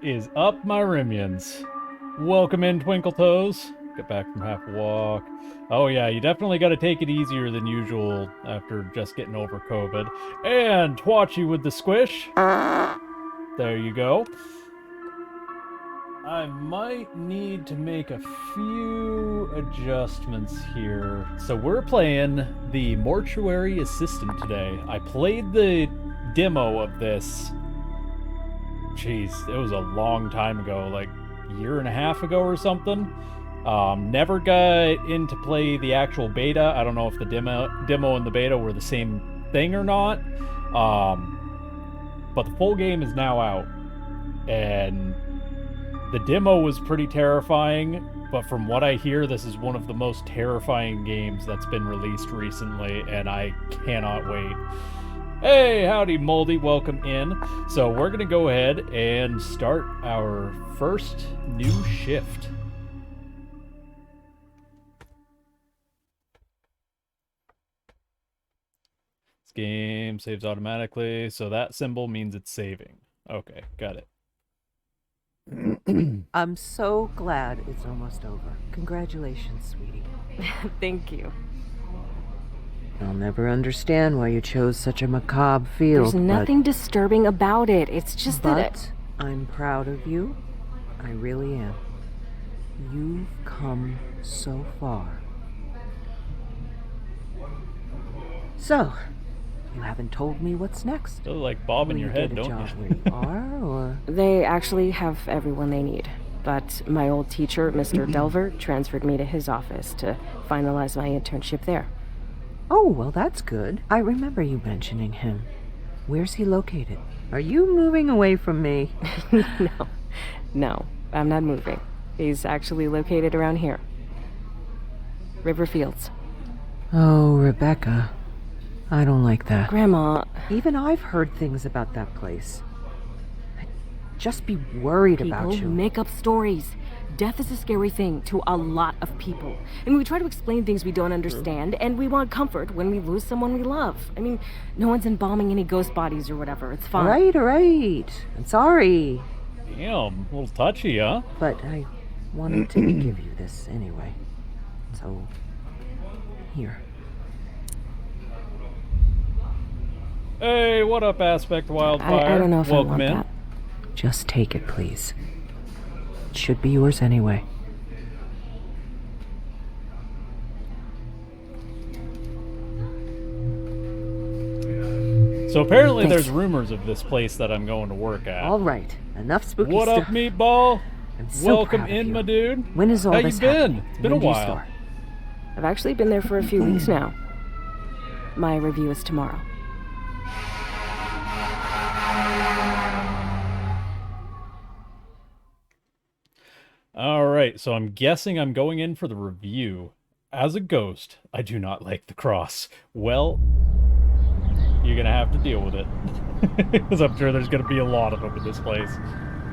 What is up, my Rimians? Welcome in, Twinkle Toes. Get back from half a walk. Oh yeah, you definitely got to take it easier than usual after just getting over COVID. And Twatchy with the squish. There you go. I might need to make a few adjustments here. So we're playing the Mortuary Assistant today. I played the demo of this. Jeez, it was a long time ago, like a year and a half ago or something. Never got into play the actual beta. I don't know if the demo and the beta were the same thing or not. But the full game is now out, and the demo was pretty terrifying. But from what I hear, this is one of the most terrifying games that's been released recently, and I cannot wait. Hey, howdy, Moldy. Welcome in. So we're going to go ahead and start our first new shift. This game saves automatically, so that symbol means it's saving. Okay, got it. I'm so glad it's almost over. Congratulations, sweetie. Thank you. I'll never understand why you chose such a macabre field. There's nothing disturbing about it. It's just that I'm proud of you. I really am. You've come so far. So, you haven't told me what's next. Still like bobbing your head, don't you? Where you are, or they actually have everyone they need. But my old teacher, Mr. Delver, transferred me to his office to finalize my internship there. Oh, well, that's good. I remember you mentioning him. Where's he located? Are you moving away from me? No, I'm not moving. He's actually located around here. Riverfields. Oh, Rebecca. I don't like that. Grandma. Even I've heard things about that place. I'd just be worried about you. People make up stories. Death is a scary thing to a lot of people. And we try to explain things we don't understand, and we want comfort when we lose someone we love. I mean, no one's embalming any ghost bodies or whatever. It's fine. All right. I'm sorry. Damn, a little touchy, huh? But I wanted to give you this anyway. So, here. Hey, what up, Aspect Wildfire? I don't know if Welcome I want in. that. Just take it, please. It should be yours anyway. So apparently Thanks. there's rumors of this place that I'm going to work at. All right. Enough spooky What stuff. up, Meatball? I'm so Welcome proud of in, you. my dude. When is all How this you been? happening? It's been a When do you while. start? I've actually been there for a few weeks now. My review is tomorrow. All right, so I'm guessing I'm going in for the review. As a ghost, I do not like the cross. Well, you're gonna have to deal with it. Because I'm sure there's gonna be a lot of them in this place.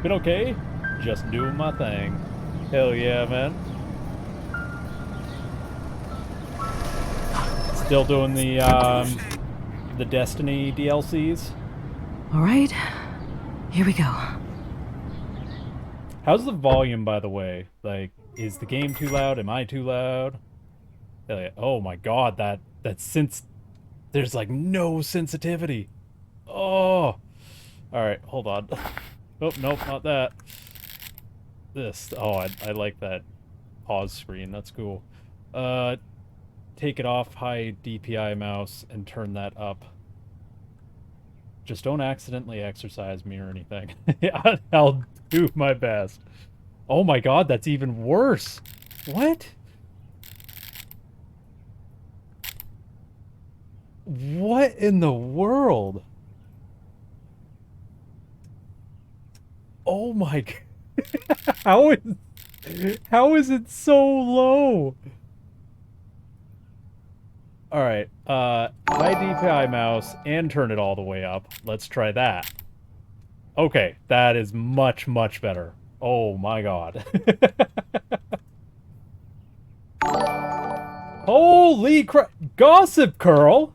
Been okay? Just doing my thing. Hell yeah, man. Still doing the Destiny DLCs. All right, here we go. How's the volume, by the way? Like, is the game too loud? Am I too loud? Hell yeah. Oh my god, that since there's like no sensitivity. Oh. Alright, hold on. Oh, nope, not that. This. Oh, I like that pause screen. That's cool. Take it off high DPI mouse and turn that up. Just don't accidentally exercise me or anything. I'll do my best. Oh my god, that's even worse. What? What in the world? Oh my god. How is it so low? Alright, high DPI mouse and turn it all the way up. Let's try that. Okay, that is much, much better. Oh my god. Holy crap! Gossip Curl!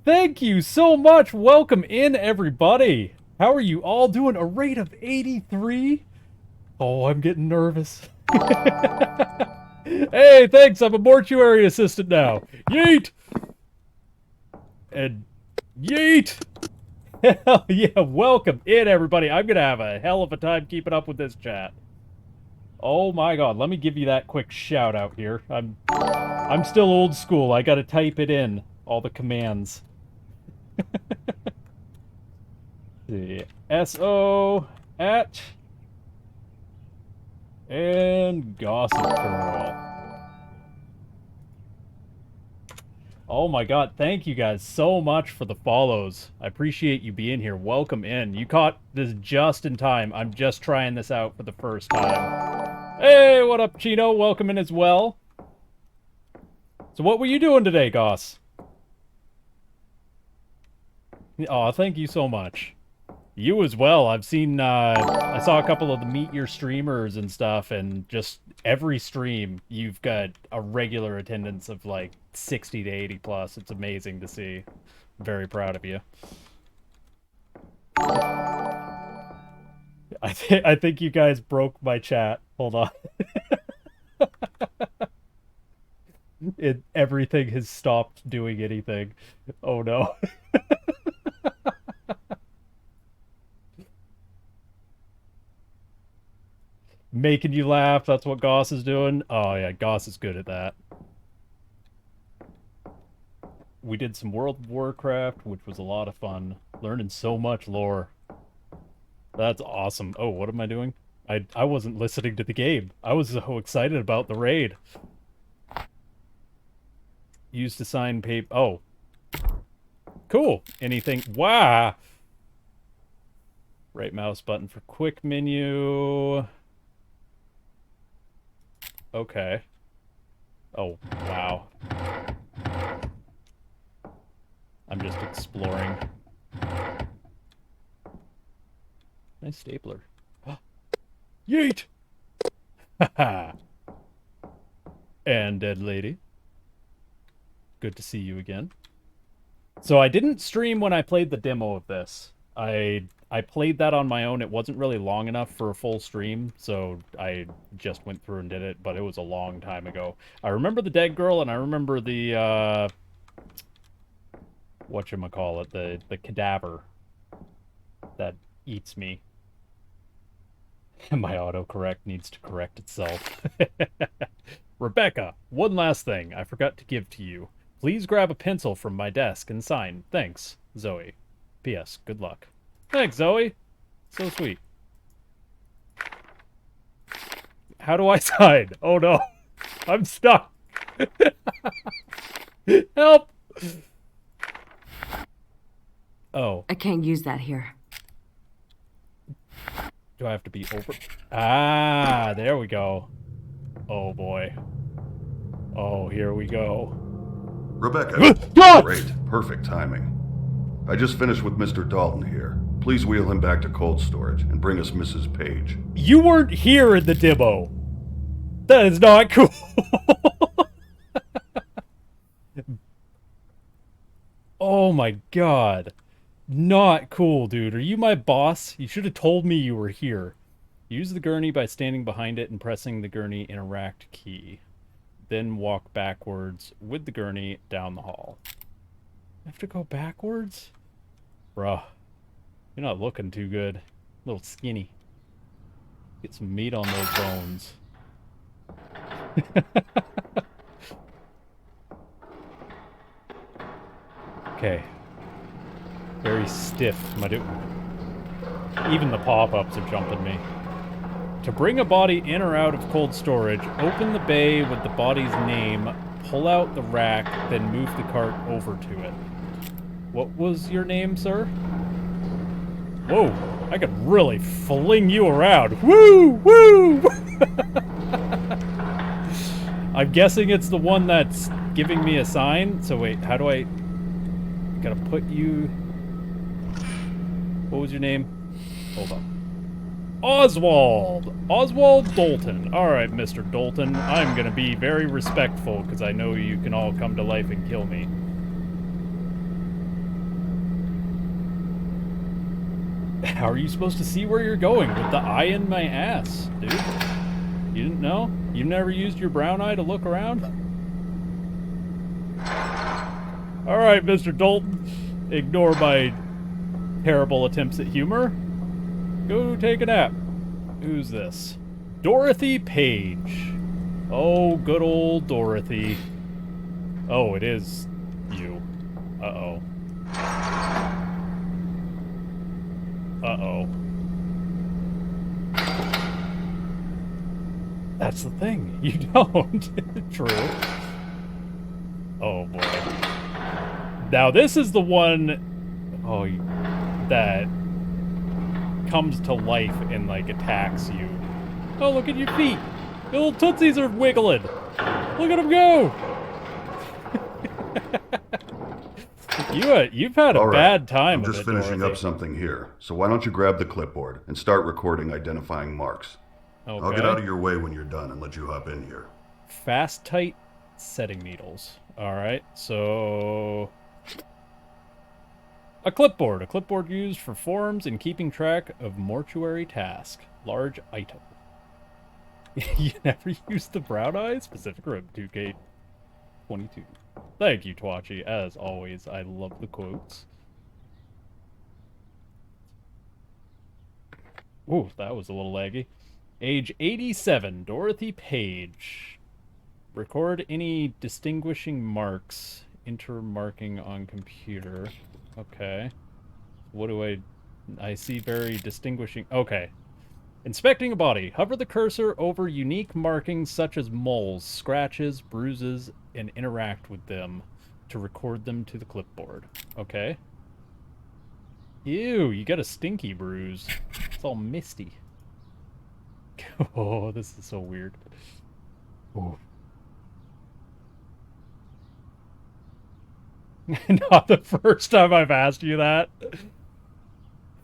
Thank you so much! Welcome in, everybody! How are you all doing? A rate of 83? Oh, I'm getting nervous. Hey, thanks. I'm a mortuary assistant now. Yeet! And yeet! Hell yeah, welcome in, everybody. I'm gonna have a hell of a time keeping up with this chat. Oh my god, let me give you that quick shout out here. I'm still old school. I gotta type it in. All the commands. See. SO at and Gossip Girl. Oh my god, thank you guys so much for the follows. I appreciate you being here. Welcome in. You caught this just in time. I'm just trying this out for the first time. Hey, what up, Chino? Welcome in as well. So what were you doing today, Goss? Aw, thank you so much. You as well. I've seen, I saw a couple of the Meet Your Streamers and stuff, and just every stream, you've got a regular attendance of like 60 to 80 plus. It's amazing to see. I'm very proud of you. I think you guys broke my chat. Hold on. Everything has stopped doing anything. Oh no. Making you laugh, that's what Goss is doing. Oh yeah, Goss is good at that. We did some World of Warcraft, which was a lot of fun. Learning so much lore. That's awesome. Oh, what am I doing? I wasn't listening to the game. I was so excited about the raid. Used to sign paper. Oh. Cool. Anything. Wow. Right mouse button for quick menu. Okay. Oh, wow. I'm just exploring. Nice stapler. Yeet! Haha! And dead lady. Good to see you again. So I didn't stream when I played the demo of this. I played that on my own. It wasn't really long enough for a full stream, so I just went through and did it, but it was a long time ago. I remember the dead girl, and I remember the, whatchamacallit, the cadaver that eats me. My autocorrect needs to correct itself. Rebecca, one last thing I forgot to give to you. Please grab a pencil from my desk and sign. Thanks, Zoe. P.S. Good luck. Thanks, Zoe. So sweet. How do I sign? Oh no. I'm stuck. Help! Oh. I can't use that here. Do I have to be over? Ah, there we go. Oh boy. Oh, here we go. Rebecca. God! Great. Perfect timing. I just finished with Mr. Dalton here. Please wheel him back to cold storage and bring us Mrs. Page. You weren't here in the demo. That is not cool. Oh my god. Not cool, dude. Are you my boss? You should have told me you were here. Use the gurney by standing behind it and pressing the gurney in a racked key. Then walk backwards with the gurney down the hall. I have to go backwards? Bruh. You're not looking too good. A little skinny. Get some meat on those bones. Okay. Very stiff, my dude. Even the pop-ups are jumping me. To bring a body in or out of cold storage, open the bay with the body's name, pull out the rack, then move the cart over to it. What was your name, sir? Whoa, I could really fling you around. Woo! Woo! I'm guessing it's the one that's giving me a sign. So wait, how do I... Gotta put you... What was your name? Hold on. Oswald! Oswald Dalton. Alright, Mr. Dalton. I'm gonna be very respectful, because I know you can all come to life and kill me. How are you supposed to see where you're going with the eye in my ass, dude? You didn't know? You've never used your brown eye to look around? Alright, Mr. Dalton. Ignore my terrible attempts at humor. Go take a nap. Who's this? Dorothy Page. Oh, good old Dorothy. Oh, it is you. Uh-oh. Uh-oh. That's the thing. You don't. True. Oh, boy. Now, this is the one... Oh, that comes to life and, like, attacks you. Oh, look at your feet. The little tootsies are wiggling. Look at them go. You've had a bad time. I'm just finishing up something here. So why don't you grab the clipboard and start recording identifying marks? Okay. I'll get out of your way when you're done and let you hop in here. Fast, tight setting needles. All right, so... A clipboard. A clipboard used for forms and keeping track of mortuary task. Large item. You never used the brown eyes? Pacific Rim 2K22. Thank you, Twachi. As always, I love the quotes. Ooh, that was a little laggy. Age 87, Dorothy Page. Record any distinguishing marks. Enter marking on computer. Okay. What do I see very distinguishing... Okay. Inspecting a body. Hover the cursor over unique markings such as moles, scratches, bruises, and interact with them to record them to the clipboard. Okay. Ew, you got a stinky bruise. It's all misty. Oh, this is so weird. Oh. Not the first time I've asked you that.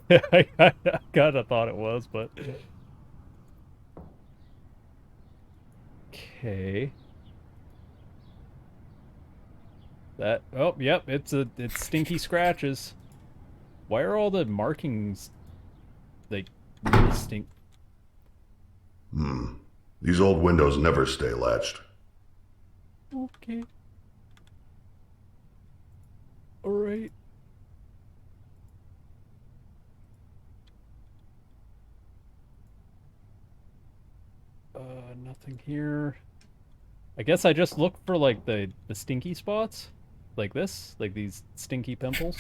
I kind of thought it was, but... Okay. That... Oh, yep, it's stinky scratches. Why are all the markings, like, stink? These old windows never stay latched. Okay. Alright. Nothing here. I guess I just look for, like, the stinky spots. Like this. Like these stinky pimples.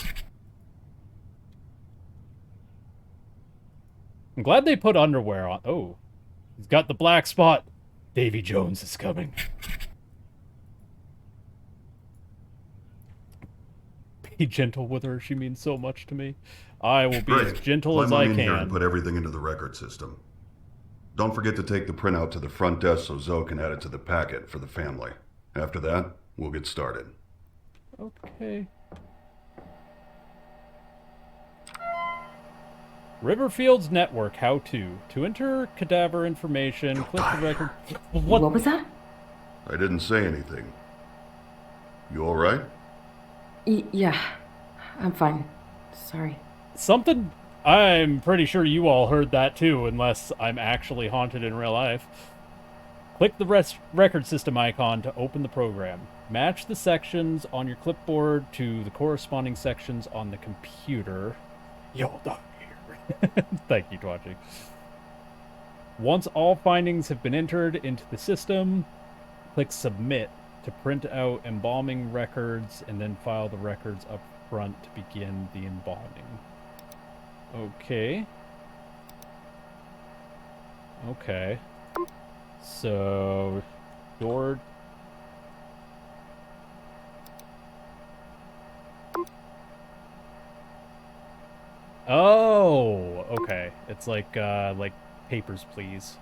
I'm glad they put underwear on. Oh. He's got the black spot. Davy Jones is coming. Be gentle with her. She means so much to me. I will be as gentle as I can. Here and put everything into the record system. Don't forget to take the printout to the front desk so Zoe can add it to the packet for the family. After that, we'll get started. Okay. Riverfields Network how-to. To enter cadaver information, click the record... What was that? I didn't say anything. You all right? Yeah, I'm fine. Sorry. Something... I'm pretty sure you all heard that too, unless I'm actually haunted in real life. Click the record system icon to open the program. Match the sections on your clipboard to the corresponding sections on the computer. You'll die here. Thank you, Twachi. Once all findings have been entered into the system, click Submit to print out embalming records and then file the records up front to begin the embalming. Okay. Okay. So, door... Oh, okay. It's like Papers, Please.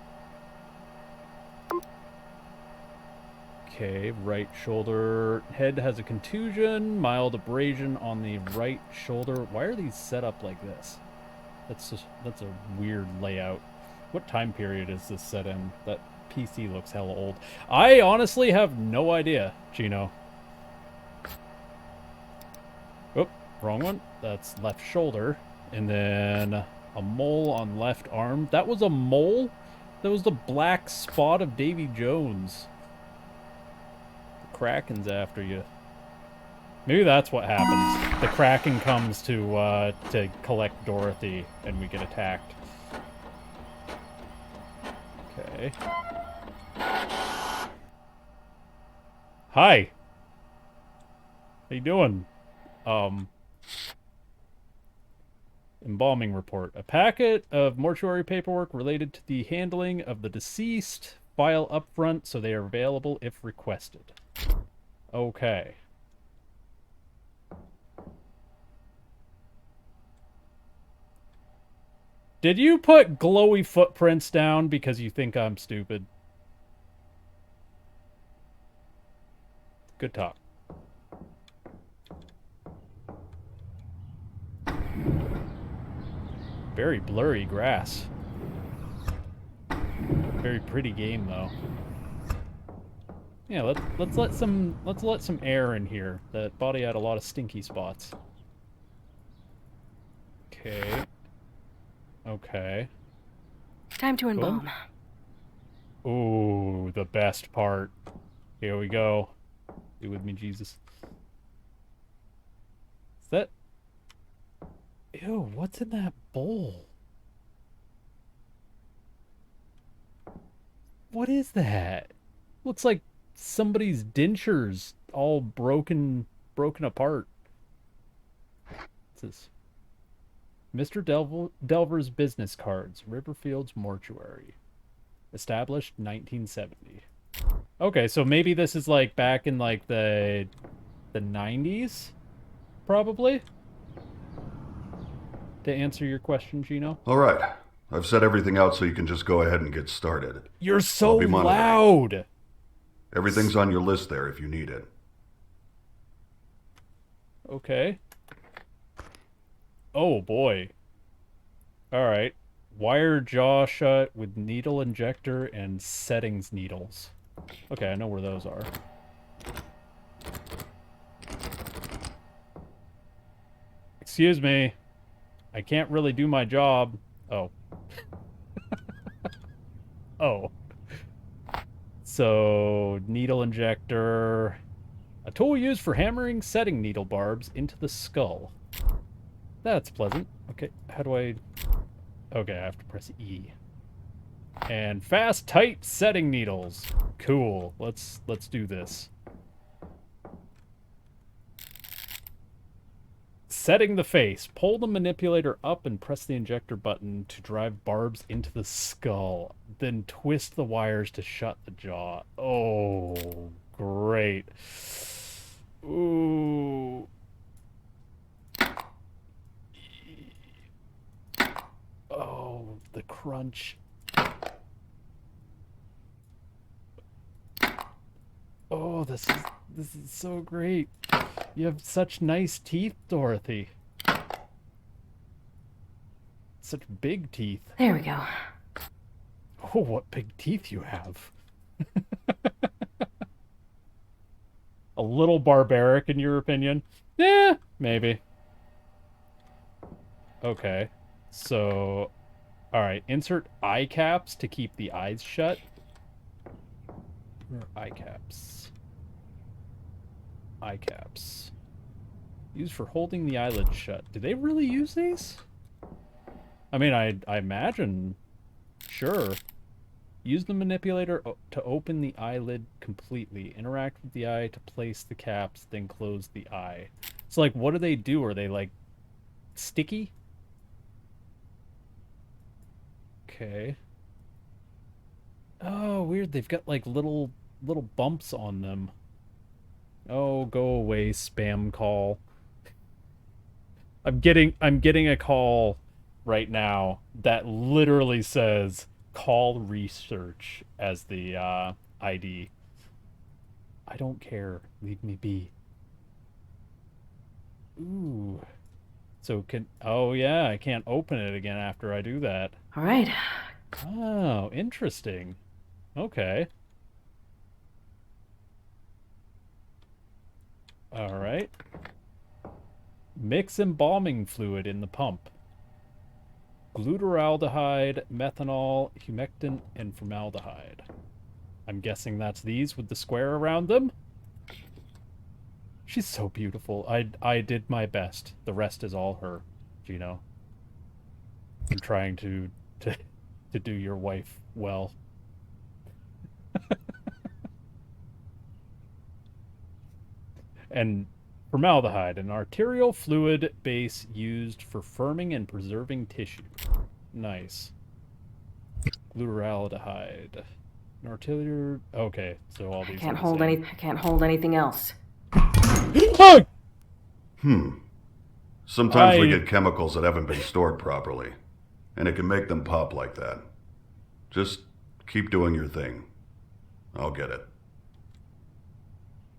Okay, right shoulder. Head has a contusion, mild abrasion on the right shoulder. Why are these set up like this? That's a weird layout. What time period is this set in? That PC looks hella old. I honestly have no idea, Gino. Oh, wrong one. That's left shoulder. And then A mole on left arm. That was a mole? That was the black spot of Davy Jones. The Kraken's after you. Maybe that's what happens. The Kraken comes to collect Dorothy, and we get attacked. Okay. Hi. How you doing? Embalming report. A packet of mortuary paperwork related to the handling of the deceased. File up front so they are available if requested. Okay. Did you put glowy footprints down because you think I'm stupid? Good talk. Very blurry grass. Very pretty game though. Yeah, let's let some air in here. That body had a lot of stinky spots. Okay. Okay. Time to embalm. Ooh, the best part. Here we go. Be with me, Jesus. Is that... Ew, what's in that bowl? What is that? Looks like somebody's dentures all broken apart. What's this? Mr. Delver's business cards. Riverfields Mortuary. Established 1970. Okay, so maybe this is like back in like the 90s? Probably? To answer your question, Gino. All right. I've set everything out so you can just go ahead and get started. You're so I'll be monitoring. loud! Everything's on your list there if you need it. Okay. Oh, boy. Alright. Wire jaw shut with needle injector and settings needles. Okay, I know where those are. Excuse me. I can't really do my job. Oh. Oh. So, needle injector. A tool used for hammering setting needle barbs into the skull. That's pleasant. Okay, how do I... Okay, I have to press E. And fast, tight setting needles. Cool. Let's do this. Setting the face. Pull the manipulator up and press the injector button to drive barbs into the skull. Then twist the wires to shut the jaw. Oh, great. Ooh. Oh, the crunch. Oh, this is so great. You have such nice teeth, Dorothy. Such big teeth. There we go. Oh, what big teeth you have. A little barbaric, in your opinion? Yeah, maybe. Okay. So, alright. Insert eye caps to keep the eyes shut. Where are eye caps? Eye caps. Used for holding the eyelids shut. Do they really use these? I mean, I imagine. Sure. Use the manipulator to open the eyelid completely. Interact with the eye to place the caps, then close the eye. So, like, what do they do? Are they, like, sticky? Okay. Oh, weird. They've got, like, little bumps on them. Oh, go away, spam call. I'm getting a call right now that literally says call research as the ID. I don't care. Leave me be. Ooh. So oh yeah, I can't open it again after I do that. All right. Oh, interesting. Okay. All right. Mix embalming fluid in the pump. glutaraldehyde, methanol, humectant, and formaldehyde. I'm guessing that's these with the square around them. She's so beautiful. I did my best. The rest is all her, Gino. I'm trying to do your wife well. And formaldehyde, an arterial fluid base used for firming and preserving tissue. Nice. Glutaraldehyde. An arterial... Okay, so all these I can't hold anything else. Sometimes we get chemicals that haven't been stored properly, and it can make them pop like that. Just keep doing your thing. I'll get it.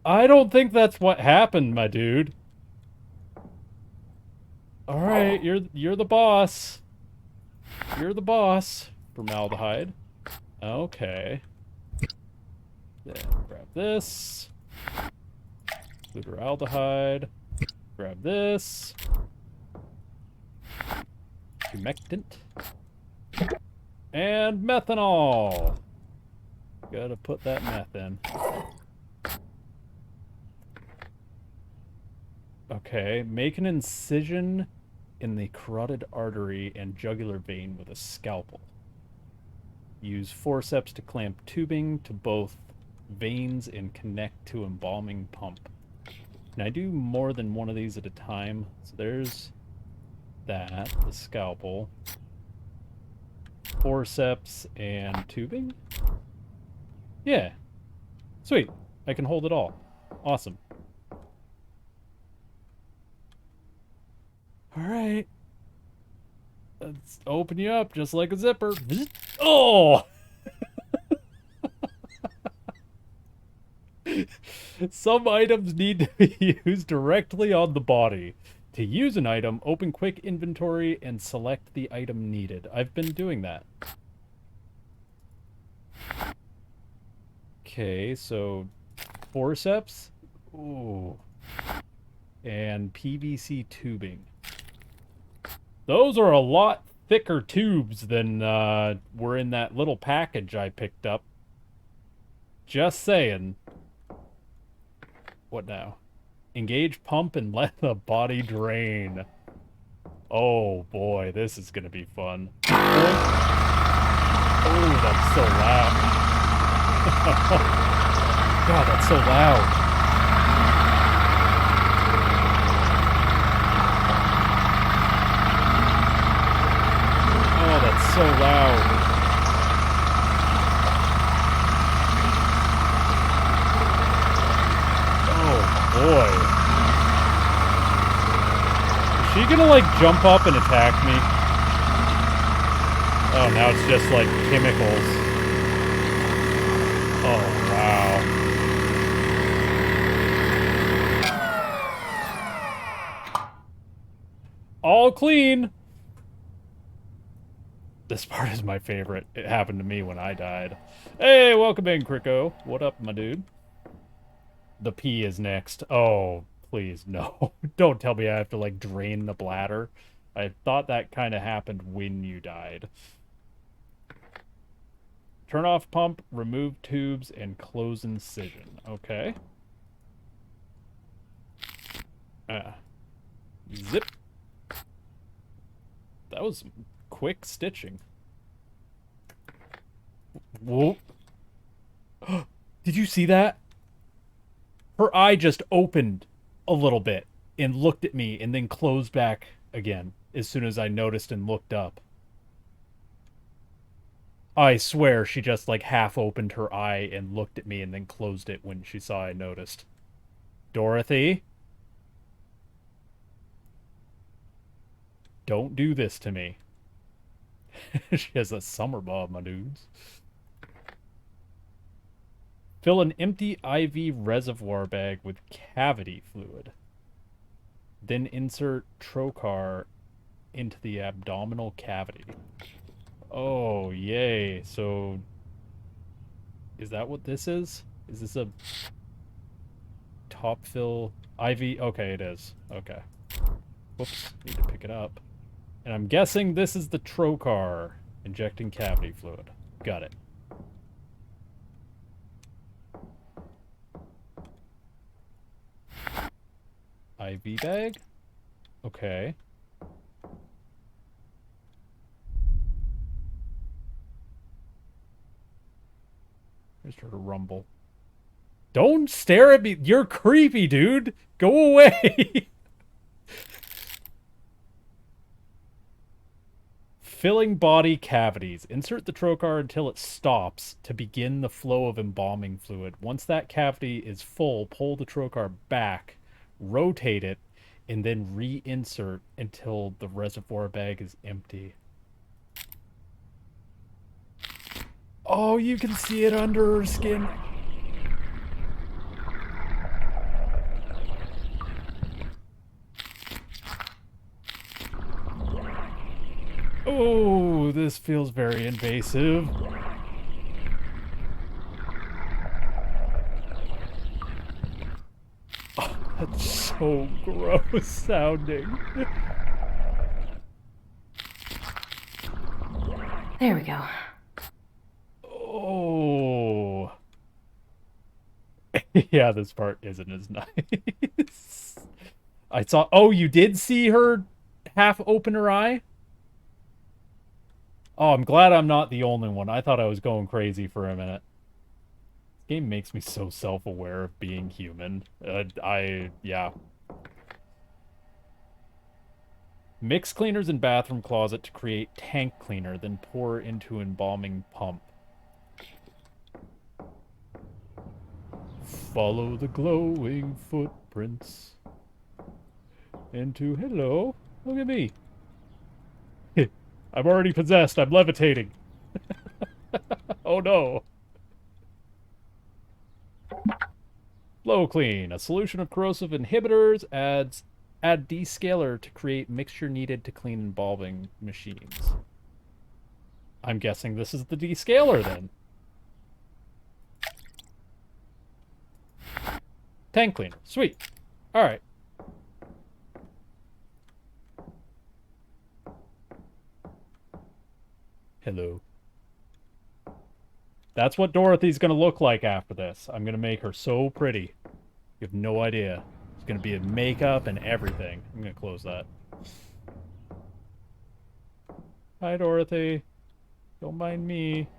I don't think that's what happened, my dude. All right, you're the boss. You're the boss. Formaldehyde. Okay. Then grab this. Glutaraldehyde. Grab this. Humectant. And methanol. Gotta put that meth in. Okay, make an incision in the carotid artery and jugular vein with a scalpel. Use forceps to clamp tubing to both veins and connect to embalming pump. Can I do more than one of these at a time? So there's that, the scalpel, forceps, and tubing? Yeah. Sweet. I can hold it all. Awesome. Alright. Let's open you up just like a zipper. Oh! Some items need to be used directly on the body. To use an item, open quick inventory and select the item needed. I've been doing that. Okay, so forceps. Ooh. And PVC tubing. Those are a lot thicker tubes than were in that little package I picked up. Just saying. What now? Engage pump and let the body drain. Oh boy, this is gonna be fun. Oh, that's so loud. God, that's so loud. Oh, that's so loud. Boy. Is she gonna, like, jump up and attack me? Oh, now it's just, like, chemicals. Oh, wow. All clean! This part is my favorite. It happened to me when I died. Hey, welcome in, Kriko. What up, my dude? The pee is next. Oh, please, no. Don't tell me I have to, like, drain the bladder. I thought that kind of happened when you died. Turn off pump, remove tubes, and close incision. Okay. Zip. That was some quick stitching. Whoa. Did you see that? Her eye just opened a little bit and looked at me and then closed back again as soon as I noticed and looked up. I swear she just like half opened her eye and looked at me and then closed it when she saw I noticed. Dorothy? Don't do this to me. She has a summer bob, my dudes. Fill an empty IV reservoir bag with cavity fluid. Then insert trocar into the abdominal cavity. Oh, yay. So, is that what this is? Is this a top fill IV? Okay, it is. Okay. Whoops, need to pick it up. And I'm guessing this is the trocar injecting cavity fluid. Got it. IV bag? Okay. I just heard a rumble. Don't stare at me. You're creepy, dude. Go away. Filling body cavities. Insert the trocar until it stops to begin the flow of embalming fluid. Once that cavity is full, pull the trocar back, rotate it, and then reinsert until the reservoir bag is empty. Oh, you can see it under her skin. Oh, this feels very invasive. Oh, that's so gross sounding. There we go. Oh. Yeah, this part isn't as nice. I saw... Oh, you did see her half open her eye? Oh, I'm glad I'm not the only one. I thought I was going crazy for a minute. This game makes me so self-aware of being human. Yeah. Mix cleaners in bathroom closet to create tank cleaner, then pour into embalming pump. Follow the glowing footprints. Into... Hello. Look at me. I'm already possessed. I'm levitating. Oh no. Flow Clean. A solution of corrosive inhibitors. Add descaler to create mixture needed to clean embalming machines. I'm guessing this is the descaler then. Tank cleaner. Sweet. Alright. Hello. That's what Dorothy's gonna look like after this. I'm gonna make her so pretty. You have no idea. It's gonna be in makeup and everything. I'm gonna close that. Hi, Dorothy. Don't mind me.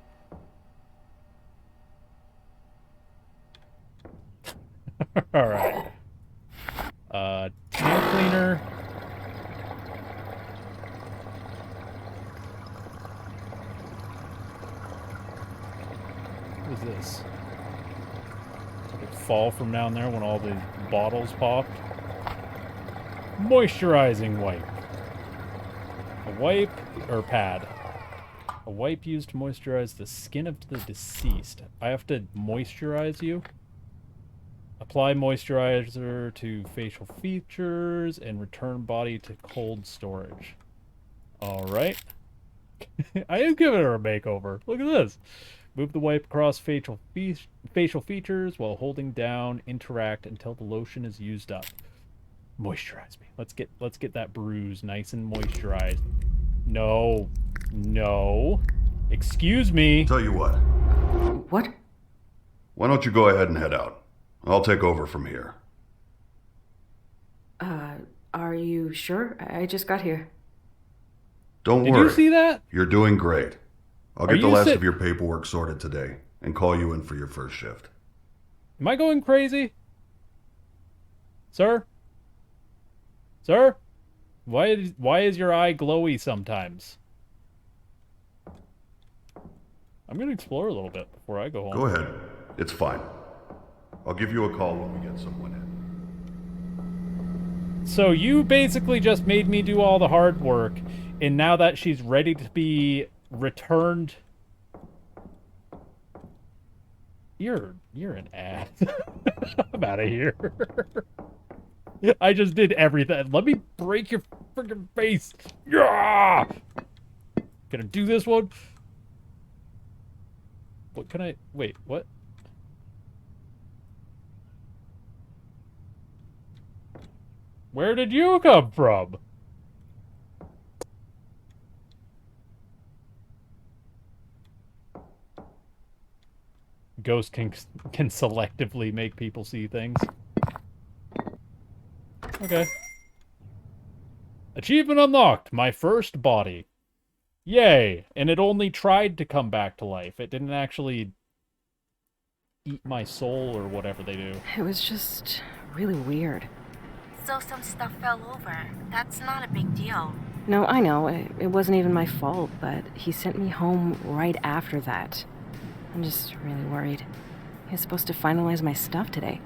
Alright. Tank cleaner. What is this? Did it fall from down there when all the bottles popped? Moisturizing wipe. A wipe, or pad. A wipe used to moisturize the skin of the deceased. I have to moisturize you? Apply moisturizer to facial features and return body to cold storage. Alright. I am giving her a makeover. Look at this. Move the wipe across facial features while holding down interact until the lotion is used up. Moisturize me. Let's get that bruise nice and moisturized. No. No. Excuse me. Tell you what. What? Why don't you go ahead and head out? I'll take over from here. Are you sure? I just got here. Don't Did worry. you see that? You're doing great. I'll Are get the you last si- of your paperwork sorted today and call you in for your first shift. Am I going crazy? Sir? Sir? Why is your eye glowy sometimes? I'm gonna explore a little bit before I go home. Go ahead. It's fine. I'll give you a call when we get someone in. So you basically just made me do all the hard work, and now that she's ready to be returned... You're an ass. I'm out of here. I just did everything. Let me break your freaking face. Yeah! Gonna do this one? What can I... Wait, what? Where did you come from? ghost can selectively make people see things. Okay. Achievement unlocked! My first body. Yay! And it only tried to come back to life. It didn't actually eat my soul or whatever they do. It was just really weird. So some stuff fell over. That's not a big deal. No, I know. It wasn't even my fault, but he sent me home right after that. I'm just really worried. He was supposed to finalize my stuff today.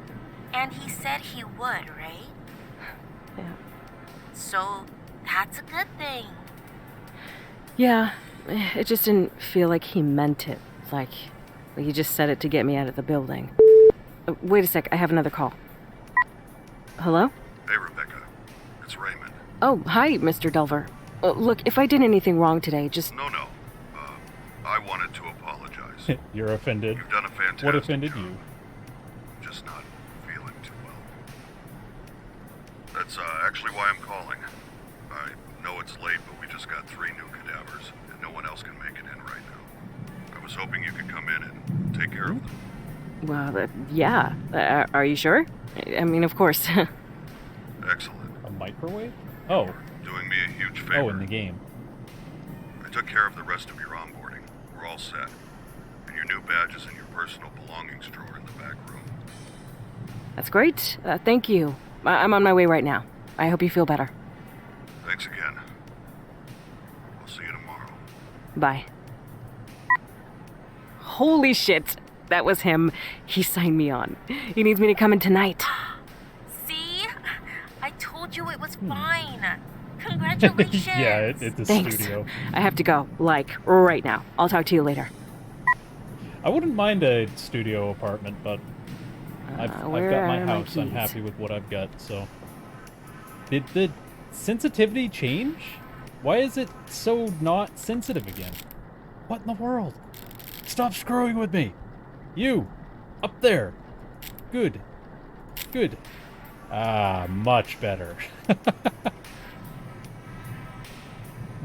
And he said he would, right? Yeah. So that's a good thing. Yeah, it just didn't feel like he meant it. Like he just said it to get me out of the building. Wait a sec, I have another call. Hello? Hey, Rebecca. It's Raymond. Oh, hi, Mr. Delver. Look, if I did anything wrong today, just... No. I wanted to apologize. You're offended. You've done a fantastic What offended job. you? Just not feeling too well. That's actually why I'm calling. I know it's late, but we just got 3 new cadavers, and no one else can make it in right now. I was hoping you could come in and take care of them. Well, yeah. Are you sure? I mean, of course. Excellent. A microwave? Oh. Doing me a huge favor. Oh, in the game. I took care of the rest of your onboarding. We're all set. And your new badges in your personal belongings drawer in the back room. That's great. Thank you. I'm on my way right now. I hope you feel better. Thanks again. I'll see you tomorrow. Bye. Holy shit. That was him. He signed me on. He needs me to come in tonight. See? I told you it was fine. Congratulations. Yeah, it's a Thanks. studio. I have to go. Like, right now. I'll talk to you later. I wouldn't mind a studio apartment, but I've got where my are my house. I'm keys? happy with what I've got, so... Did the sensitivity change? Why is it so not sensitive again? What in the world? Stop screwing with me! You! Up there! Good. Good. Ah, much better.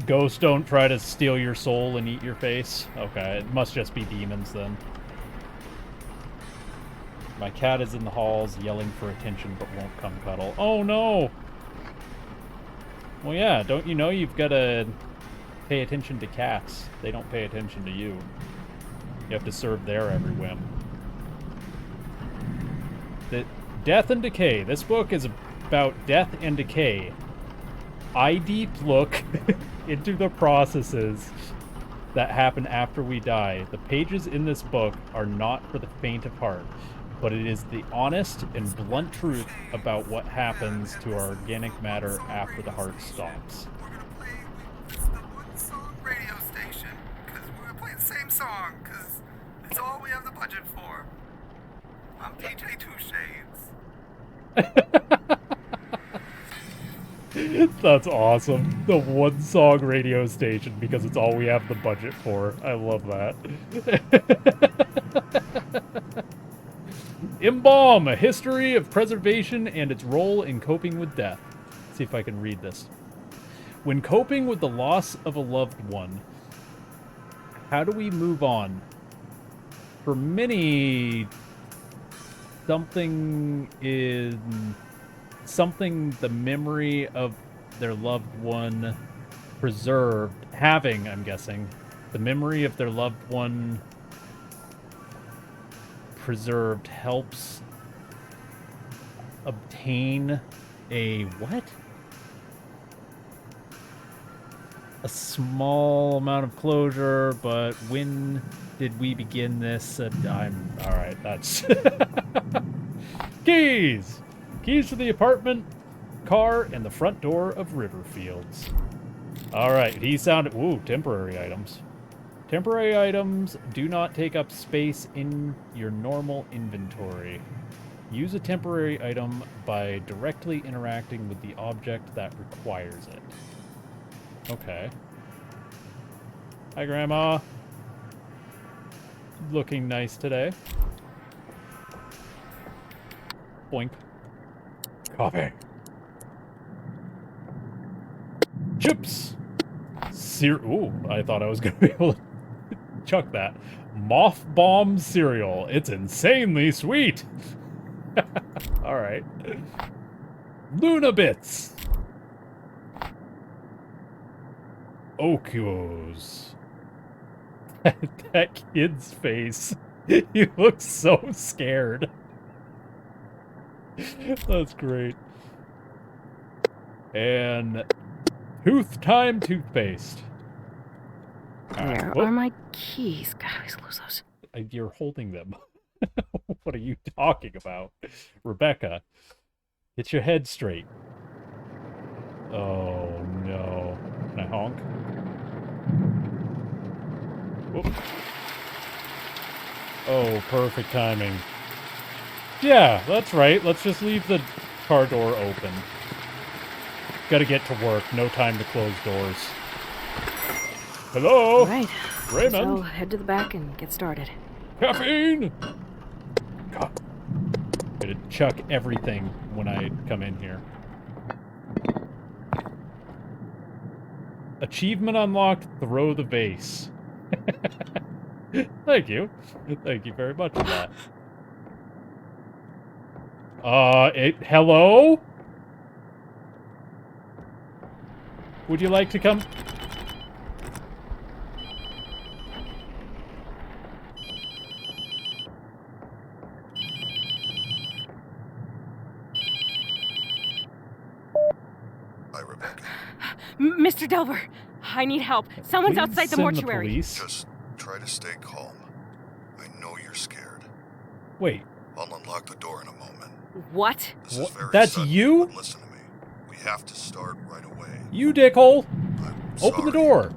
Ghosts don't try to steal your soul and eat your face. Okay, it must just be demons then. My cat is in the halls yelling for attention but won't come cuddle. Oh no! Well yeah, don't you know you've got to pay attention to cats? They don't pay attention to you. You have to serve their every whim. The Death and Decay. This book is about death and decay. I deep look into the processes that happen after we die. The pages in this book are not for the faint of heart, but it is the honest and blunt truth about what happens to our organic matter after the heart stops. We're gonna play the one song radio station, because we're gonna play the same song, because it's all we have the budget for. I'm DJ Two Shades. That's awesome. The one song radio station because it's all we have the budget for. I love that. Embalm, a history of preservation and its role in coping with death. Let's see if I can read this. When coping with the loss of a loved one, how do we move on? For many, something the memory of their loved one preserved, having, I'm guessing, the memory of their loved one preserved helps obtain a what? A small amount of closure, but when did we begin this? I'm alright, that's keys! Keys to the apartment, car, and the front door of Riverfields. Alright, he sounded... Ooh, temporary items. Temporary items do not take up space in your normal inventory. Use a temporary item by directly interacting with the object that requires it. Okay. Hi, Grandma. Looking nice today. Boink. Coffee. Chips. Ooh, I thought I was going to be able to chuck that. Moth bomb cereal. It's insanely sweet. All right. Luna Bits. Okios. That kid's face. He looks so scared. That's great. And Tooth Time toothpaste. Where Whoop. are my keys? God, I always lose those. You're holding them. What are you talking about? Rebecca, get your head straight. Oh, no. Can I honk? Whoop. Oh, perfect timing. Yeah, that's right. Let's just leave the car door open. Gotta get to work. No time to close doors. Hello? All right. Raymond? So head to the back and get started. Caffeine! God. Gonna chuck everything when I come in here. Achievement unlocked, throw the vase. Thank you. Thank you very much for that. Hello? Would you like to come? Hi, Rebecca. Mr. Delver, I need help. Someone's Please outside the send mortuary. police. Just try to stay calm. I know you're scared. Wait, I'll unlock the door in a moment. What? This What? is very That's sudden, you? but listen to me. We have to start right away. you dickhole! I'm Open the sorry. door!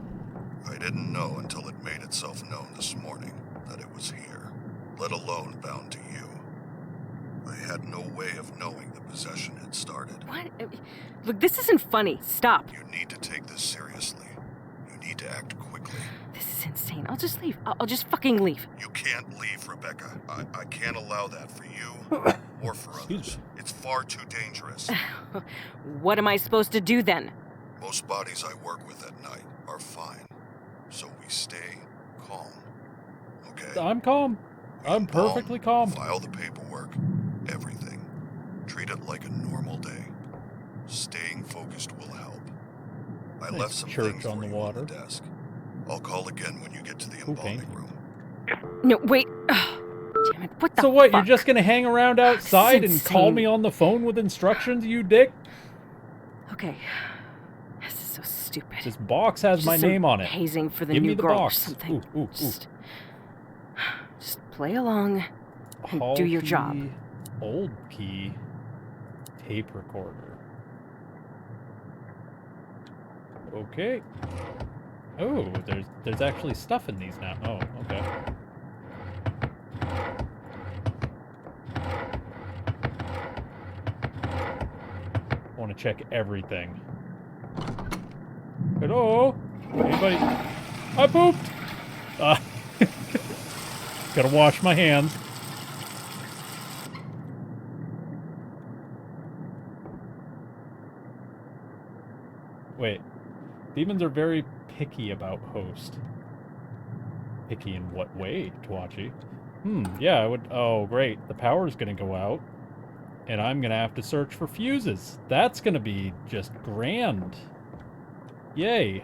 I didn't know until it made itself known this morning that it was here, let alone bound to you. I had no way of knowing the possession had started. What? Look, this isn't funny. Stop. You need to take this seriously. You need to act quickly. This is insane. I'll just leave. I'll just fucking leave. You can't leave, Rebecca. I can't allow that for you or for others. It's far too dangerous. What am I supposed to do then? Most bodies I work with at night are fine, so we stay calm. Okay? I'm calm. I'm perfectly calm. File the paperwork. Everything. Treat it like a normal day. Staying focused will help. I Nice left some church things on for the you water. on the desk. I'll call again when you get to the Cool embalming painting. room. No, wait. Damn it. What the So what, fuck? you're just gonna hang around outside and call insane. me on the phone with instructions, you dick? Okay. This is so stupid. This box has Just my some name on it. Hazing for the Give new me the girl box. or something. Ooh, ooh, ooh. Just play along and do your job. Hall key, Old key. Tape recorder. Okay. Oh, there's actually stuff in these now. Oh, okay. I want to check everything. Hello? Anybody? I pooped! Gotta wash my hands. Wait. Demons are very picky about host. Picky in what way, Twachi? Yeah, I would... Oh, great. The power's gonna go out. And I'm gonna have to search for fuses. That's gonna be just grand. Yay.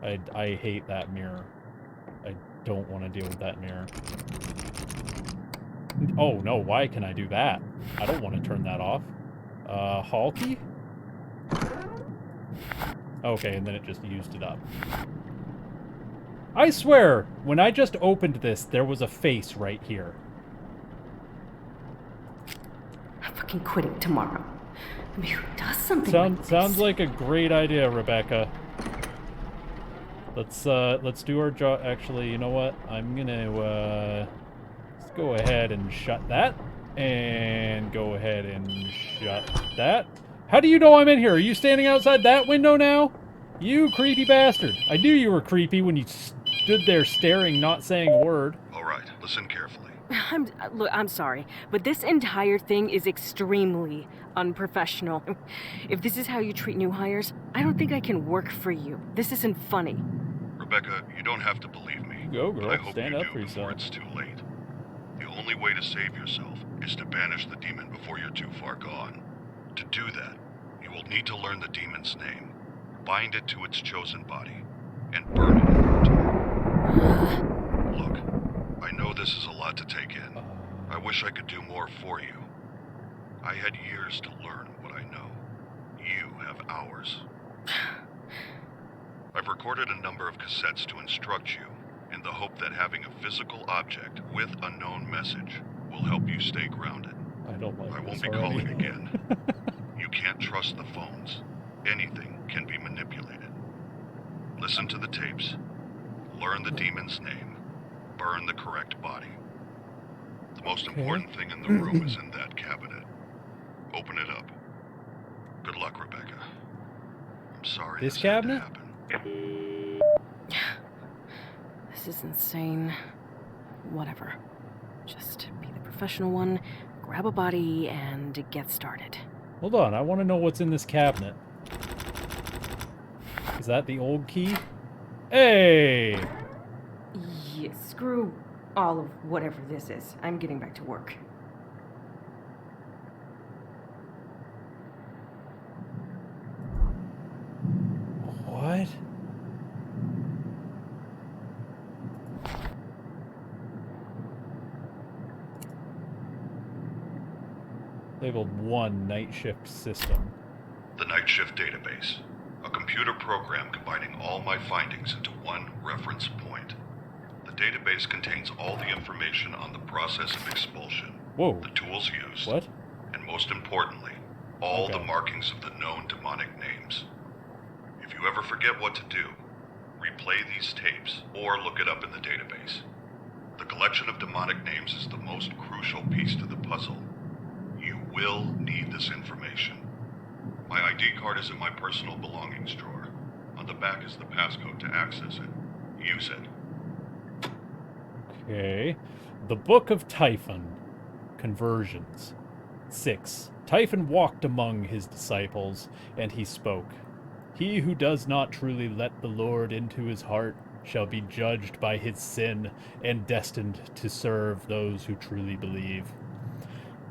I hate that mirror. I don't want to deal with that mirror. Oh, no, why can I do that? I don't want to turn that off. Hall key? Okay, and then it just used it up. I swear, when I just opened this, there was a face right here. I'm fucking quitting tomorrow. I mean, who does something like this? Sounds like a great idea, Rebecca. Let's do our job. Actually, you know what? I'm gonna, let's go ahead and shut that. And go ahead and shut that. How do you know I'm in here? Are you standing outside that window now? You creepy bastard. I knew you were creepy when you stood there staring, not saying a word. All right, listen carefully. Look, I'm sorry, but this entire thing is extremely unprofessional. If this is how you treat new hires, I don't think I can work for you. This isn't funny. Rebecca, you don't have to believe me. You go, but I girl. hope Stand you up do for before yourself. it's too late. The only way to save yourself is to banish the demon before you're too far gone. To do that, you will need to learn the demon's name, bind it to its chosen body, and burn it in your tomb. Look, I know this is a lot to take in. I wish I could do more for you. I had years to learn what I know. You have hours. I've recorded a number of cassettes to instruct you, in the hope that having a physical object with a known message will help you stay grounded. I don't like I this won't be already. calling again. You can't trust the phones. Anything can be manipulated. Listen to the tapes. Learn the demon's name. Burn the correct body. The most important thing in the room is in that cabinet. Open it up. Good luck, Rebecca. I'm sorry This this had to cabinet? happen. This is insane. Whatever. Just be the professional one, grab a body, and get started. Hold on, I want to know what's in this cabinet. Is that the old key? Hey! Yeah, screw all of whatever this is. I'm getting back to work. What? Labeled 1 night shift system. The Night Shift Database. A computer program combining all my findings into one reference point. The database contains all the information on the process of expulsion, Whoa. the tools used, What? and most importantly, all the Okay. markings of the known demonic names. If you ever forget what to do, replay these tapes or look it up in the database. The collection of demonic names is the most crucial piece to the puzzle. You will need this information. My ID card is in my personal belongings drawer. On the back is the passcode to access it. Use it. Okay. The Book of Typhon. Conversions. 6. Typhon walked among his disciples, and he spoke. He who does not truly let the Lord into his heart shall be judged by his sin and destined to serve those who truly believe.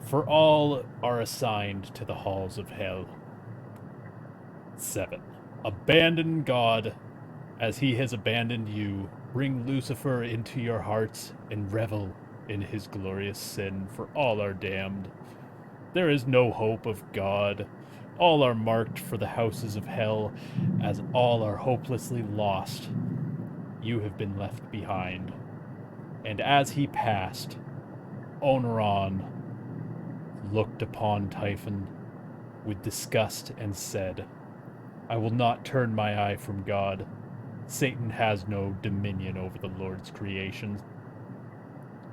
For all are assigned to the halls of hell. 7. Abandon God as he has abandoned you. Bring Lucifer into your hearts and revel in his glorious sin, for all are damned. There is no hope of God. All are marked for the houses of hell, as all are hopelessly lost. You have been left behind. And as he passed, Oneron looked upon Typhon with disgust and said, I will not turn my eye from God. Satan has no dominion over the Lord's creation.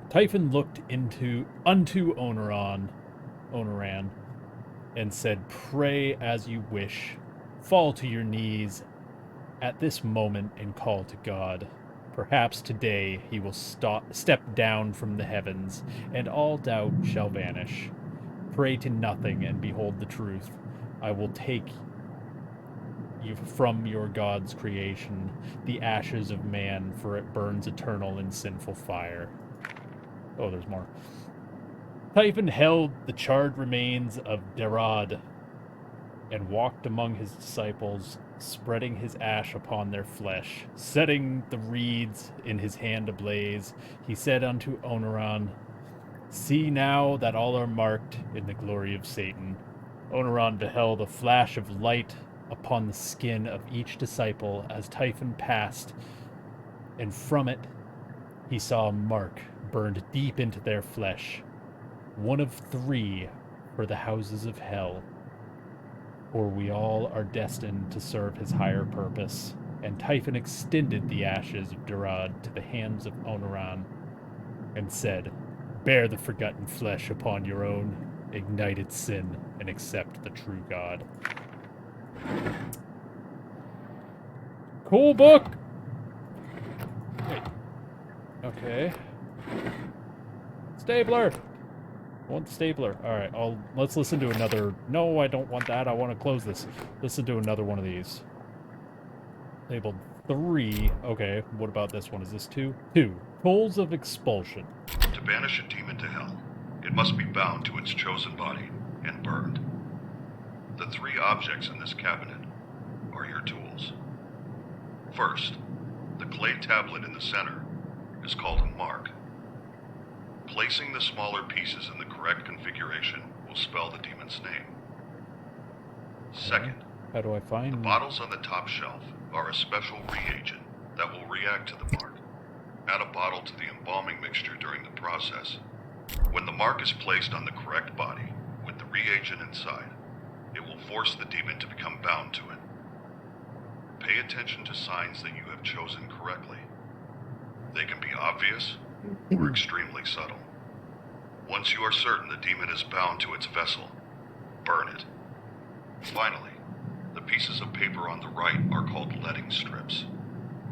Typhon looked unto Oneran, and said, Pray as you wish. Fall to your knees at this moment and call to God. Perhaps today he will step down from the heavens, and all doubt shall vanish. Pray to nothing and behold the truth. I will take you from your God's creation, the ashes of man, for it burns eternal in sinful fire. Oh, there's more. Typhon held the charred remains of Derad and walked among his disciples, spreading his ash upon their flesh. Setting the reeds in his hand ablaze, he said unto Oneran, See now that all are marked in the glory of Satan. Oneran beheld a flash of light upon the skin of each disciple as Typhon passed, and from it he saw a mark burned deep into their flesh, one of 3 for the houses of hell. For we all are destined to serve his higher purpose. And Typhon extended the ashes of Derad to the hands of Oneran, and said, Bear the forgotten flesh upon your own ignited sin, and accept the true God. Cool book! Wait. Okay. Stapler! I want the stapler. Alright, let's listen to another. No, I don't want that. I want to close this. Listen to another one of these. Labeled 3. Okay, what about this one? Is this 2? 2. Tolls of expulsion. To banish a demon to hell, it must be bound to its chosen body and burned. The 3 objects in this cabinet are your tools. First, the clay tablet in the center is called a mark. Placing the smaller pieces in the correct configuration will spell the demon's name. Second, How do I the find... bottles on the top shelf are a special reagent that will react to the mark. Add a bottle to the embalming mixture during the process. When the mark is placed on the correct body with the reagent inside, it will force the demon to become bound to it. Pay attention to signs that you have chosen correctly. They can be obvious or extremely subtle. Once you are certain the demon is bound to its vessel, burn it. Finally, the pieces of paper on the right are called letting strips.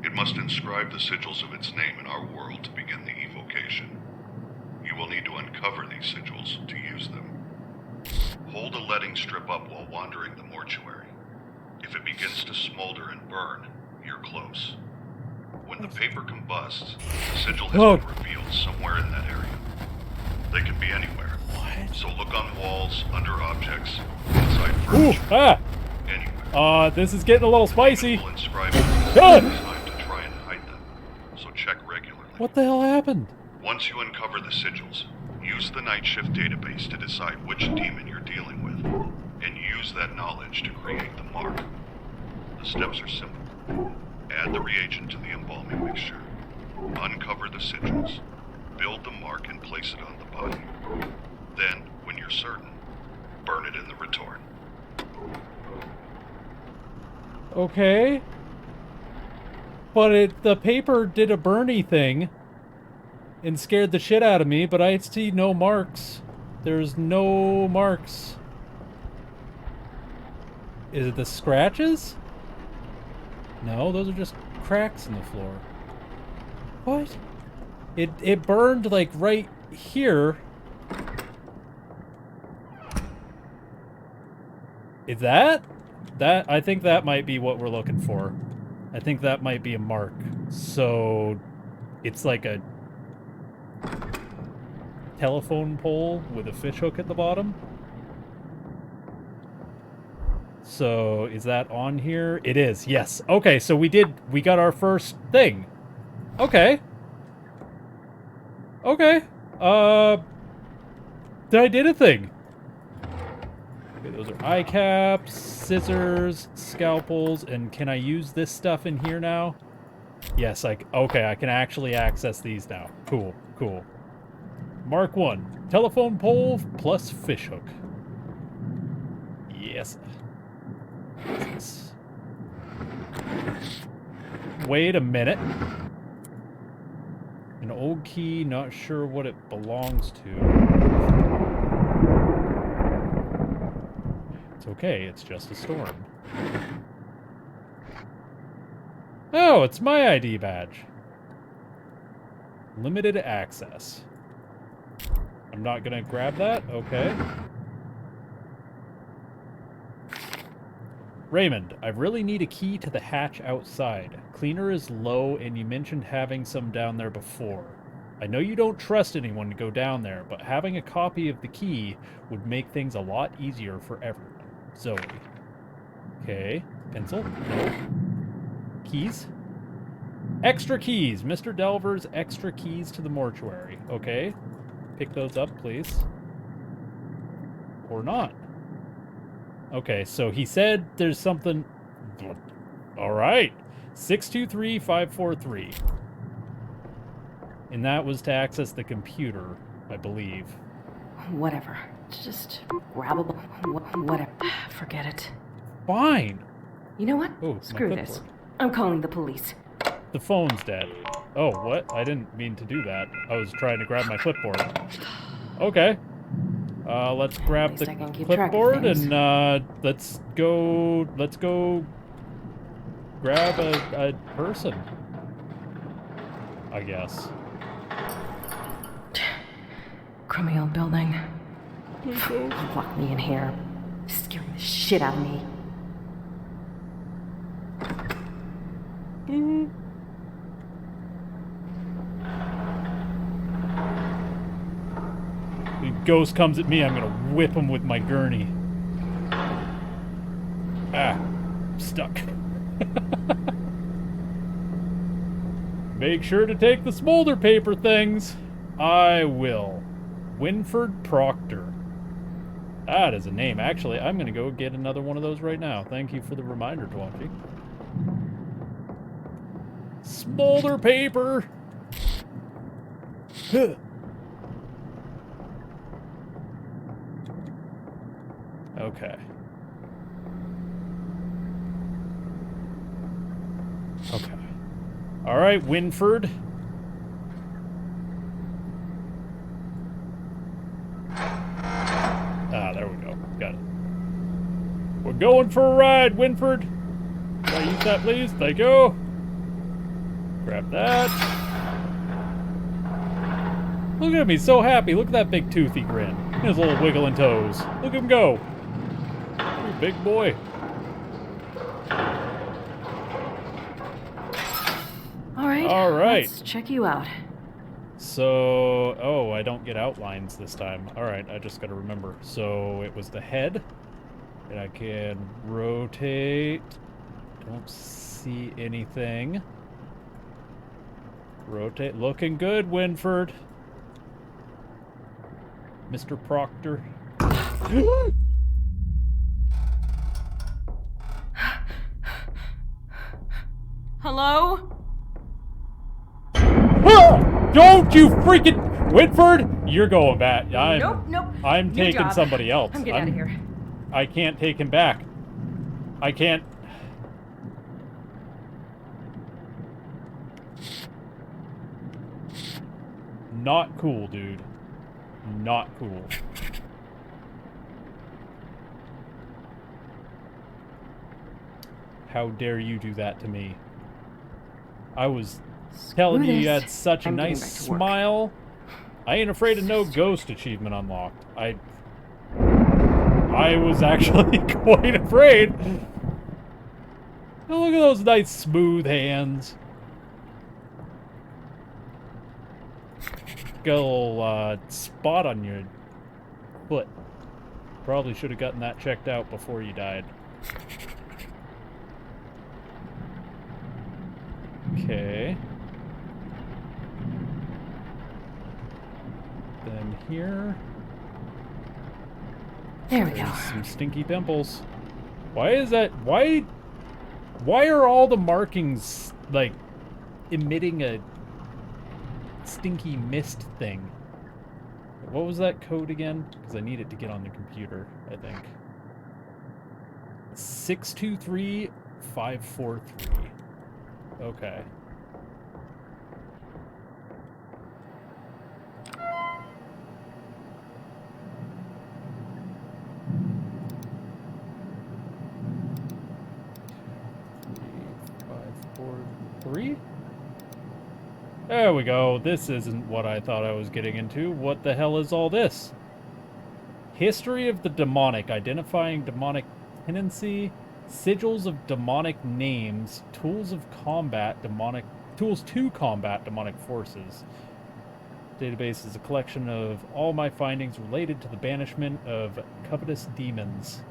It must inscribe the sigils of its name in our world to begin the evocation. You will need to uncover these sigils to use them. Hold a letting strip up while wandering the mortuary. If it begins to smolder and burn, you're close. When the paper combusts, the sigil has been revealed somewhere in that area. They can be anywhere. What? So look on walls, under objects, inside Ooh! furniture, Ah! anywhere. This is getting a little spicy. Will inscribe it God! time to try and hide them, so check regularly. What the hell happened? Once you uncover the sigils, use the Night Shift database to decide which demon you're dealing with, and use that knowledge to create the mark. The steps are simple. Add the reagent to the embalming mixture. Uncover the sigils. Build the mark and place it on the body. Then, when you're certain, burn it in the retort. Okay. But the paper did a Bernie thing and scared the shit out of me, but I see no marks. There's no marks. Is it the scratches? No, those are just cracks in the floor. What? It burned like right here. Is that? I think that might be what we're looking for. I think that might be a mark. So it's like a telephone pole with a fish hook at the bottom. So is that on here? It is, yes. Okay, so we got our first thing. Okay. Okay. I did a thing. Okay, those are eye caps, scissors, scalpels, and can I use this stuff in here now? Yes, okay, I can actually access these now. Cool, cool. Mark 1, telephone pole plus fish hook. Yes. Wait a minute. An old key, not sure what it belongs to. It's okay, it's just a storm. Oh, it's my ID badge. Limited access. I'm not gonna grab that? Okay. Raymond, I really need a key to the hatch outside. Cleaner is low, and you mentioned having some down there before. I know you don't trust anyone to go down there, but having a copy of the key would make things a lot easier for everyone. Zoe. Okay. Pencil? No. Keys? Extra keys! Mr. Delver's extra keys to the mortuary. Okay. Pick those up, please. Or not. Okay, so he said there's something... Alright. 623543. And that was to access the computer, I believe. Whatever. Just grab a... Whatever. Forget it. Fine. You know what? Oh, Screw my this. clipboard. I'm calling the police. The phone's dead. Oh, what? I didn't mean to do that. I was trying to grab my clipboard. Okay. Let's grab the I can keep track of clipboard things. and let's go grab a person. I guess. Crummy old building. Lock me in here. Scaring the shit out of me. If ghost comes at me, I'm gonna whip him with my gurney. Ah, stuck. Make sure to take the smolder paper things. I will. Winford Proctor. That is a name. Actually, I'm gonna go get another one of those right now. Thank you for the reminder, Twonky. Smolder paper! Huh. Okay. Okay. Alright, Winford. Ah, there we go. Got it. We're going for a ride, Winford. Can I use that, please? Thank you. Grab that. Look at him, he's so happy. Look at that big toothy grin. His little wiggling toes. Look at him go. You big boy. All right. Let's check you out. So, oh, I don't get outlines this time. All right, I just got to remember. So it was the head, and I can rotate. Don't see anything. Rotate. Looking good, Winford. Mr. Proctor. Hello? Don't you freaking Winford! You're going back. Nope. I'm New taking job. somebody else. I'm getting out of here. I can't take him back. I can't. Not cool, dude. Not cool. How dare you do that to me? I was telling you you had such a I'm getting nice back to work. smile. I ain't afraid of no ghost achievement unlocked. I was actually quite afraid. Oh, look at those nice smooth hands. Got a little spot on your foot. Probably should have gotten that checked out before you died. Okay. Then here. There we go. There's some stinky pimples. Why is that? Why are all the markings, like, emitting a stinky mist thing? What was that code again? Because I need it to get on the computer, I think. 623543. Okay. Three? There we go. This isn't what I thought I was getting into. What the hell is all this? History of the demonic, identifying demonic tendency, sigils of demonic names, tools to combat demonic forces. Database is a collection of all my findings related to the banishment of covetous demons.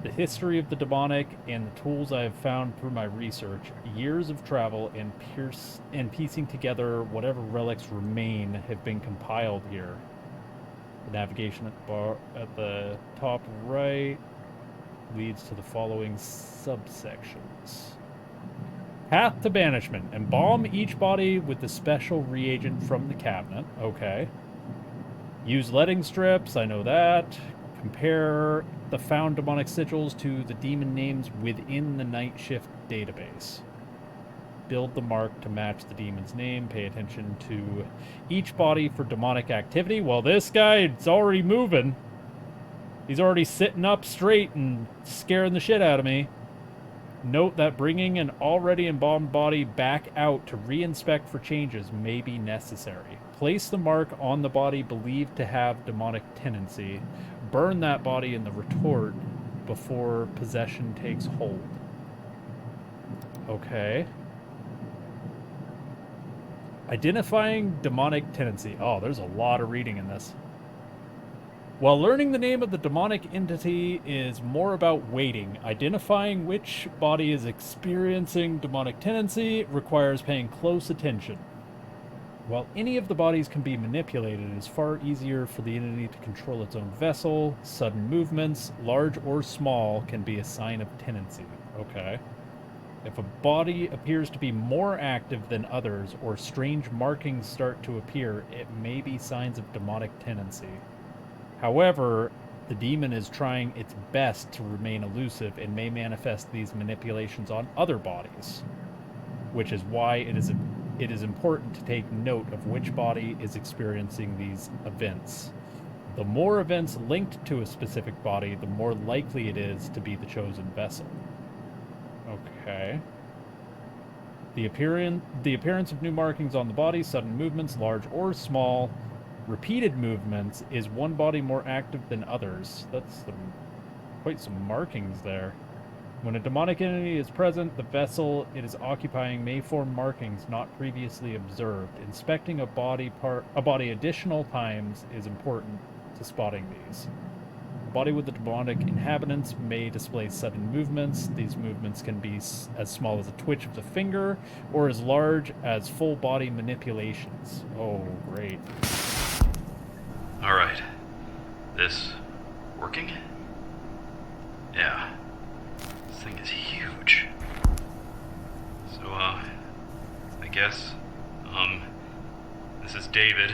The history of the demonic and the tools I have found through my research, years of travel and piecing together whatever relics remain have been compiled here. The navigation at the top right leads to the following subsections. Path to banishment. Embalm each body with the special reagent from the cabinet. Okay. Use letting strips. I know that. Compare the found demonic sigils to the demon names within the Night Shift database. Build the mark to match the demon's name. Pay attention to each body for demonic activity. Well, this guy is already moving. He's already sitting up straight and scaring the shit out of me. Note that bringing an already embalmed body back out to re-inspect for changes may be necessary. Place the mark on the body believed to have demonic tendency. Burn that body in the retort before possession takes hold. Okay. Identifying demonic tendency. Oh, there's a lot of reading in this. While learning the name of the demonic entity is more about waiting, identifying which body is experiencing demonic tendency requires paying close attention. While any of the bodies can be manipulated, it is far easier for the entity to control its own vessel. Sudden movements, large or small, can be a sign of tendency. Okay. If a body appears to be more active than others, or strange markings start to appear, it may be signs of demonic tendency. However, the demon is trying its best to remain elusive and may manifest these manipulations on other bodies, which is why it is important to take note of which body is experiencing these events. The more events linked to a specific body, the more likely it is to be the chosen vessel. Okay. The appearance of new markings on the body, sudden movements, large or small, repeated movements, is one body more active than others. That's quite some markings there. When a demonic entity is present, the vessel it is occupying may form markings not previously observed. Inspecting a body additional times is important to spotting these. A body with the demonic inhabitants may display sudden movements. These movements can be as small as a twitch of the finger or as large as full body manipulations. Oh, great. All right. This working? Yeah. This thing is huge. So, I guess, this is David.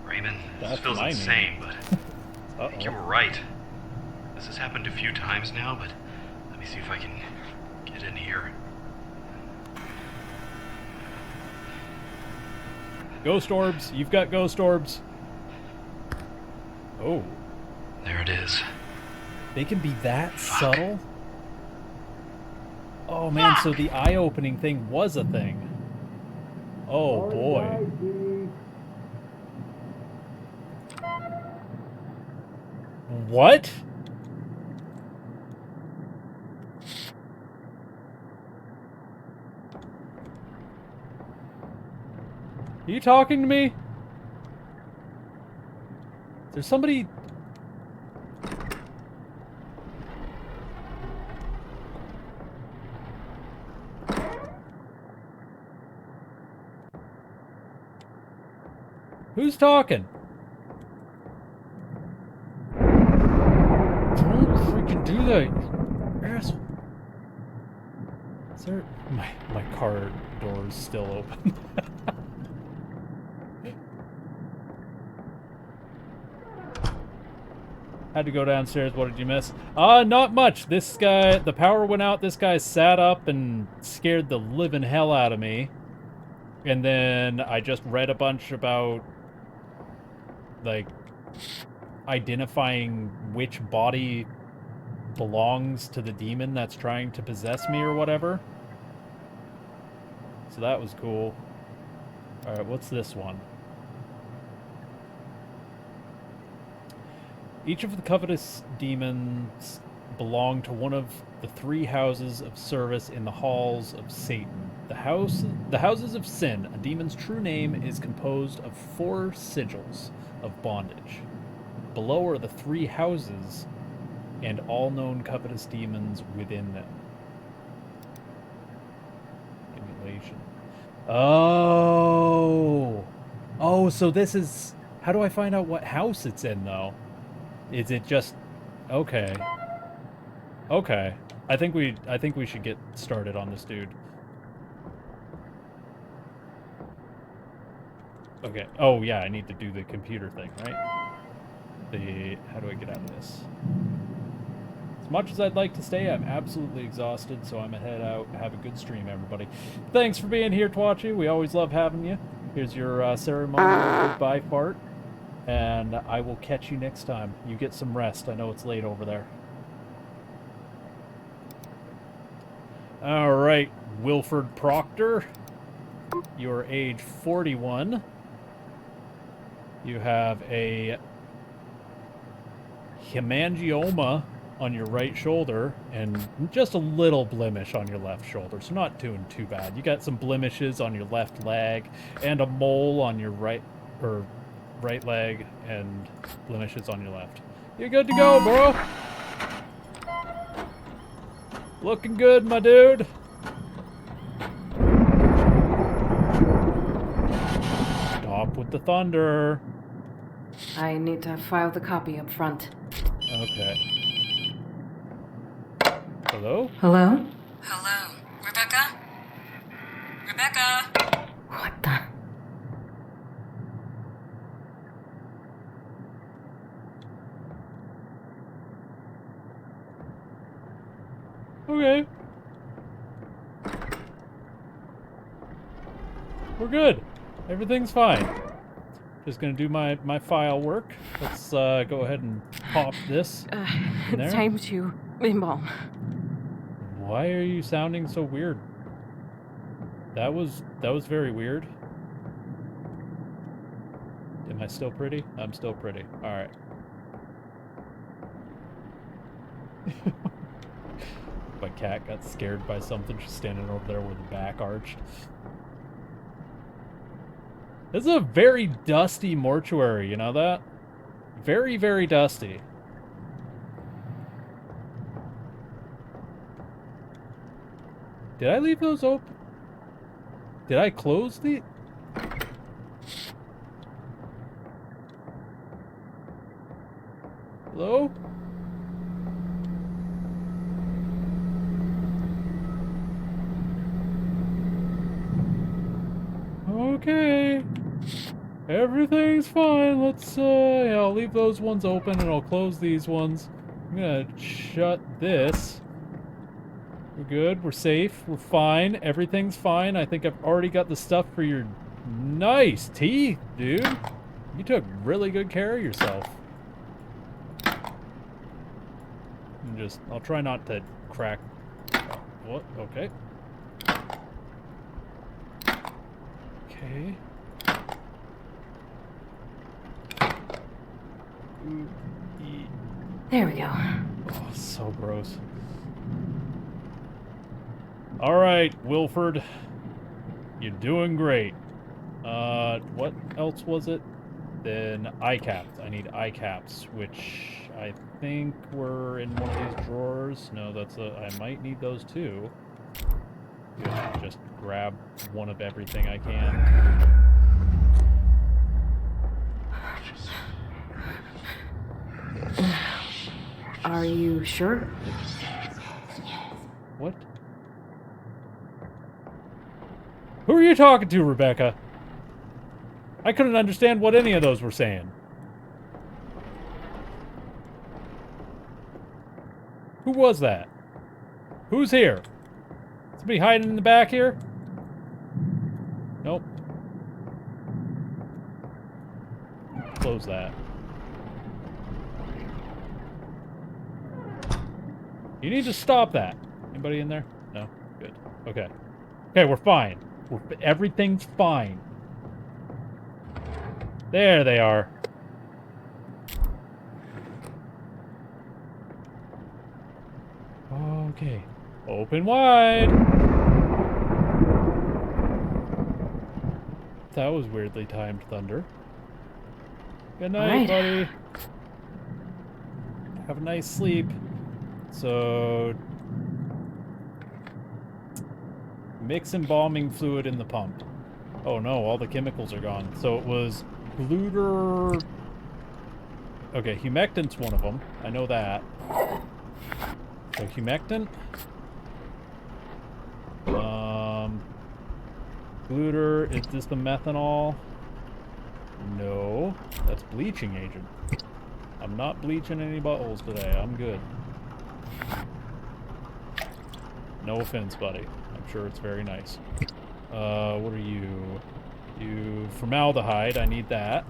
Raymond, this feels insane, but I think you were right. This has happened a few times now, but let me see if I can get in here. Ghost orbs. You've got ghost orbs. Oh. There it is. They can be that subtle? Oh man, so the eye-opening thing was a thing. Oh boy. What? Are you talking to me? Is there somebody... Who's talking? Don't freaking do that, asshole. Is there... My car door is still open. Had to go downstairs. What did you miss? Not much. This guy, the power went out. This guy sat up and scared the living hell out of me. And then I just read a bunch about, like, identifying which body belongs to the demon that's trying to possess me or whatever. So that was cool. Alright, what's this one? Each of the covetous demons belong to one of the three houses of service in the halls of Satan. The houses of sin, a demon's true name, is composed of 4 sigils of bondage. Below are the 3 houses and all known covetous demons within them. Simulation. Oh, so this is... How do I find out what house it's in, though? Is it just... Okay. Okay. I think we should get started on this dude. Okay. Oh, yeah, I need to do the computer thing, right? How do I get out of this? As much as I'd like to stay, I'm absolutely exhausted, so I'm gonna head out. Have a good stream, everybody. Thanks for being here, Twatchy. We always love having you. Here's your ceremonial goodbye part. And I will catch you next time. You get some rest. I know it's late over there. All right, Wilford Proctor. You're age 41. You have a hemangioma on your right shoulder and just a little blemish on your left shoulder. So not doing too bad. You got some blemishes on your left leg and a mole on your right leg and blemishes on your left. You're good to go, bro. Looking good, my dude. Stop with the thunder. I need to file the copy up front. Okay. Hello? Hello? Hello, Rebecca? Rebecca? What the? Okay. We're good. Everything's fine. Just gonna do my file work. Let's go ahead and pop this in there. It's time to embalm. Why are you sounding so weird? That was very weird. Am I still pretty? I'm still pretty. All right. My cat got scared by something. She's standing over there with the back arched. This is a very dusty mortuary, you know that? Very, very dusty. Did I leave those open? Did I close the... Hello? Okay. Everything's fine. Let's, yeah, I'll leave those ones open and I'll close these ones. I'm gonna shut this. We're good. We're safe. We're fine. Everything's fine. I think I've already got the stuff for your nice teeth, dude. You took really good care of yourself. I'll try not to crack. What? Okay. Okay. There we go. Oh, so gross. All right, Wilford. You're doing great. What else was it? Then eye caps. I need eye caps, which I think were in one of these drawers. No, I might need those too. Just grab one of everything I can. Are you sure? What? Who are you talking to, Rebecca? I couldn't understand what any of those were saying. Who was that? Who's here? Somebody hiding in the back here? Nope. Close that. You need to stop that. Anybody in there? No? Good. Okay. Okay, we're fine. Everything's fine. There they are. Okay. Open wide. That was weirdly timed thunder. Good night, buddy. Have a nice sleep. So, mix embalming fluid in the pump. Oh no, all the chemicals are gone. So it was gluter. Okay, humectant's one of them. I know that. So humectant. Gluter. Is this the methanol? No, that's bleaching agent. I'm not bleaching any buttholes today. I'm good. No offense, buddy. I'm sure it's very nice. What are you? You formaldehyde. I need that.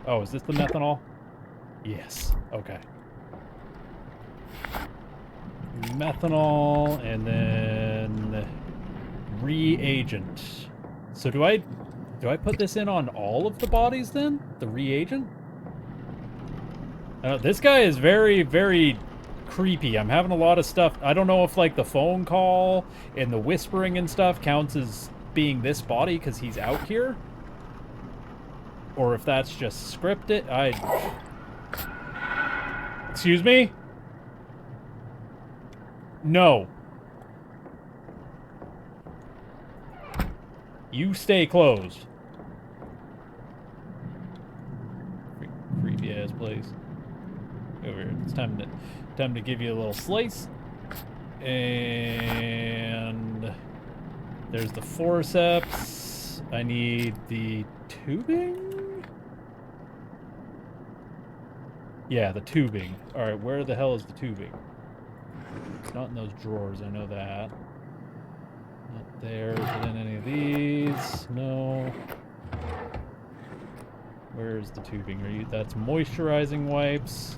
Oh, is this the methanol? Yes. Okay. Methanol and then reagent. So do I put this in on all of the bodies then? The reagent? This guy is very, very creepy. I'm having a lot of stuff. I don't know if, like, the phone call and the whispering and stuff counts as being this body because he's out here. Or if that's just scripted. Excuse me? No. You stay closed. Creepy ass place. Over here. It's time to give you a little slice. And there's the forceps. I need the tubing? Yeah, the tubing. Alright, where the hell is the tubing? It's not in those drawers, I know that. Not there. Is it in any of these? No. Where's the tubing? That's moisturizing wipes.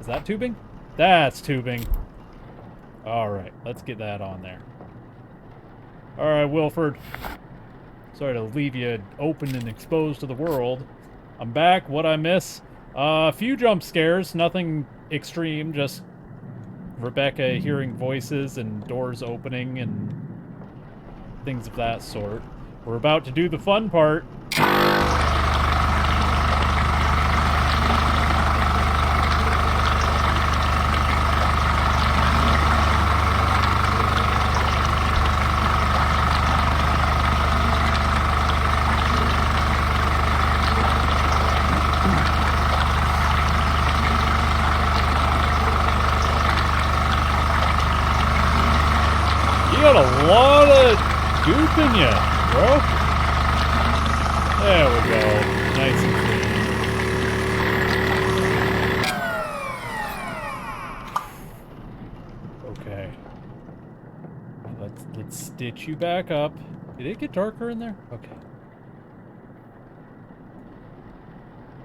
Is that tubing? That's tubing. Alright, let's get that on there. Alright, Wilford. Sorry to leave you open and exposed to the world. I'm back. What'd I miss? A few jump scares. Nothing extreme. Just Rebecca hearing voices and doors opening and things of that sort. We're about to do the fun part. You got a lot of goop in you, bro. There we go. Nice and clean. Okay. Let's stitch you back up. Did it get darker in there? Okay.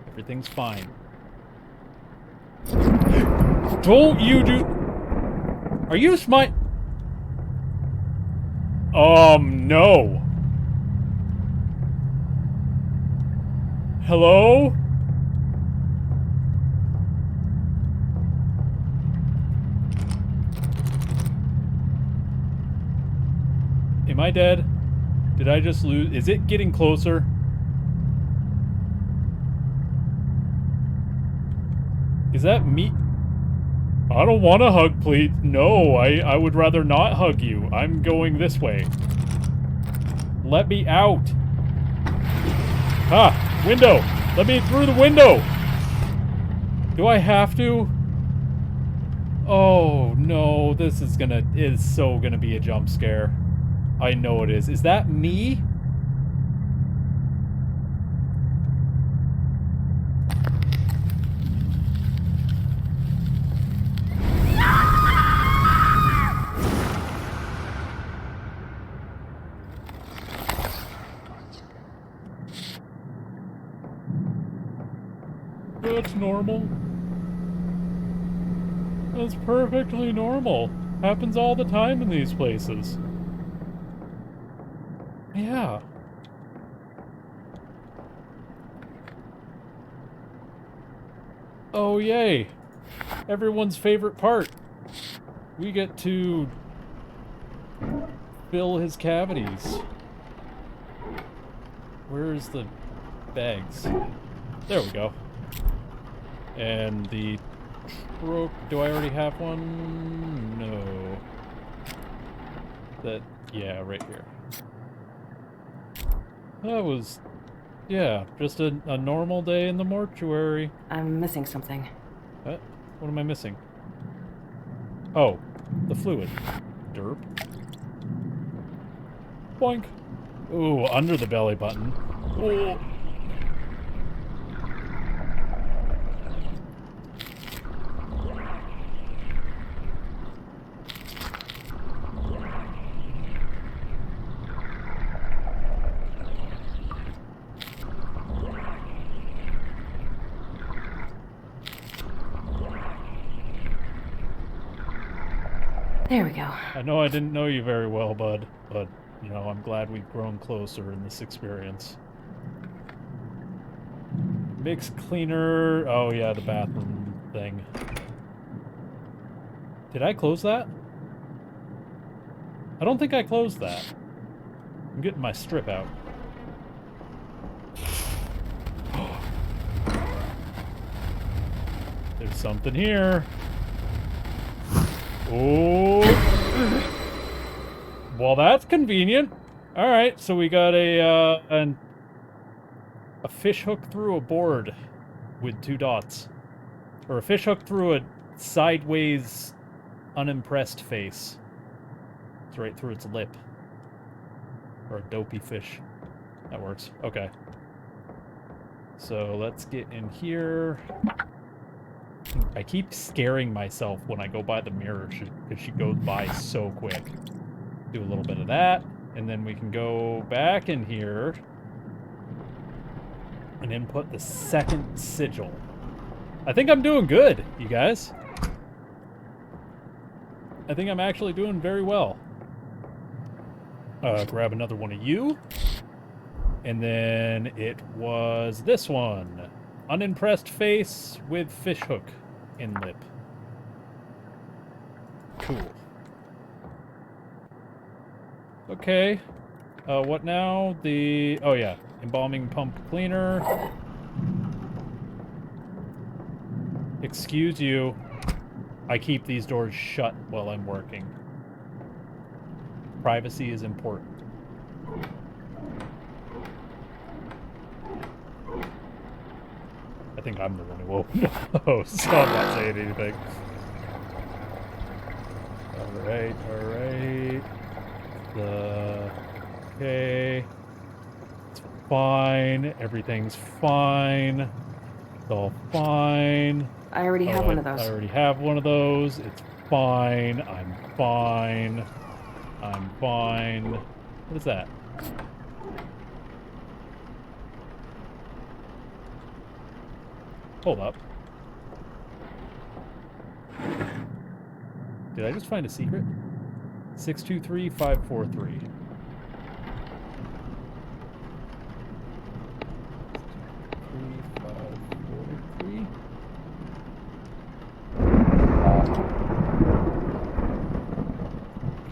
Everything's fine. Don't you do... Are you smite... no. Hello? Am I dead? Did I just lose? Is it getting closer? Is that me? I don't want to hug, please. No, I would rather not hug you. I'm going this way. Let me out. Ah, window. Let me through the window. Do I have to? Oh, no. This is so gonna be a jump scare. I know it is. Is that me? That's normal. That's perfectly normal. Happens all the time in these places. Yeah. Oh, yay. Everyone's favorite part. We get to fill his cavities. Where's the bags? There we go. And the trope, do I already have one? No. Yeah, right here. That was, yeah, just a normal day in the mortuary. I'm missing something. What am I missing? Oh, the fluid. Derp. Boink. Ooh, under the belly button. Ooh. There we go. I know I didn't know you very well, bud, but, you know, I'm glad we've grown closer in this experience. Mix cleaner. Oh yeah, the bathroom thing. Did I close that? I don't think I closed that. I'm getting my strip out. There's something here. Oh. Well, that's convenient. All right, so we got a fish hook through a board with 2 dots, or a fish hook through a sideways, unimpressed face. It's right through its lip, or a dopey fish. That works. Okay. So let's get in here. I keep scaring myself when I go by the mirror because she goes by so quick. Do a little bit of that, and then we can go back in here and input the second sigil. I think I'm doing good, you guys. I think I'm actually doing very well. Grab another one of you. And then it was this one. Unimpressed face with fishhook in lip. Cool. Okay. What now? Oh yeah, embalming pump cleaner. Excuse you. I keep these doors shut while I'm working. Privacy is important. I think I'm the one who opened Oh, so I'm not saying anything. Alright, alright. Okay. It's fine. Everything's fine. It's all fine. I already have one of those. I already have one of those. It's fine. I'm fine. I'm fine. What is that? Hold up. Did I just find a secret? 623543.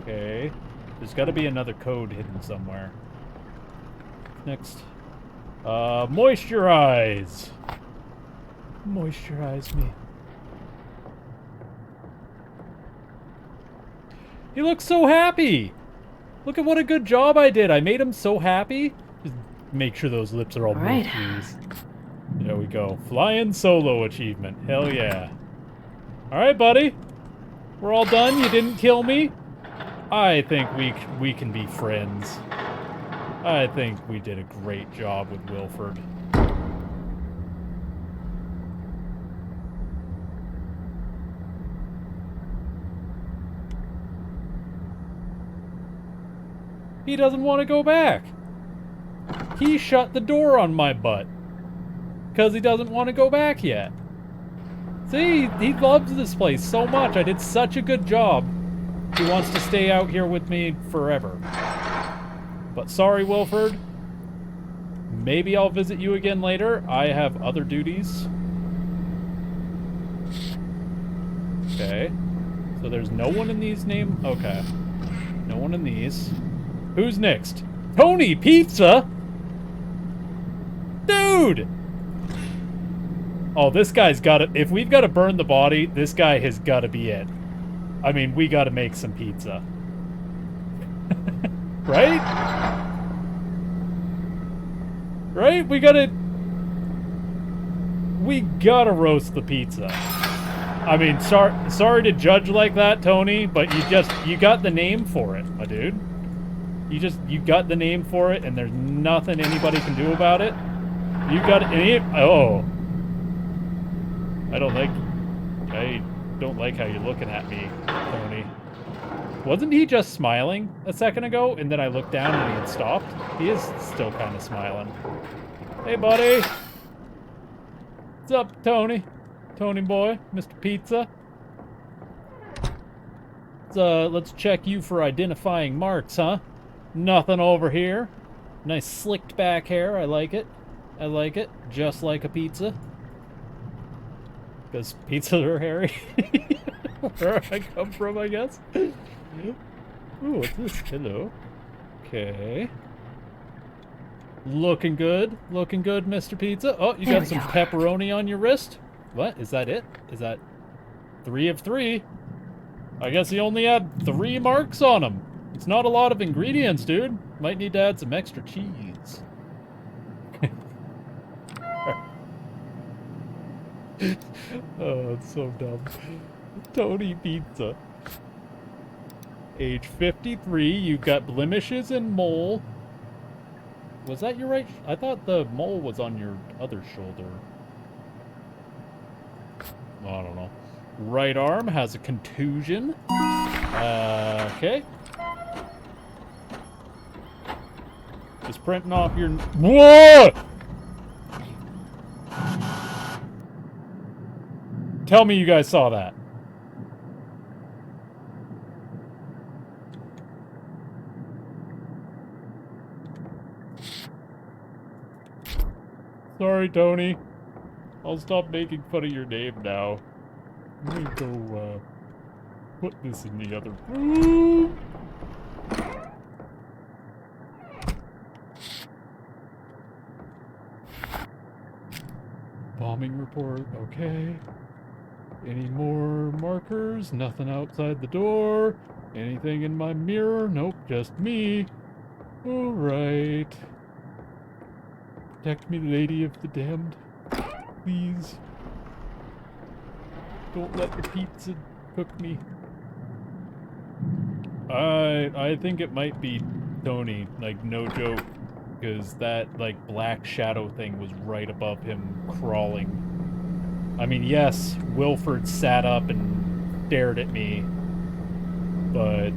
Okay. There's got to be another code hidden somewhere. Next. Moisturize! Moisturize me. He looks so happy! Look at what a good job I did. I made him so happy. Just make sure those lips are all right. please. There we go. Flying solo achievement. Hell yeah. Alright, buddy. We're all done. You didn't kill me. I think we can be friends. I think we did a great job with Wilford. He doesn't want to go back. He shut the door on my butt. Because he doesn't want to go back yet. See, he loves this place so much. I did such a good job. He wants to stay out here with me forever. But sorry, Wilford. Maybe I'll visit you again later. I have other duties. Okay. So there's no one in these names. Okay. No one in these. Who's next? Tony Pizza? Dude! Oh, this guy's got to... If we've got to burn the body, this guy has got to be it. I mean, we got to make some pizza. Right? Right? We gotta roast the pizza. I mean, sorry to judge like that, Tony, but you got the name for it, my dude. You got the name for it, and there's nothing anybody can do about it. You got it. Oh. I don't like how you're looking at me, Tony. Wasn't he just smiling a second ago, and then I looked down and he had stopped? He is still kind of smiling. Hey, buddy. What's up, Tony? Tony boy, Mr. Pizza. Let's check you for identifying marks, huh? Nothing over here. Nice slicked back hair, I like it. I like it. Just like a pizza. Because pizzas are hairy. Where I come from, I guess. Ooh, what's this? Hello. Okay. Looking good. Looking good, Mr. Pizza. Oh, you There got we some go. pepperoni on your wrist? What? Is that it? Is that 3 of 3? I guess he only had 3 marks on him. It's not a lot of ingredients, dude. Might need to add some extra cheese. Oh, it's so dumb. Tony Pizza. Age 53, you've got blemishes and mole. Was that your right? I thought the mole was on your other shoulder. I don't know. Right arm has a contusion. Okay. Just printing off your... Whoa! Tell me you guys saw that. Sorry, Tony. I'll stop making fun of your name now. Let me go, put this in the other room. Bombing report, okay. Any more markers? Nothing outside the door. Anything in my mirror? Nope, just me. Alright. Protect me, Lady of the Damned. Please. Don't let the pizza cook me. I think it might be Tony, like, no joke. Because that, like, black shadow thing was right above him, crawling. I mean, yes, Wilford sat up and stared at me, but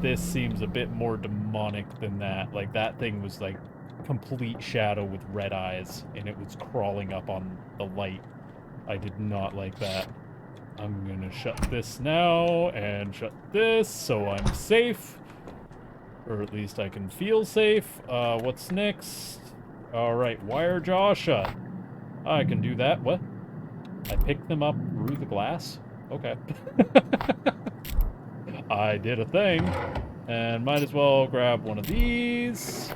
this seems a bit more demonic than that. Like, that thing was, like, complete shadow with red eyes, and it was crawling up on the light. I did not like that. I'm gonna shut this now, and shut this, so I'm safe. Or at least I can feel safe. What's next? Alright, wire jaw shut. I can do that. What? I picked them up through the glass? Okay. I did a thing. And might as well grab one of these.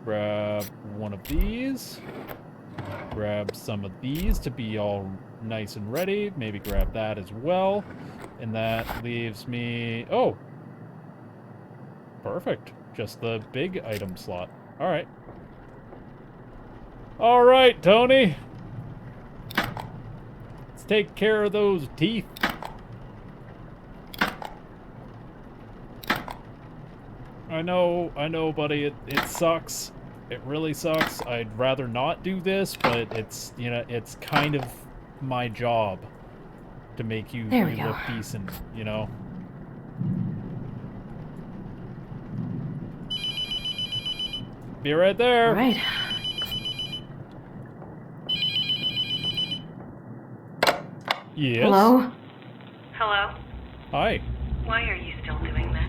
Grab one of these. Grab some of these to be all nice and ready. Maybe grab that as well. And that leaves me... Oh! Perfect. Just the big item slot. Alright. Alright, Tony! Let's take care of those teeth. I know, buddy, it sucks. It really sucks. I'd rather not do this, but it's, you know, it's kind of my job to make you There we look go. decent, you know? Be right there. All right. Yes. Hello? Hello? Hi. Why are you still doing this?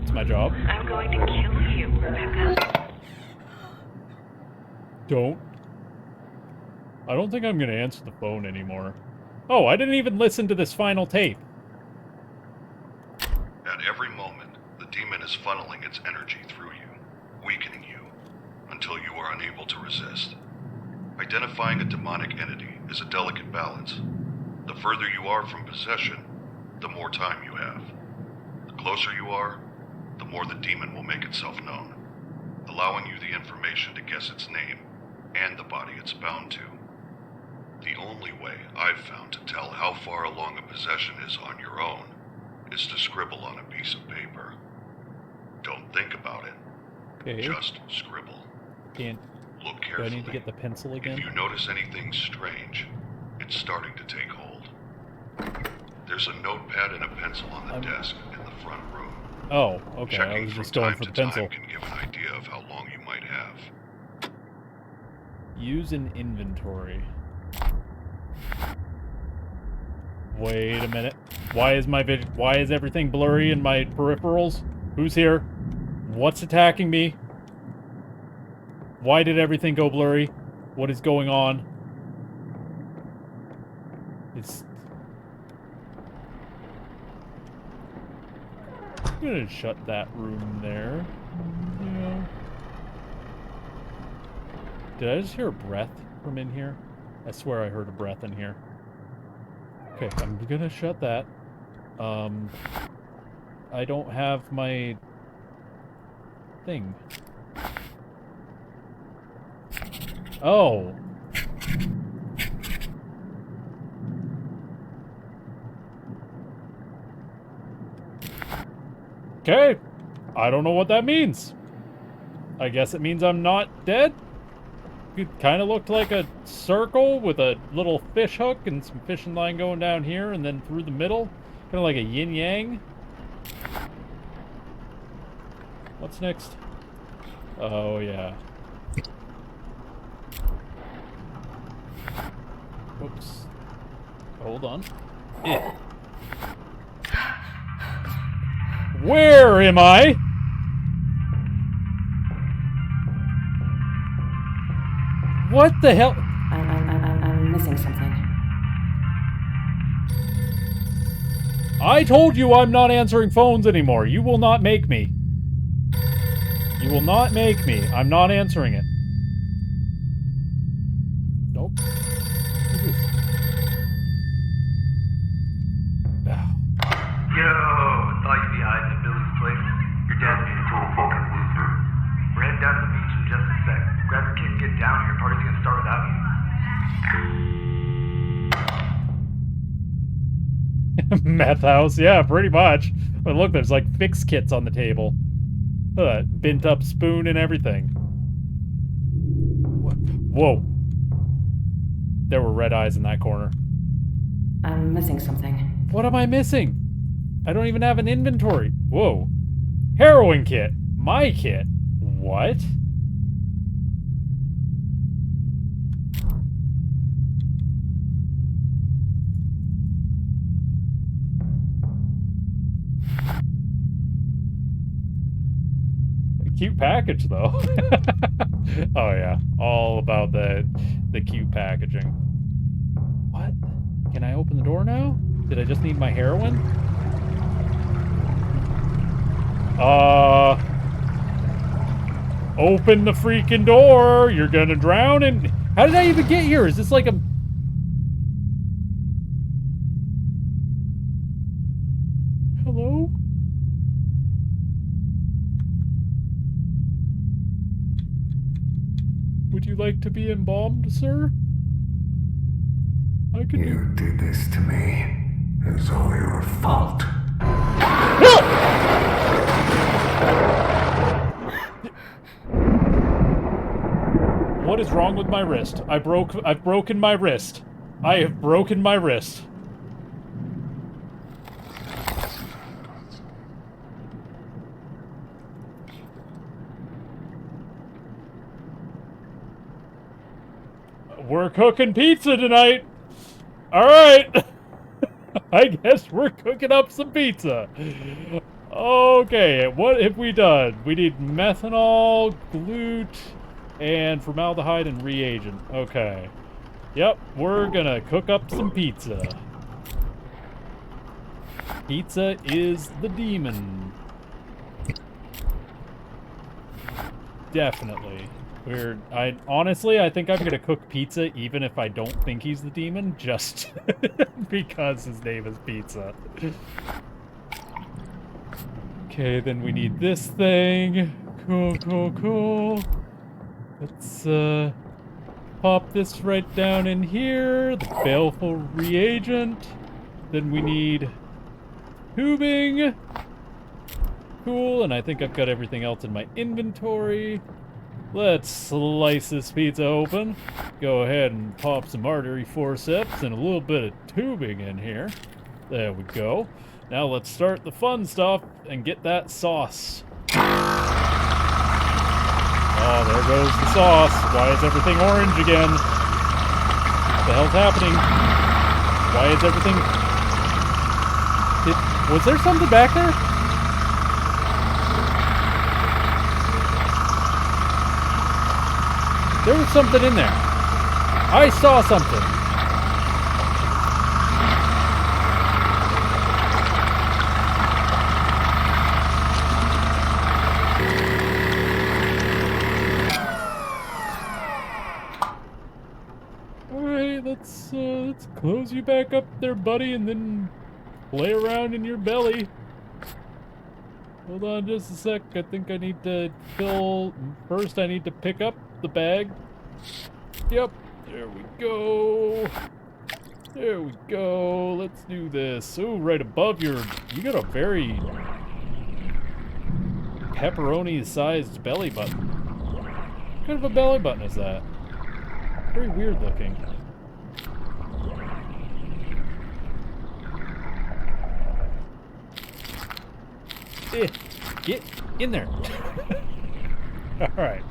It's my job. I'm going to kill you, Rebecca. Don't. I don't think I'm gonna answer the phone anymore. Oh, I didn't even listen to this final tape. At every moment, the demon is funneling its energy through you, weakening you, until you are unable to resist. Identifying a demonic entity is a delicate balance. The further you are from possession, the more time you have. The closer you are, the more the demon will make itself known, allowing you the information to guess its name and the body it's bound to. The only way I've found to tell how far along a possession is on your own is to scribble on a piece of paper. Don't think about it, Okay. just scribble. Can't. Look Do I carefully. need to get the pencil again? If you notice anything strange, it's starting to take hold. There's a notepad and a pencil on the desk in the front room. Oh, okay. I Checking was from just going time for to the pencil. time can give an idea of how long you might have. Use an inventory. Wait a minute. Why is everything blurry in my peripherals? Who's here? What's attacking me? Why did everything go blurry? What is going on? It's... I'm gonna shut that room there. Yeah. Did I just hear a breath from in here? I swear I heard a breath in here. Okay, I'm gonna shut that. I don't have my thing. Oh. Okay. I don't know what that means. I guess it means I'm not dead. It kind of looked like a circle with a little fish hook and some fishing line going down here and then through the middle. Kind of like a yin-yang. What's next? Oh, yeah. Oops. Hold on. Where am I? What the hell? I'm missing something. I told you I'm not answering phones anymore. You will not make me. You will not make me. I'm not answering it. Nope. Yo, thought you'd be hiding at Billy's place. Your dad's being a total fucking loser. We're heading down to the beach in just a sec. Grab your kid and get down here. Party's gonna start without you. Meth house, yeah, pretty much. But look, there's like fix kits on the table. Bent up spoon and everything. Whoa. There were red eyes in that corner. I'm missing something. What am I missing? I don't even have an inventory. Whoa. Heroin kit. My kit. What? Cute package, though. Oh, yeah. All about the cute packaging. What? Can I open the door now? Did I just need my heroin? Open the freaking door. You're gonna drown in... How did I even get here? Is this like a... Hello? Would you like to be embalmed, sir? I could... You did this to me. It's all your fault. What is wrong with my wrist? I've broken my wrist. I have broken my wrist. We're cooking pizza tonight. All right. I guess we're cooking up some pizza. Okay, what have we done? We need methanol, glute, and formaldehyde and reagent. Okay. Yep, we're gonna cook up some pizza. Pizza is the demon. Definitely. Honestly, I think I'm gonna cook pizza even if I don't think he's the demon, just because his name is Pizza. Okay, then we need this thing. Cool. Let's, pop this right down in here. The baleful reagent. Then we need tubing. Cool, and I think I've got everything else in my inventory. Let's slice this pizza open. Go ahead and pop some artery forceps and a little bit of tubing in here. There we go. Now let's start the fun stuff and get that sauce. Oh, there goes the sauce. Why is everything orange again? What the hell's happening? Why is everything... Was there something back there? There was something in there. I saw something. Alright, let's close you back up there, buddy, and then play around in your belly. Hold on just a sec. I think I need to fill... First, I need to pick up the bag. Yep. There we go. There we go. Let's do this. Oh, right above your... You got a very... pepperoni-sized belly button. What kind of a belly button is that? Very weird looking. Get in there. Alright.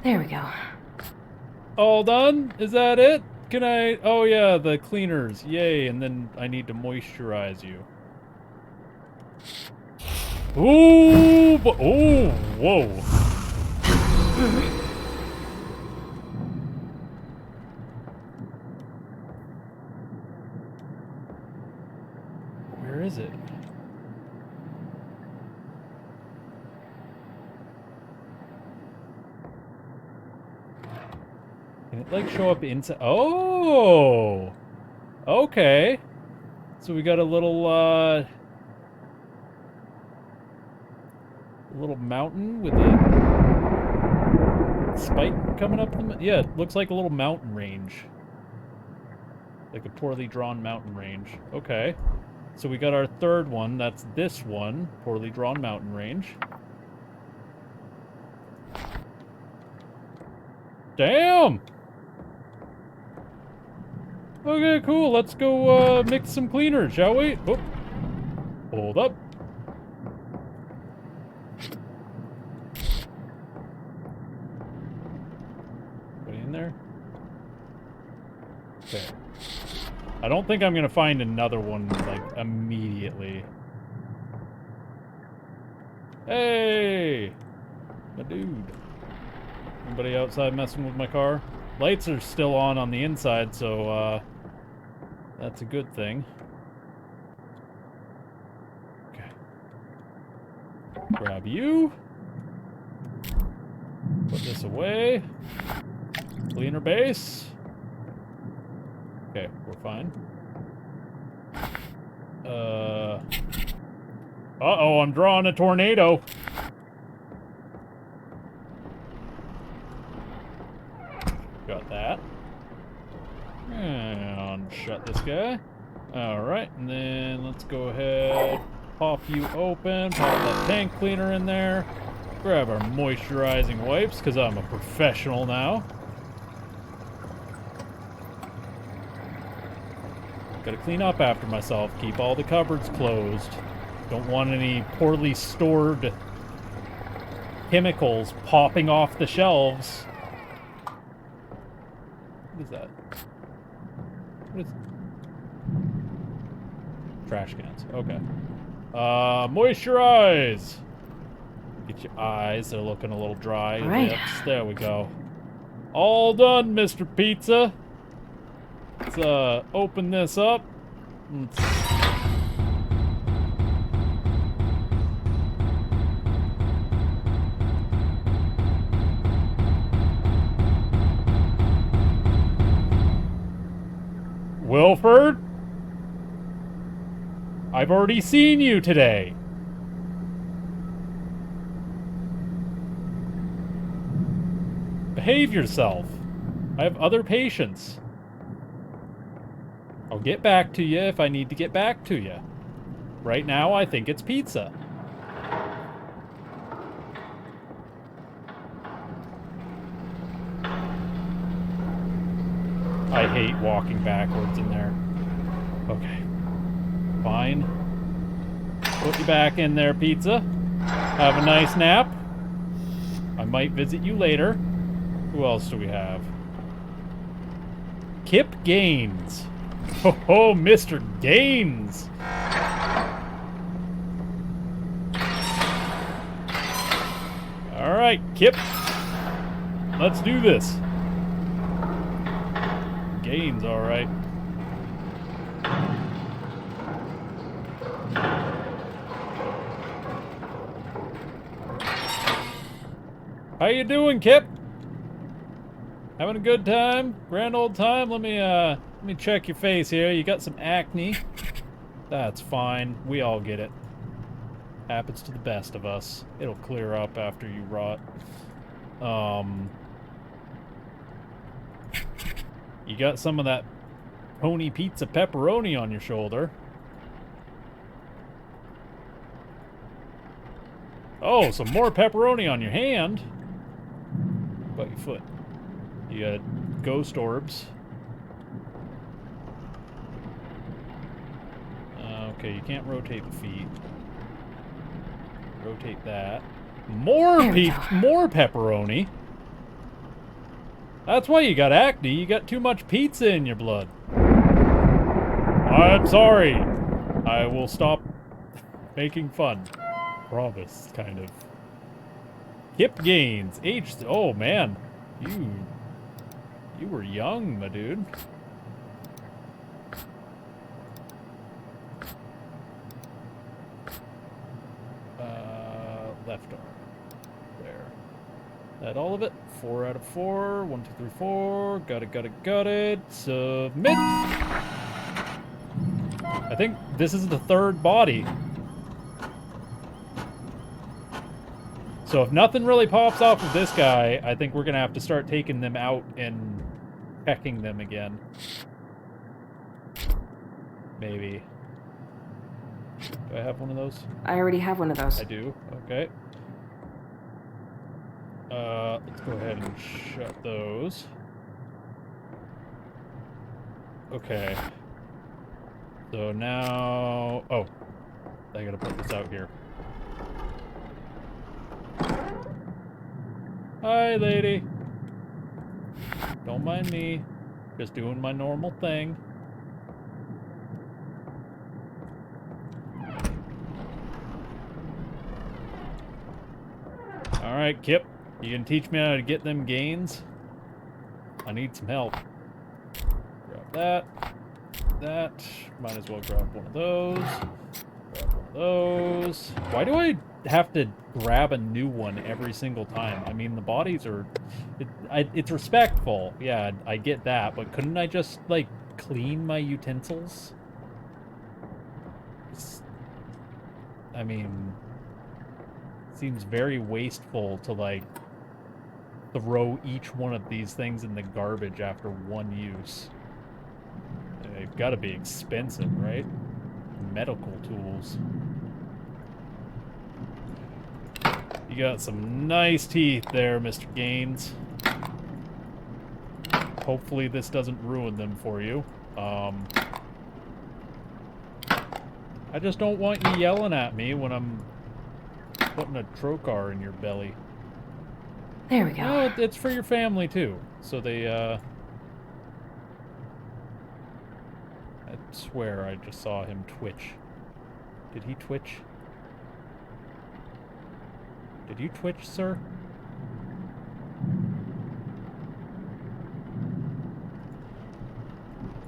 There we go. All done? Is that it? Can I... Oh yeah, the cleaners. Yay, and then I need to moisturize you. Ooh! Oh, whoa. Where is it? Can it like show up inside? Oh! Okay. So we got a little mountain with a spike coming up the... Yeah, it looks like a little mountain range. Like a poorly drawn mountain range. Okay. So we got our third one. That's this one. Poorly drawn mountain range. Damn! Okay, cool. Let's go mix some cleaners, shall we? Oh. Hold up. Anybody in there? Okay. I don't think I'm gonna find another one, like, immediately. Hey! My dude. Anybody outside messing with my car? Lights are still on the inside, so, that's a good thing. Okay. Grab you. Put this away. Cleaner base. Okay, we're fine. Uh-oh, I'm drawing a tornado. Got that. And shut this guy. Alright, and then let's go ahead, pop you open, pop that tank cleaner in there, grab our moisturizing wipes, because I'm a professional now. Gotta clean up after myself, keep all the cupboards closed. Don't want any poorly stored chemicals popping off the shelves. What is that? What is... Trash cans. Okay. Moisturize! Get your eyes. They're looking a little dry. All right. Lips. There we go. All done, Mr. Pizza. Let's open this up. Wilford? I've already seen you today. Behave yourself. I have other patients. I'll get back to you if I need to get back to you. Right now, I think it's pizza. I hate walking backwards in there. Okay. Fine. Put you back in there, pizza. Have a nice nap. I might visit you later. Who else do we have? Kip Gaines. Oh, Mr. Gaines. right, Kip. Let's do this. Gaines, all right. How you doing, Kip? Having a good time? Grand old time? Let me check your face here. You got some acne. That's fine. We all get it. Happens to the best of us. It'll clear up after you rot. You got some of that pony pizza pepperoni on your shoulder. Oh, some more pepperoni on your hand. What about your foot? You got ghost orbs. Okay, you can't rotate the feet. Rotate that. More pepperoni. That's why you got acne. You got too much pizza in your blood. I'm sorry. I will stop making fun. Promise, kind of. Kip Gaines. Oh, man. You were young, my dude. Left arm. There. That all of it? 4 out of 4. 1, 2, 3, 4. Got it. Submit! I think this is the third body. So if nothing really pops off of this guy, I think we're gonna have to start taking them out and checking them again. Maybe. Do I have one of those? I already have one of those. I do. Okay. Let's go ahead and shut those. Okay. So now... Oh. I gotta put this out here. Hi, lady. Don't mind me. Just doing my normal thing. Alright, Kip. You can teach me how to get them gains? I need some help. Grab that. That. Might as well grab one of those. Grab one of those. Why do I have to grab a new one every single time? I mean, the bodies are... It's respectful. Yeah, I get that. But couldn't I just, like, clean my utensils? I mean... Seems very wasteful to, like, throw each one of these things in the garbage after one use. They've got to be expensive, right? Medical tools. You got some nice teeth there, Mr. Gaines. Hopefully this doesn't ruin them for you. I just don't want you yelling at me when I'm putting a trocar in your belly. There we go. No, it's for your family too. So they, I swear I just saw him twitch. Did he twitch? Did you twitch, sir?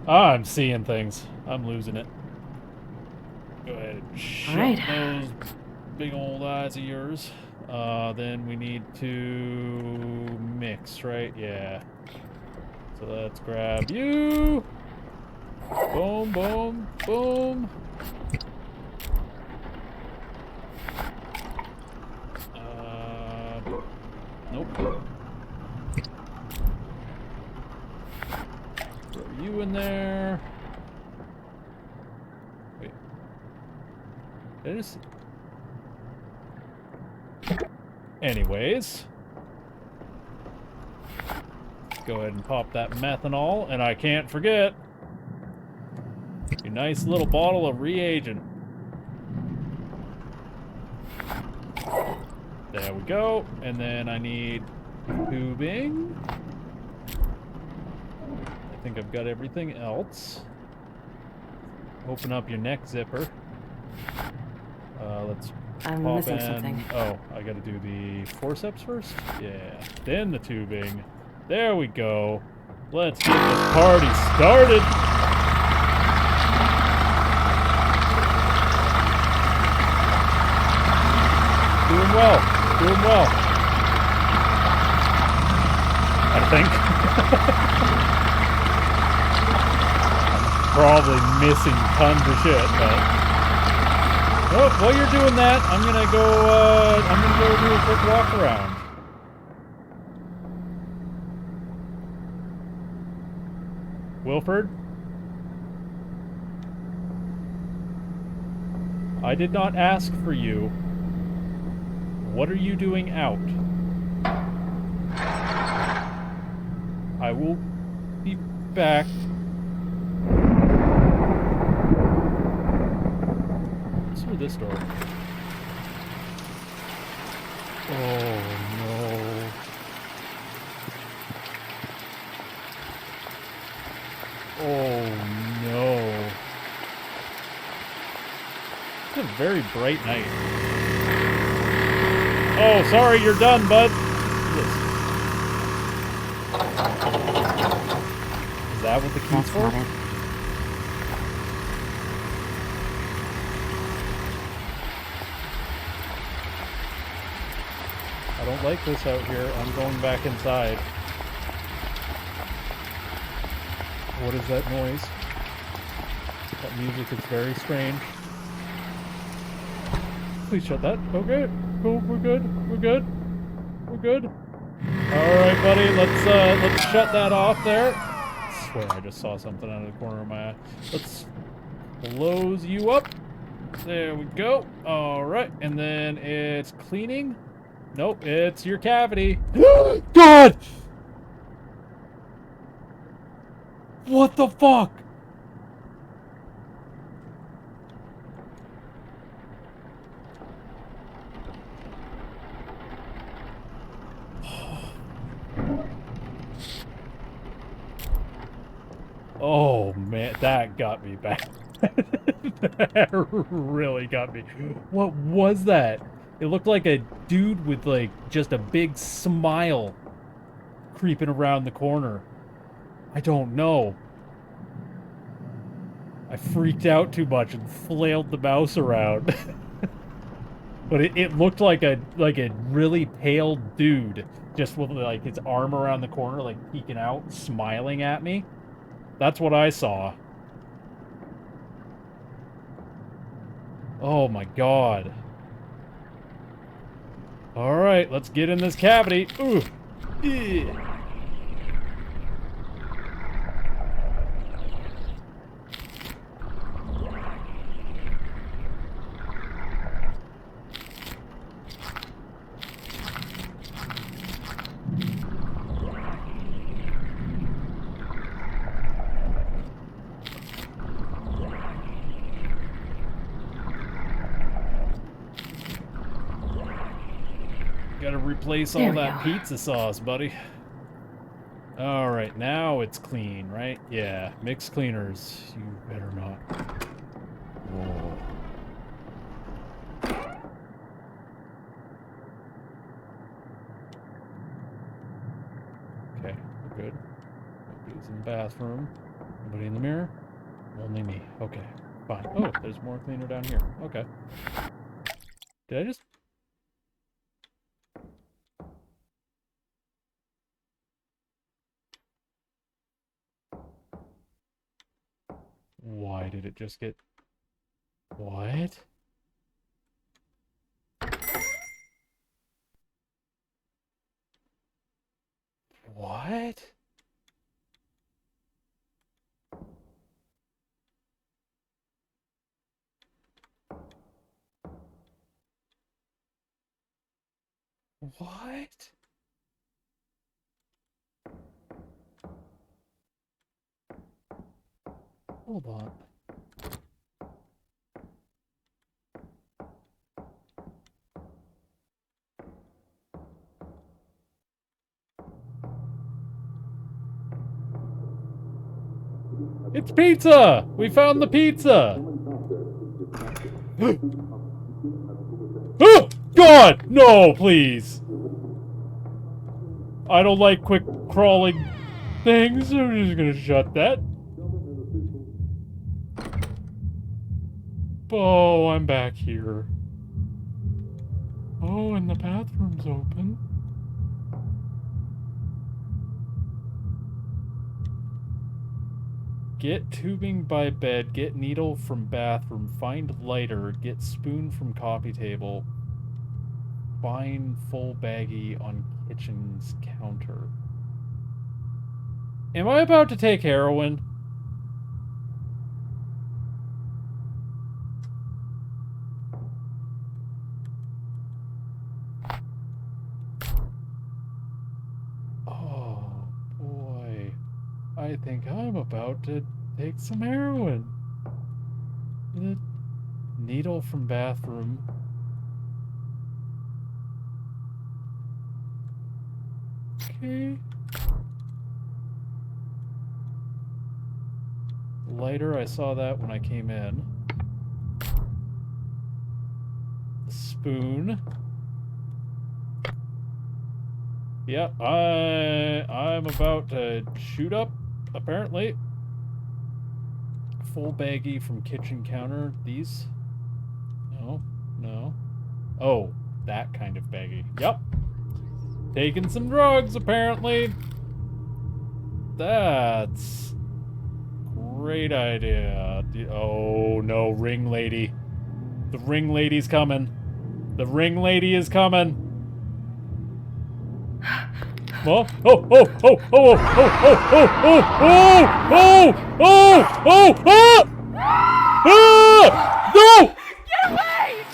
I'm seeing things. I'm losing it. Go ahead and shut those big old eyes of yours. Then we need to mix, right? Yeah. So let's grab you. Boom, boom, boom. Nope. Throw you in there. Wait. Did I just... Anyways. Go ahead and pop that methanol, and I can't forget your nice little bottle of reagent. There we go. And then I need tubing. I think I've got everything else. Open up your neck zipper. Let's I'm Pop missing in. something. Oh, I gotta do the forceps first? Yeah. Then the tubing. There we go. Let's get this party started. Doing well. Doing well. I think. Probably missing tons of shit, but... Oh, while you're doing that, I'm gonna go do a quick walk around. Wilford? I did not ask for you. What are you doing out? I will be back. What's through this door? Oh no. Oh no. It's a very bright night. Oh, sorry, you're done, bud. Is that what the key's for? Not it. I don't like this out here. I'm going back inside. What is that noise? That music is very strange. Please shut that. Okay. Cool. We're good. We're good. We're good. Alright, buddy. Let's shut that off there. I swear I just saw something out of the corner of my eye. Let's close you up. There we go. Alright. And then it's cleaning. Nope, it's your cavity. God! What the fuck? Oh man, that got me back. That really got me. What was that? It looked like a dude with like just a big smile creeping around the corner. I don't know. I freaked out too much and flailed the mouse around. But it looked like a really pale dude, just with like his arm around the corner, like peeking out, smiling at me. That's what I saw. Oh my god. Alright, let's get in this cavity. Ooh. Yeah. Gotta replace all that pizza sauce, buddy. Alright, now it's clean, right? Yeah, mix cleaners. You better not. Whoa. Okay, we're good. Nobody's in the bathroom. Nobody in the mirror? Only me. Okay, fine. Oh, there's more cleaner down here. Okay. Did I just... Why did it just get... What? What? What? Hold on. It's pizza! We found the pizza! God! No, please! I don't like quick crawling things. I'm just gonna shut that. Oh, I'm back here. Oh, and the bathroom's open. Get tubing by bed, get needle from bathroom, find lighter, get spoon from coffee table, find full baggie on kitchen's counter. Am I about to take heroin? Oh, boy. I think I'm about to take some heroin. The needle from bathroom. Okay. Lighter, I saw that when I came in. The spoon. Yeah, I'm about to shoot up, apparently. Full baggie from kitchen counter. These? No, no. Oh, that kind of baggie. Yep. Taking some drugs, apparently. That's great idea. Oh no, ring lady. The ring lady's coming. The ring lady is coming. Oh, oh, oh, oh, oh, oh, oh, oh, oh, oh, oh, oh, oh, ah! No! Get away!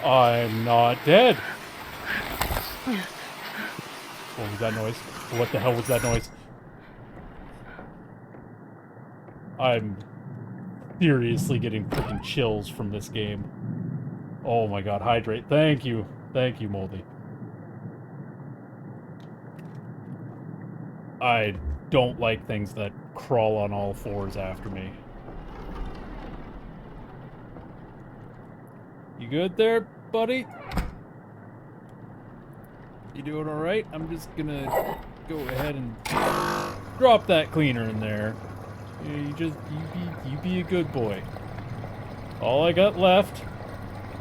I'm not dead. What was that noise? What the hell was that noise? I'm seriously getting freaking chills from this game. Oh my god, hydrate. Thank you. Thank you, Moldy. I don't like things that crawl on all fours after me. You good there, buddy? You doing alright? I'm just gonna go ahead and drop that cleaner in there. You be a good boy. All I got left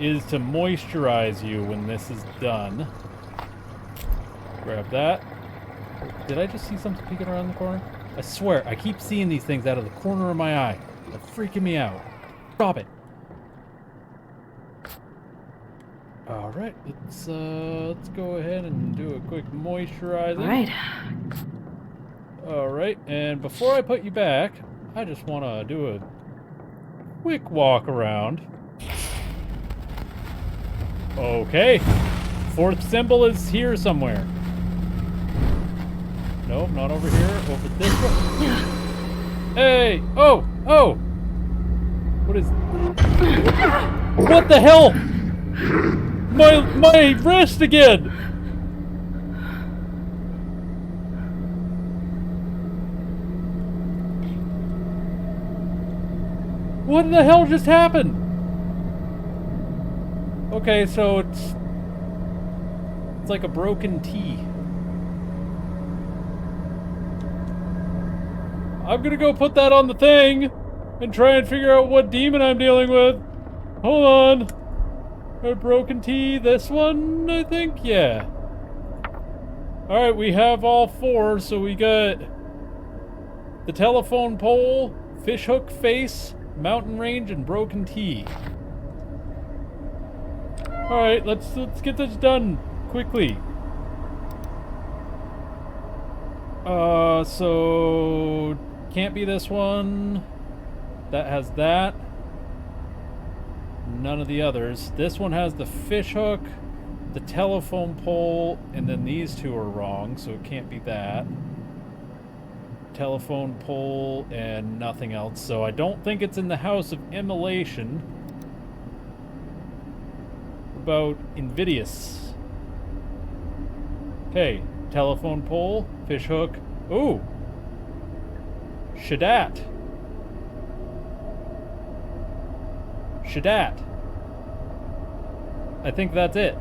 is to moisturize you when this is done. Grab that. Did I just see something peeking around the corner? I swear, I keep seeing these things out of the corner of my eye. They're freaking me out. Stop it. Alright, let's go ahead and do a quick moisturizing. Alright. Alright, and before I put you back, I just want to do a quick walk around. Okay. Fourth symbol is here somewhere. Nope, not over here. Over this one. Hey! Oh! Oh! What is... What the hell? My wrist again! What the hell just happened? Okay, so it's like a broken T. I'm gonna go put that on the thing and try and figure out what demon I'm dealing with. Hold on. A broken T, this one, I think? Yeah. Alright, we have all four, so we got the telephone pole, fishhook face, mountain range, and broken T. Alright, let's get this done quickly. So can't be this one. That has that. None of the others. This one has the fishhook, the telephone pole, and then these two are wrong, so it can't be that. Telephone pole and nothing else, so I don't think it's in the House of Immolation. About Invidious. Okay, telephone pole, fishhook. Ooh! Shadat. Shadat. I think that's it.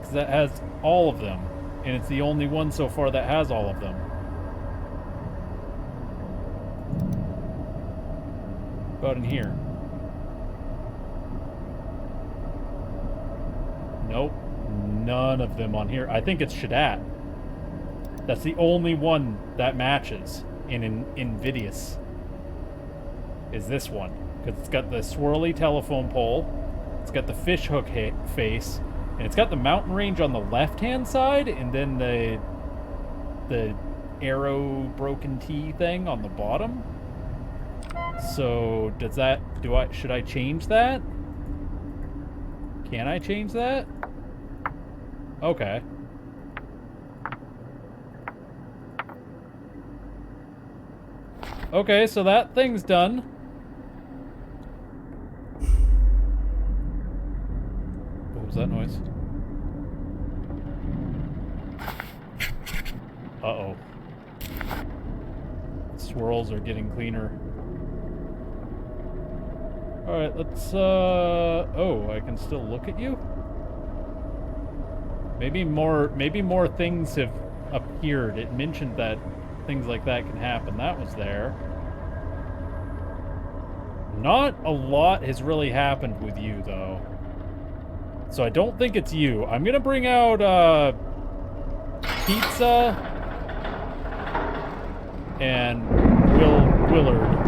Because that has all of them. And it's the only one so far that has all of them. About in here. Nope. None of them on here. I think it's Shadat. That's the only one that matches in Invidious. Is this one. Because it's got the swirly telephone pole. It's got the fishhook face. And it's got the mountain range on the left-hand side. And then the arrow broken T thing on the bottom. So does that... should I change that? Can I change that? Okay. Okay, so that thing's done. What was that noise? Uh-oh. Swirls are getting cleaner. Alright, let's, oh, I can still look at you? Maybe more things have appeared. It mentioned that things like that can happen. That was there. Not a lot has really happened with you, though. So I don't think it's you. I'm gonna bring out, Pizza and Willard.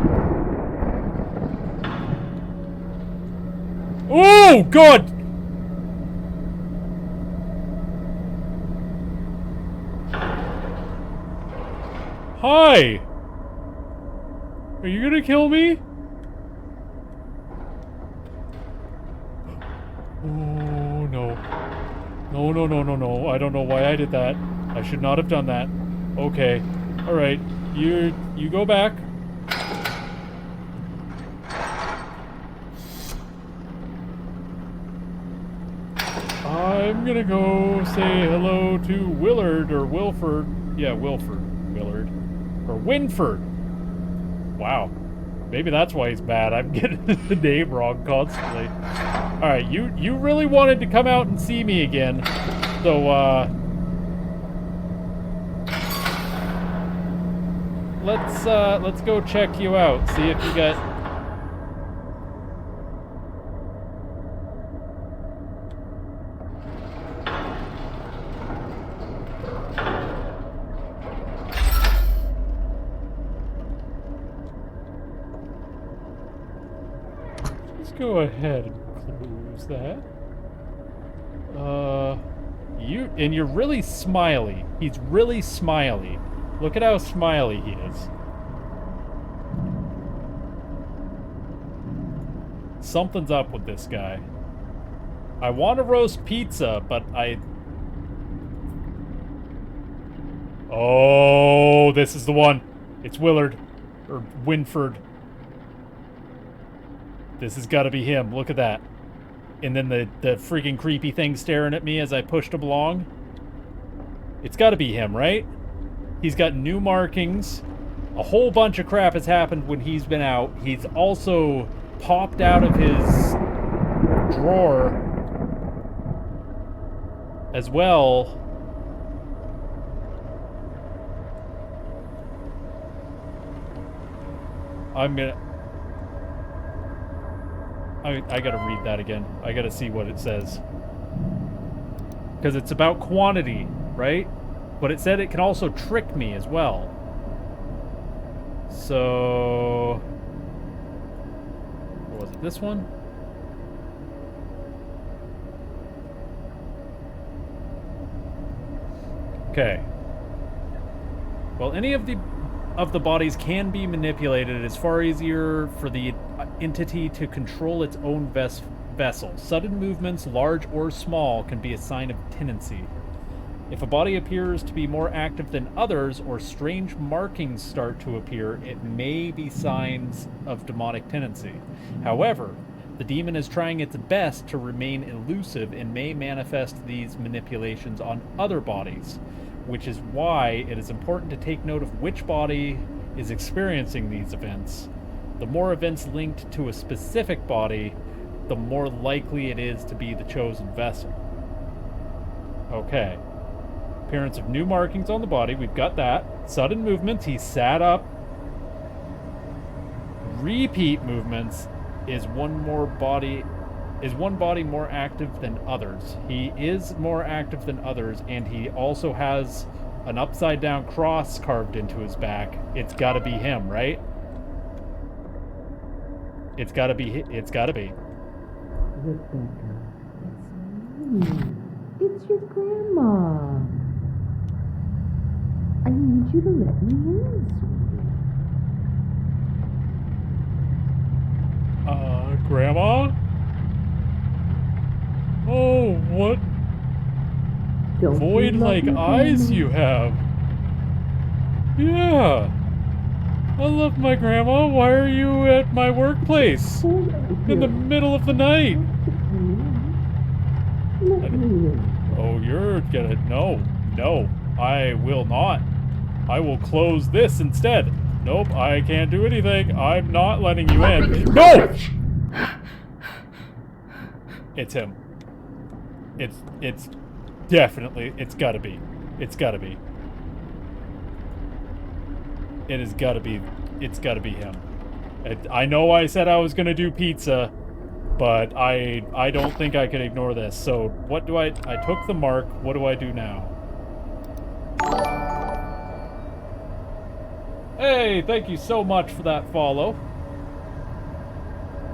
Oh, God! Hi! Are you gonna kill me? Oh, no. No, no, no, no, no. I don't know why I did that. I should not have done that. Okay. Alright. You go back. I'm gonna go say hello to Willard or Wilford. Yeah, Wilford. Willard. Or Winford. Wow. Maybe that's why he's bad. I'm getting the name wrong constantly. Alright, you really wanted to come out and see me again. So, let's go check you out. See if you got... Go ahead and close that. You're really smiley. He's really smiley. Look at how smiley he is. Something's up with this guy. I want to roast pizza, but Oh, this is the one. It's Willard. Or Winford. This has got to be him. Look at that. And then the freaking creepy thing staring at me as I pushed him along. It's got to be him, right? He's got new markings. A whole bunch of crap has happened when he's been out. He's also popped out of his drawer as well. I gotta read that again. I gotta see what it says. Because it's about quantity, right? But it said it can also trick me as well. So... what was it? This one? Okay. Well, any of the bodies can be manipulated. It's far easier for the entity to control its own vessel. Sudden movements, large or small, can be a sign of tenancy. If a body appears to be more active than others, or strange markings start to appear, it may be signs of demonic tenancy. However, the demon is trying its best to remain elusive and may manifest these manipulations on other bodies, which is why it is important to take note of which body is experiencing these events. The more events linked to a specific body, the more likely it is to be the chosen vessel. Okay. Appearance of new markings on the body, we've got that. Sudden movements, he sat up. Repeat movements is one body more active than others. He is more active than others, and he also has an upside down cross carved into his back. It's gotta be him, right? It's gotta be. Rebecca, it's me. It's your grandma. I need you to let me in, sweetie. Grandma? Oh, what Don't void-like you love your eyes grandma? you have. Yeah. I love my grandma. Why are you at my workplace? In the middle of the night? Let me in. Oh, you're gonna... No. I will not. I will close this instead. Nope, I can't do anything. I'm not letting you in. No! It's him. It's definitely... It's gotta be. It's gotta be. It has gotta be... It's gotta be him. I know I said I was gonna do pizza, but I don't think I can ignore this. So, what do I took the mark. What do I do now? Hey, thank you so much for that follow.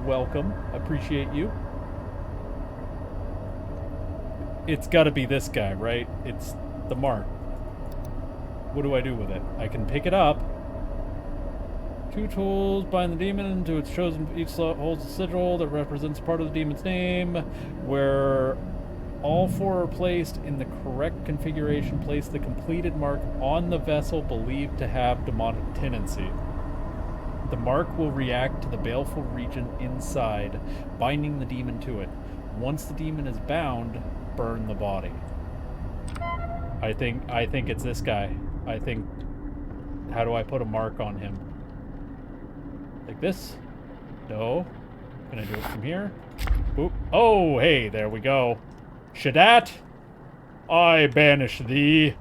Welcome. Appreciate you. It's gotta be this guy, right? It's the mark. What do I do with it? I can pick it up. 2 tools, bind the demon into its chosen... Each slot holds a sigil that represents part of the demon's name. Where all 4 are placed in the correct configuration, place the completed mark on the vessel believed to have demonic tendency. The mark will react to the baleful region inside, binding the demon to it. Once the demon is bound, burn the body. I think it's this guy. How do I put a mark on him? Like this? No. Can I do it from here? Boop. Oh, hey, there we go. Shadat, I banish thee.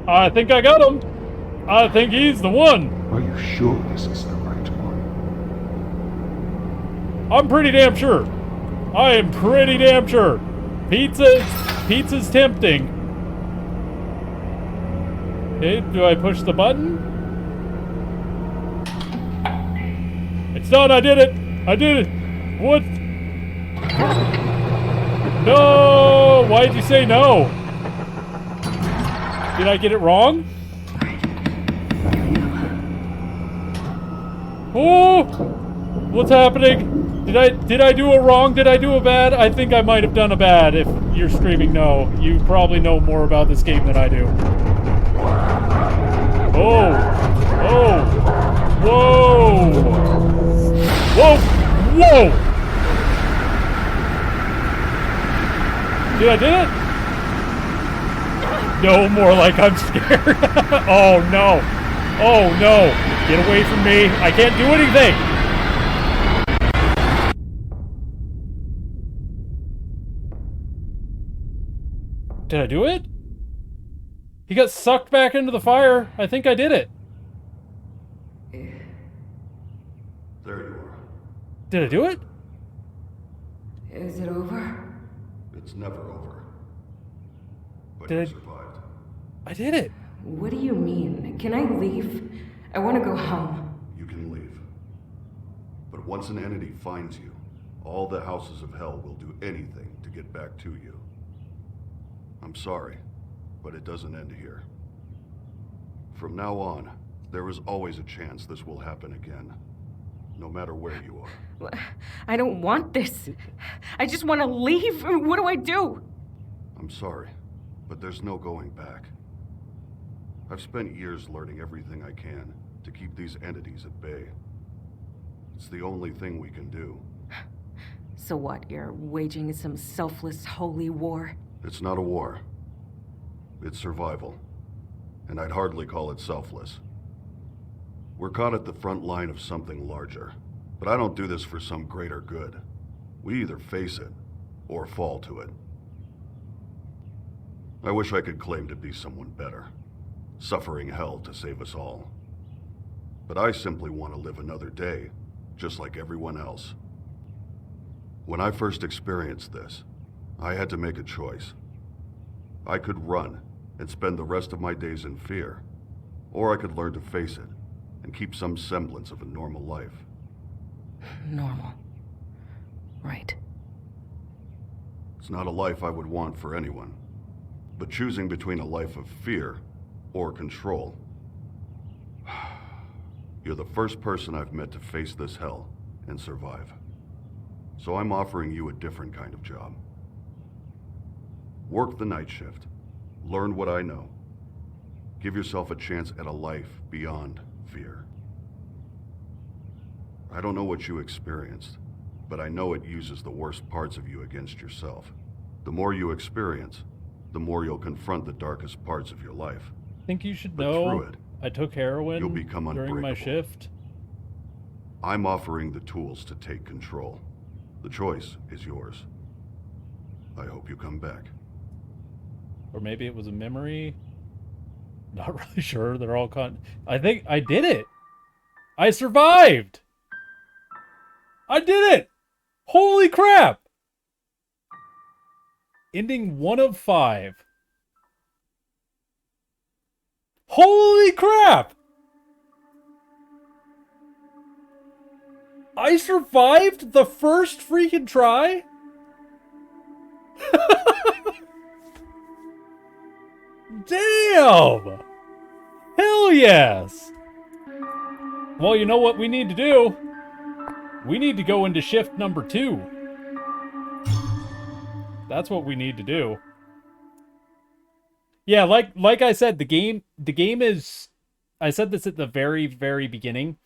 I think I got him. I think he's the one. Are you sure this is the right one? I'm pretty damn sure. I am pretty damn sure. Pizza's tempting. Okay, do I push the button? It's done, I did it! What? No! Why'd you say no? Did I get it wrong? Oh! What's happening? Did I do a wrong? Did I do a bad? I think I might have done a bad if you're screaming no. You probably know more about this game than I do. Oh! Oh! Whoa! Whoa! Whoa! Did I do it? No, more like I'm scared. Oh no! Oh no! Get away from me! I can't do anything! Did I do it? He got sucked back into the fire. I think I did it. There you are. Did I do it? Is it over? It's never over. But Did you I- survived. I did it. What do you mean? Can I leave? I want to go home. You can leave. But once an entity finds you, all the houses of hell will do anything to get back to you. I'm sorry, but it doesn't end here. From now on, there is always a chance this will happen again. No matter where you are. I don't want this. I just want to leave. What do I do? I'm sorry, but there's no going back. I've spent years learning everything I can to keep these entities at bay. It's the only thing we can do. So what, you're waging some selfless holy war? It's not a war. It's survival. And I'd hardly call it selfless. We're caught at the front line of something larger. But I don't do this for some greater good. We either face it, or fall to it. I wish I could claim to be someone better, suffering hell to save us all. But I simply want to live another day, just like everyone else. When I first experienced this, I had to make a choice. I could run and spend the rest of my days in fear, or I could learn to face it and keep some semblance of a normal life. Normal. Right. It's not a life I would want for anyone, but choosing between a life of fear or control. You're the first person I've met to face this hell and survive. So I'm offering you a different kind of job. Work the night shift. Learn what I know. Give yourself a chance at a life beyond fear. I don't know what you experienced, but I know it uses the worst parts of you against yourself. The more you experience, the more you'll confront the darkest parts of your life. I think you should But know through it, I took heroin you'll become during my unbreakable. shift. I'm offering the tools to take control. The choice is yours. I hope you come back. Or maybe it was a memory. Not really sure. They're all I think I did it. I survived. I did it. Holy crap. Ending 1 of 5. Holy crap. I survived the first freaking try? Damn! Hell yes! Well, you know what we need to do? We need to go into shift number 2. That's what we need to do. Yeah, like I said, the game is... I said this at the very, very beginning.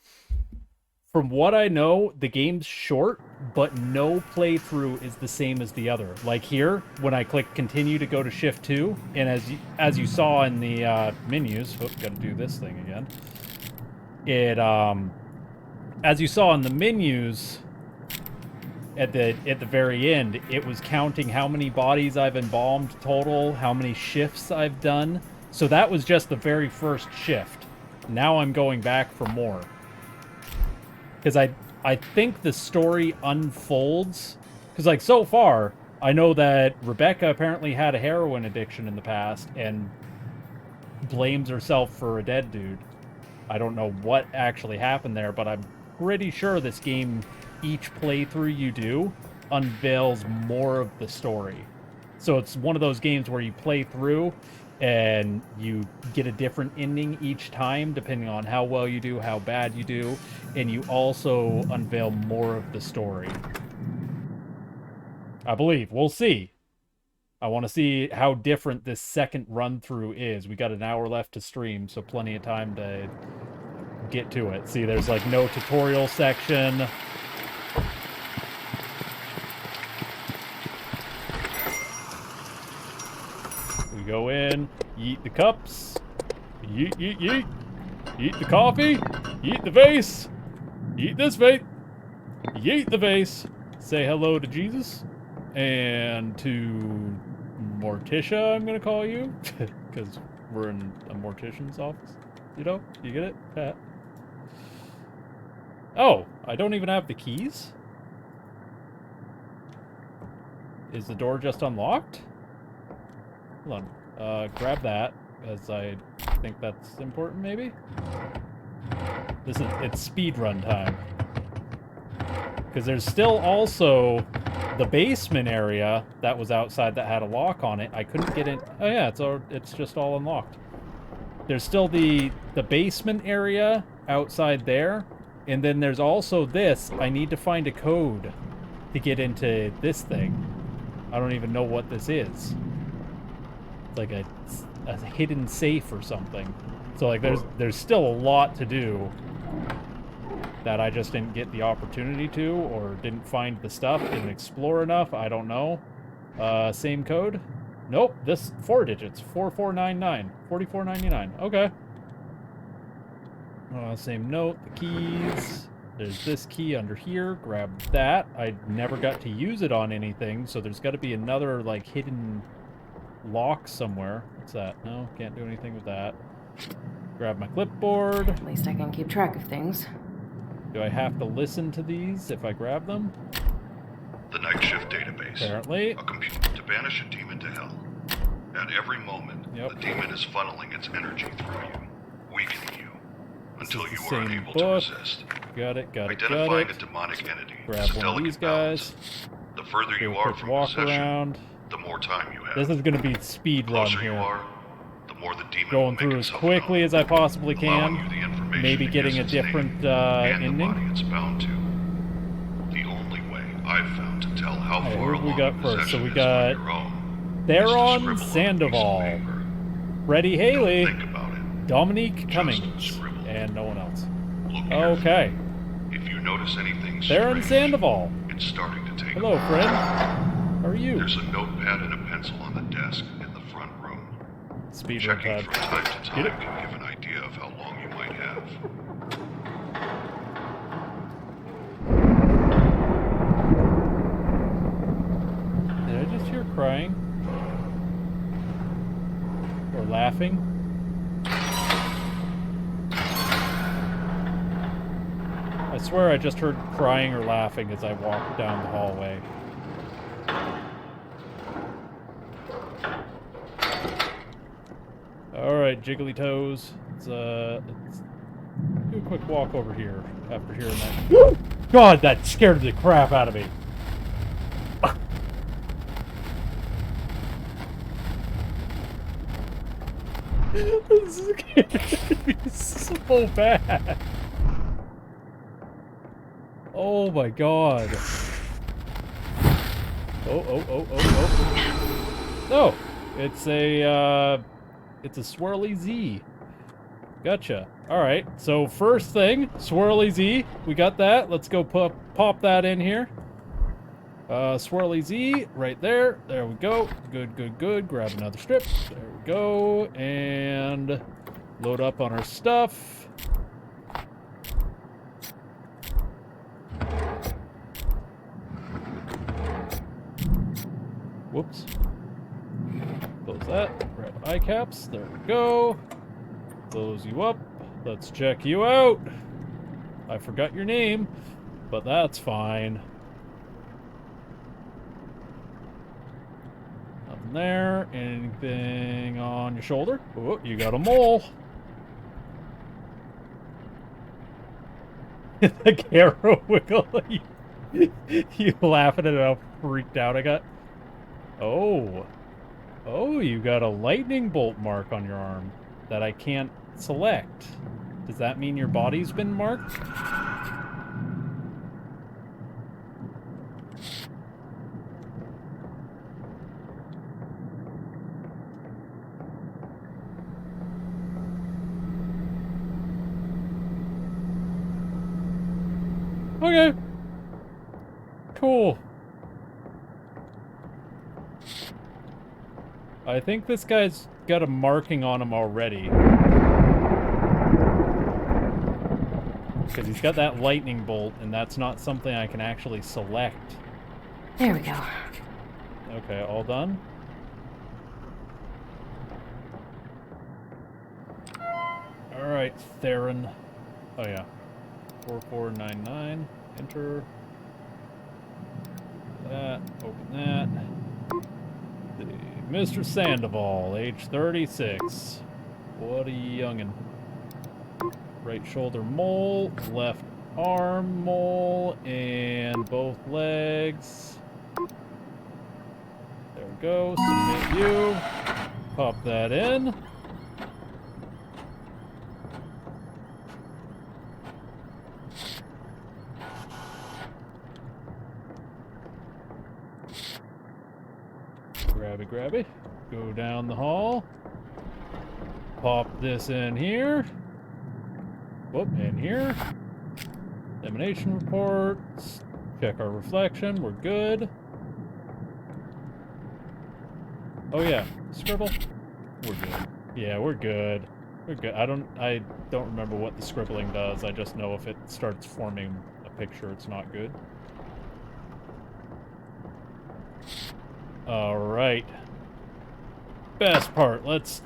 From what I know, the game's short, but no playthrough is the same as the other. Like here, when I click continue to go to shift 2, and as you saw in the menus, gotta do this thing again. It as you saw in the menus at the very end, it was counting how many bodies I've embalmed total, how many shifts I've done. So that was just the very first shift. Now I'm going back for more. Because I think the story unfolds. Because, like, so far, I know that Rebecca apparently had a heroin addiction in the past and blames herself for a dead dude. I don't know what actually happened there, but I'm pretty sure this game, each playthrough you do, unveils more of the story. So it's one of those games where you play through and you get a different ending each time, depending on how well you do, how bad you do, and you also unveil more of the story. I believe. We'll see. I want to see how different this second run-through is. We got an hour left to stream, so plenty of time to get to it. See, there's like no tutorial section. We go in, yeet the cups, yeet, yeet, yeet, yeet the coffee, yeet the vase, yeet this vase, yeet the vase, say hello to Jesus, and to Morticia, I'm gonna call you, because we're in a mortician's office, you know, you get it? Oh, I don't even have the keys? Is the door just unlocked? Hold on. Grab that, as I think that's important, maybe? It's speed run time. Because there's still also the basement area that was outside that had a lock on it. I couldn't get in. Oh yeah, it's just all unlocked. There's still the basement area outside there. And then there's also this. I need to find a code to get into this thing. I don't even know what this is. Like a hidden safe or something. So like there's still a lot to do. that I just didn't get the opportunity to, or didn't find the stuff, didn't explore enough, I don't know. Same code? Nope, this 4 digits, 4499, 4499, okay. Same note, the keys. There's this key under here, grab that. I never got to use it on anything, so there's got to be another, like, hidden lock somewhere. What's that? No, can't do anything with that. Grab my clipboard. At least I can keep track of things. Do I have to listen to these if I grab them? The Night Shift database. Apparently. A computer to banish a demon to hell. At every moment, the demon is funneling its energy through you, weakening you, until you are unable to resist. Got it, got it, Identifying got it. a demonic entity Grab is a one of delicate these guys. balance. The further Do you a are quick from walk possession, around. the more time you have. This is going to be speed The run closer you here. are, the more the demon will Going make through as itself quickly known, as I possibly allowing can. you the information Maybe to getting guess a its different name and the body ending. it's bound to. The only way I've found to tell how Alright, far who we along got a first? So possession we is got on your own Theron is to scribble on a piece of Sandoval, paper. Freddie Haley, Don't think about it. Dominique Just Cummings, scribble. and no one else. Look carefully. Okay. If you notice anything Theron strange, Sandoval. it's starting to take Hello, over. friend. How are you? There's a notepad and a pencil on the desk in the front room. Speed run Checking pad. from time to Get time it? can give an idea of how long you might have. Did I just hear crying? Or laughing? I swear I just heard crying or laughing as I walked down the hallway. Alright, Jiggly Toes. Let's do a quick walk over here after hearing that. God, that scared the crap out of me. This is scared me so bad. Oh my god. Oh. Oh, it's a Swirly Z. Gotcha. Alright, so first thing, Swirly Z. We got that. Let's go pop that in here. Swirly Z, right there. There we go. Good, good, good. Grab another strip. There we go. And load up on our stuff. Whoops. Close that. Grab eye caps. There we go. Close you up. Let's check you out. I forgot your name, but that's fine. Nothing there. Anything on your shoulder? Oh, you got a mole. The Caro wiggle. You laughing at how freaked out I got? Oh. Oh, you got a lightning bolt mark on your arm that I can't select. Does that mean your body's been marked? Okay. Cool. I think this guy's got a marking on him already. Because he's got that lightning bolt, and that's not something I can actually select. There we go. Okay, all done? Alright, Theron. Oh yeah. 4499. Enter. That. Open that. Mr. Sandoval, age 36. What a youngin'. Right shoulder mole, left arm mole, and both legs. There we go. Submit you. Pop that in. Grabby. Go down the hall. Pop this in here. Whoop, in here. Emanation reports. Check our reflection. We're good. Oh yeah, scribble. We're good. Yeah, we're good. We're good. I don't remember what the scribbling does. I just know if it starts forming a picture, it's not good. All right. Best part. Let's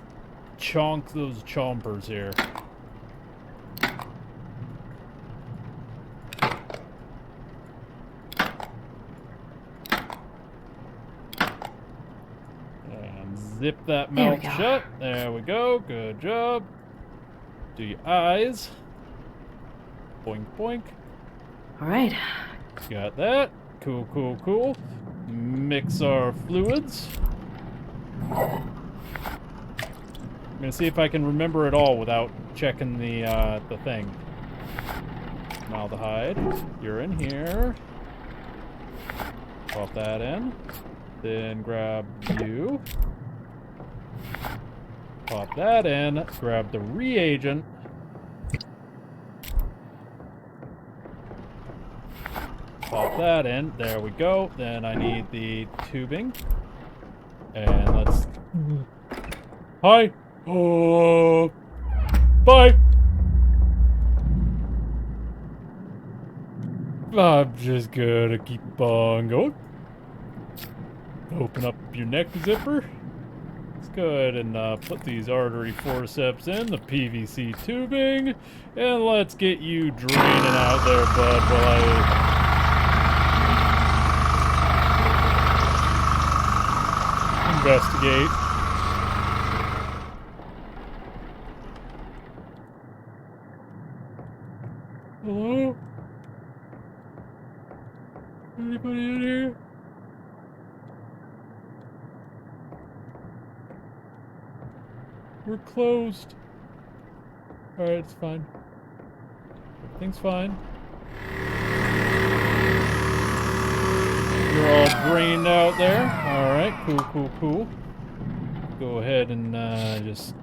chonk those chompers here. Zip that mouth shut. There we go. Good job. Do your eyes. Boink, boink. All right. Got that. Cool, cool, cool. Mix our fluids. I'm gonna see if I can remember it all without checking the thing. Formaldehyde. You're in here. Pop that in. Then grab you. Pop that in, grab the reagent. Pop that in, there we go. Then I need the tubing. And let's... Hi! Oh, bye! I'm just gonna keep on going. Open up your neck zipper. Go ahead and put these artery forceps in, the PVC tubing, and let's get you draining out there, bud, while I... investigate. Hello? Anybody in here? We're closed. Alright, it's fine. Everything's fine. You're all drained out there. Alright, cool, cool, cool. Go ahead and just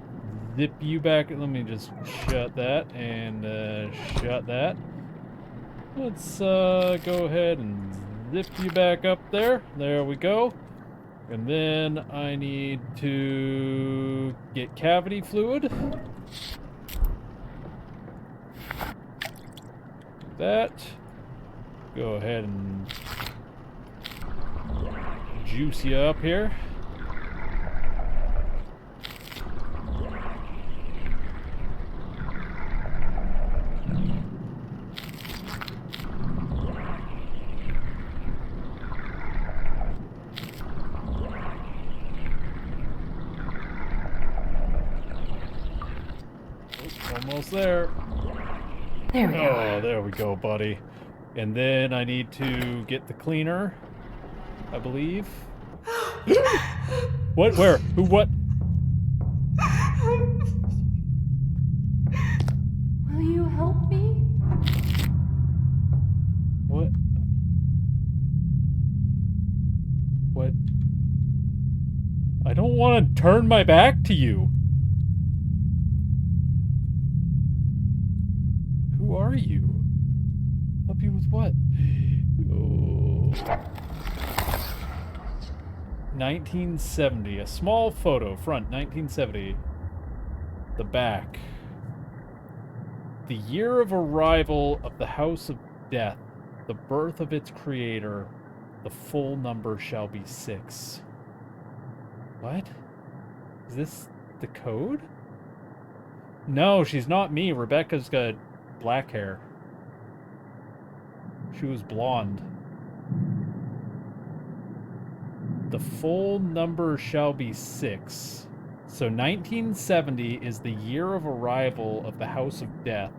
zip you back. Let me just shut that and shut that. Let's go ahead and zip you back up there. There we go. And then I need to get cavity fluid. That. Go ahead and juice you up here. Almost there. There we go. Oh, there we go, buddy. And then I need to get the cleaner, I believe. What? Where? Who? What? Will you help me? What? What? I don't want to turn my back to you. Who are you? Help you with what? Oh. 1970. A small photo. Front, 1970. The back. The year of arrival of the House of Death. The birth of its creator. The full number shall be 6. What? Is this the code? No, she's not me. Rebecca's got black hair. She was blonde. The full number shall be 6. So 1970 is the year of arrival of the House of Death.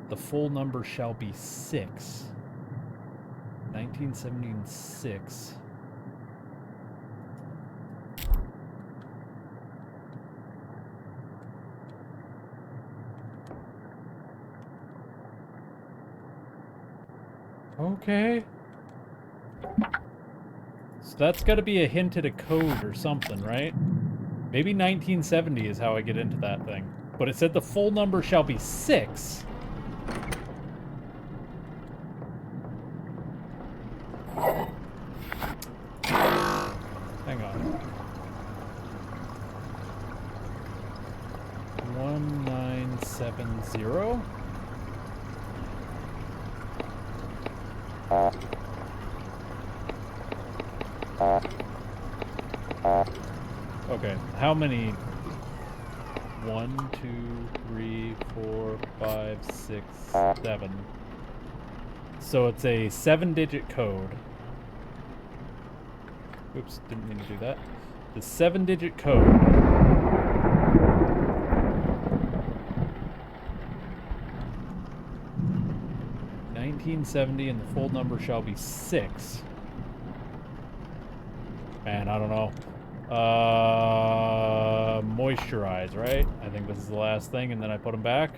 The full number shall be 6. 1976. Okay. So that's got to be a hint at a code or something, right? Maybe 1970 is how I get into that thing. But it said the full number shall be 6. Hang on. 1970? Okay, how many? 1, 2, 3, 4, 5, 6, 7. So it's a 7-digit code. Oops, didn't mean to do that. The 7-digit code. $19.70 and the full number shall be 6. Man, I don't know. Moisturize, right? I think this is the last thing, and then I put them back.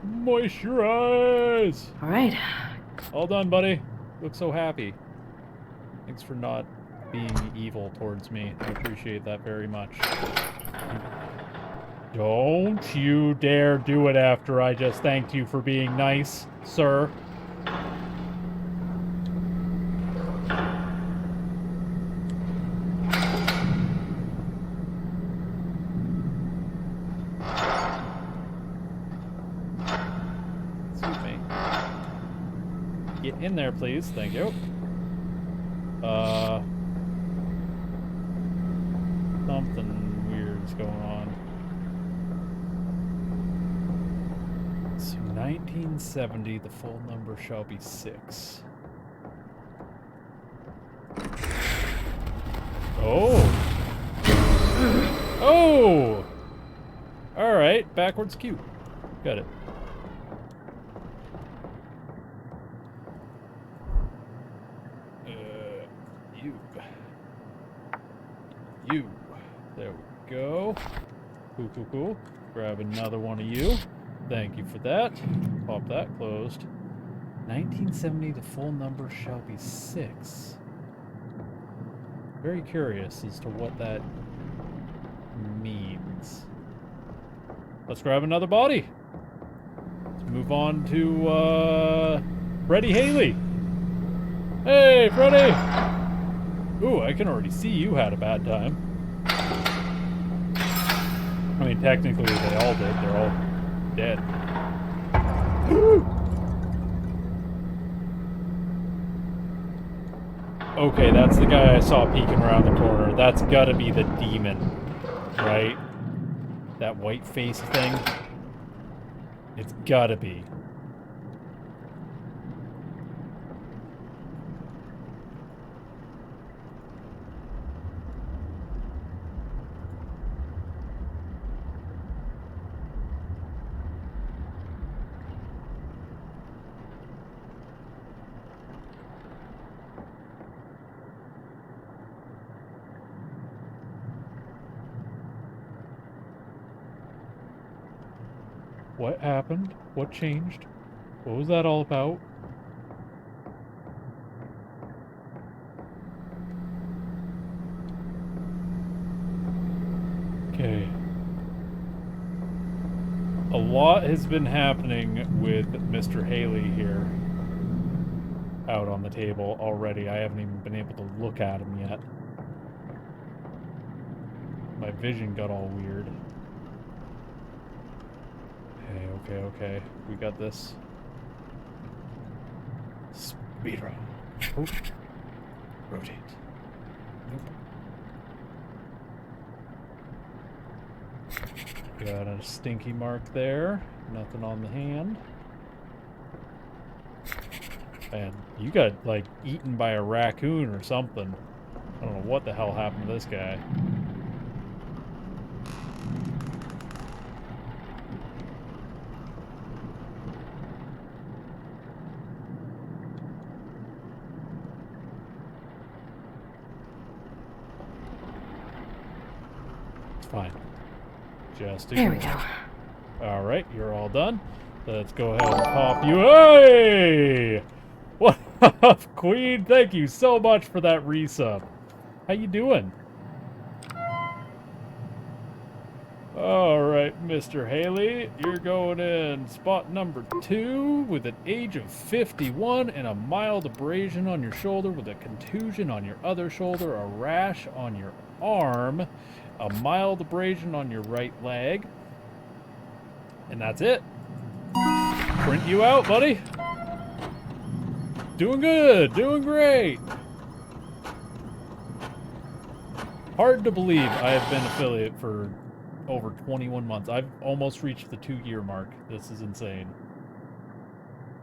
Moisturize! Alright. All done, buddy. Look so happy. Thanks for not being evil towards me. I appreciate that very much. Don't you dare do it after I just thanked you for being nice, sir. Excuse me. Get in there, please. Thank you. Something weird's going on. So 1970, the full number shall be 6. Oh! Oh! Alright, backwards cute. Got it. You. There we go. Cool, cool, cool. Grab another one of you. Thank you for that. Pop that closed. 1970, the full number shall be 6. Very curious as to what that means. Let's grab another body. Let's move on to, Freddie Haley. Hey, Freddie! Ooh, I can already see you had a bad time. I mean, technically they all did. They're all dead. Okay, that's the guy I saw peeking around the corner. That's gotta be the demon, right? That white-faced thing. It's gotta be. What happened? What changed? What was that all about? Okay. A lot has been happening with Mr. Haley here. Out on the table already. I haven't even been able to look at him yet. My vision got all weird. Okay. We got this. Speed run. Oh. Rotate. Nope. Got a stinky mark there. Nothing on the hand. And you got, like, eaten by a raccoon or something. I don't know what the hell happened to this guy. Fine. Just there we ignore go. it. Alright, you're all done. Let's go ahead and pop you. Hey! What up, Queen? Thank you so much for that resub. How you doing? Alright, Mr. Haley, you're going in spot number 2 with an age of 51 and a mild abrasion on your shoulder with a contusion on your other shoulder, a rash on your arm, a mild abrasion on your right leg. And that's it. Print you out, buddy. Doing good, doing great. Hard to believe I have been affiliate for over 21 months. I've almost reached the 2-year mark. This is insane.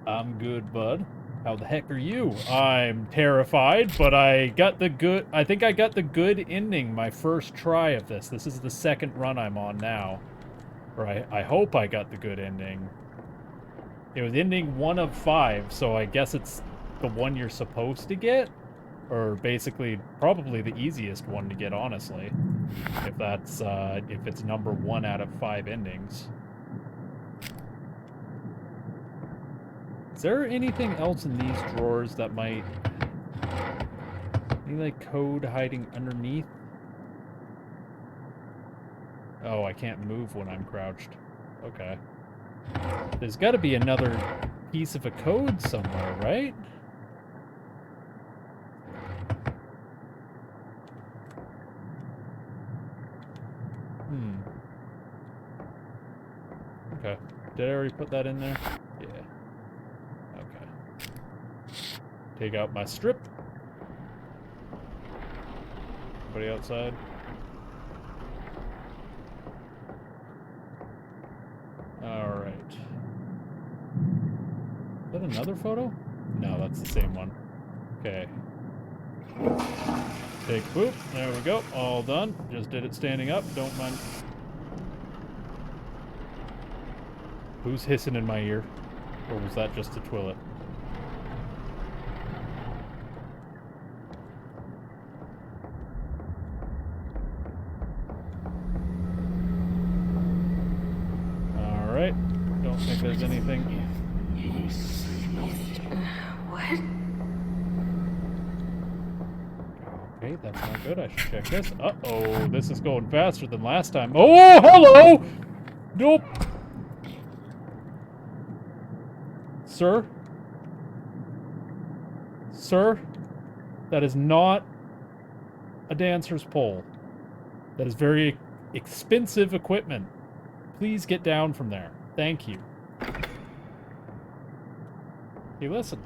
I'm good, bud. How the heck are you? I'm terrified, but I think I got the good ending my first try of this. This is the second run I'm on now. Or I hope I got the good ending. It was ending 1 of 5, so I guess it's the one you're supposed to get? Or basically, probably the easiest one to get, honestly. If that's, if it's number 1 out of 5 endings. Is there anything else in these drawers that might... Any, like, code hiding underneath? Oh, I can't move when I'm crouched. Okay. There's gotta be another piece of a code somewhere, right? Okay. Did I already put that in there? Yeah. Okay. Take out my strip. Anybody outside? Alright. Is that another photo? No, that's the same one. Okay. Take boop. There we go. All done. Just did it standing up. Don't mind. Who's hissing in my ear? Or was that just a Twillet? Alright. Don't think there's anything. What? Okay, that's not good. I should check this. Uh-oh, this is going faster than last time. Oh, hello! Nope. Sir? Sir? That is not a dancer's pole. That is very expensive equipment. Please get down from there. Thank you. He listened.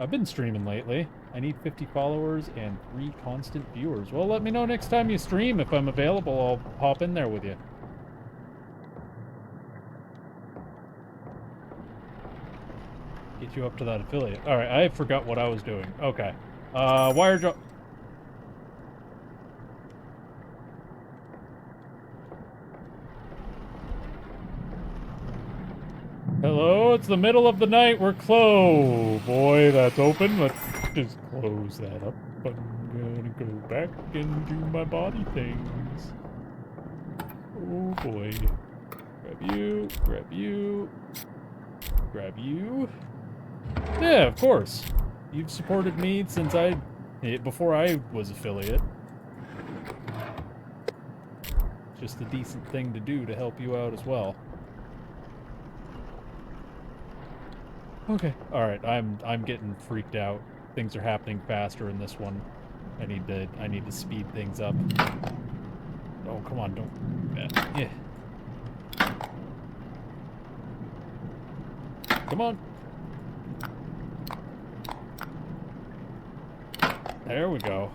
I've been streaming lately. I need 50 followers and 3 constant viewers. Well, let me know next time you stream. If I'm available, I'll hop in there with you. Get you up to that affiliate. Alright, I forgot what I was doing. Okay. Wire drop. Hello, it's the middle of the night. We're closed. Boy, that's open. Let's just close that up. I'm gonna go back and do my body things. Oh boy. Grab you, grab you, grab you. Yeah, of course. You've supported me since before I was affiliate. Just a decent thing to do to help you out as well. Okay. All right. I'm getting freaked out. Things are happening faster in this one. I need to speed things up. Oh, come on, don't. Yeah. Come on. There we go.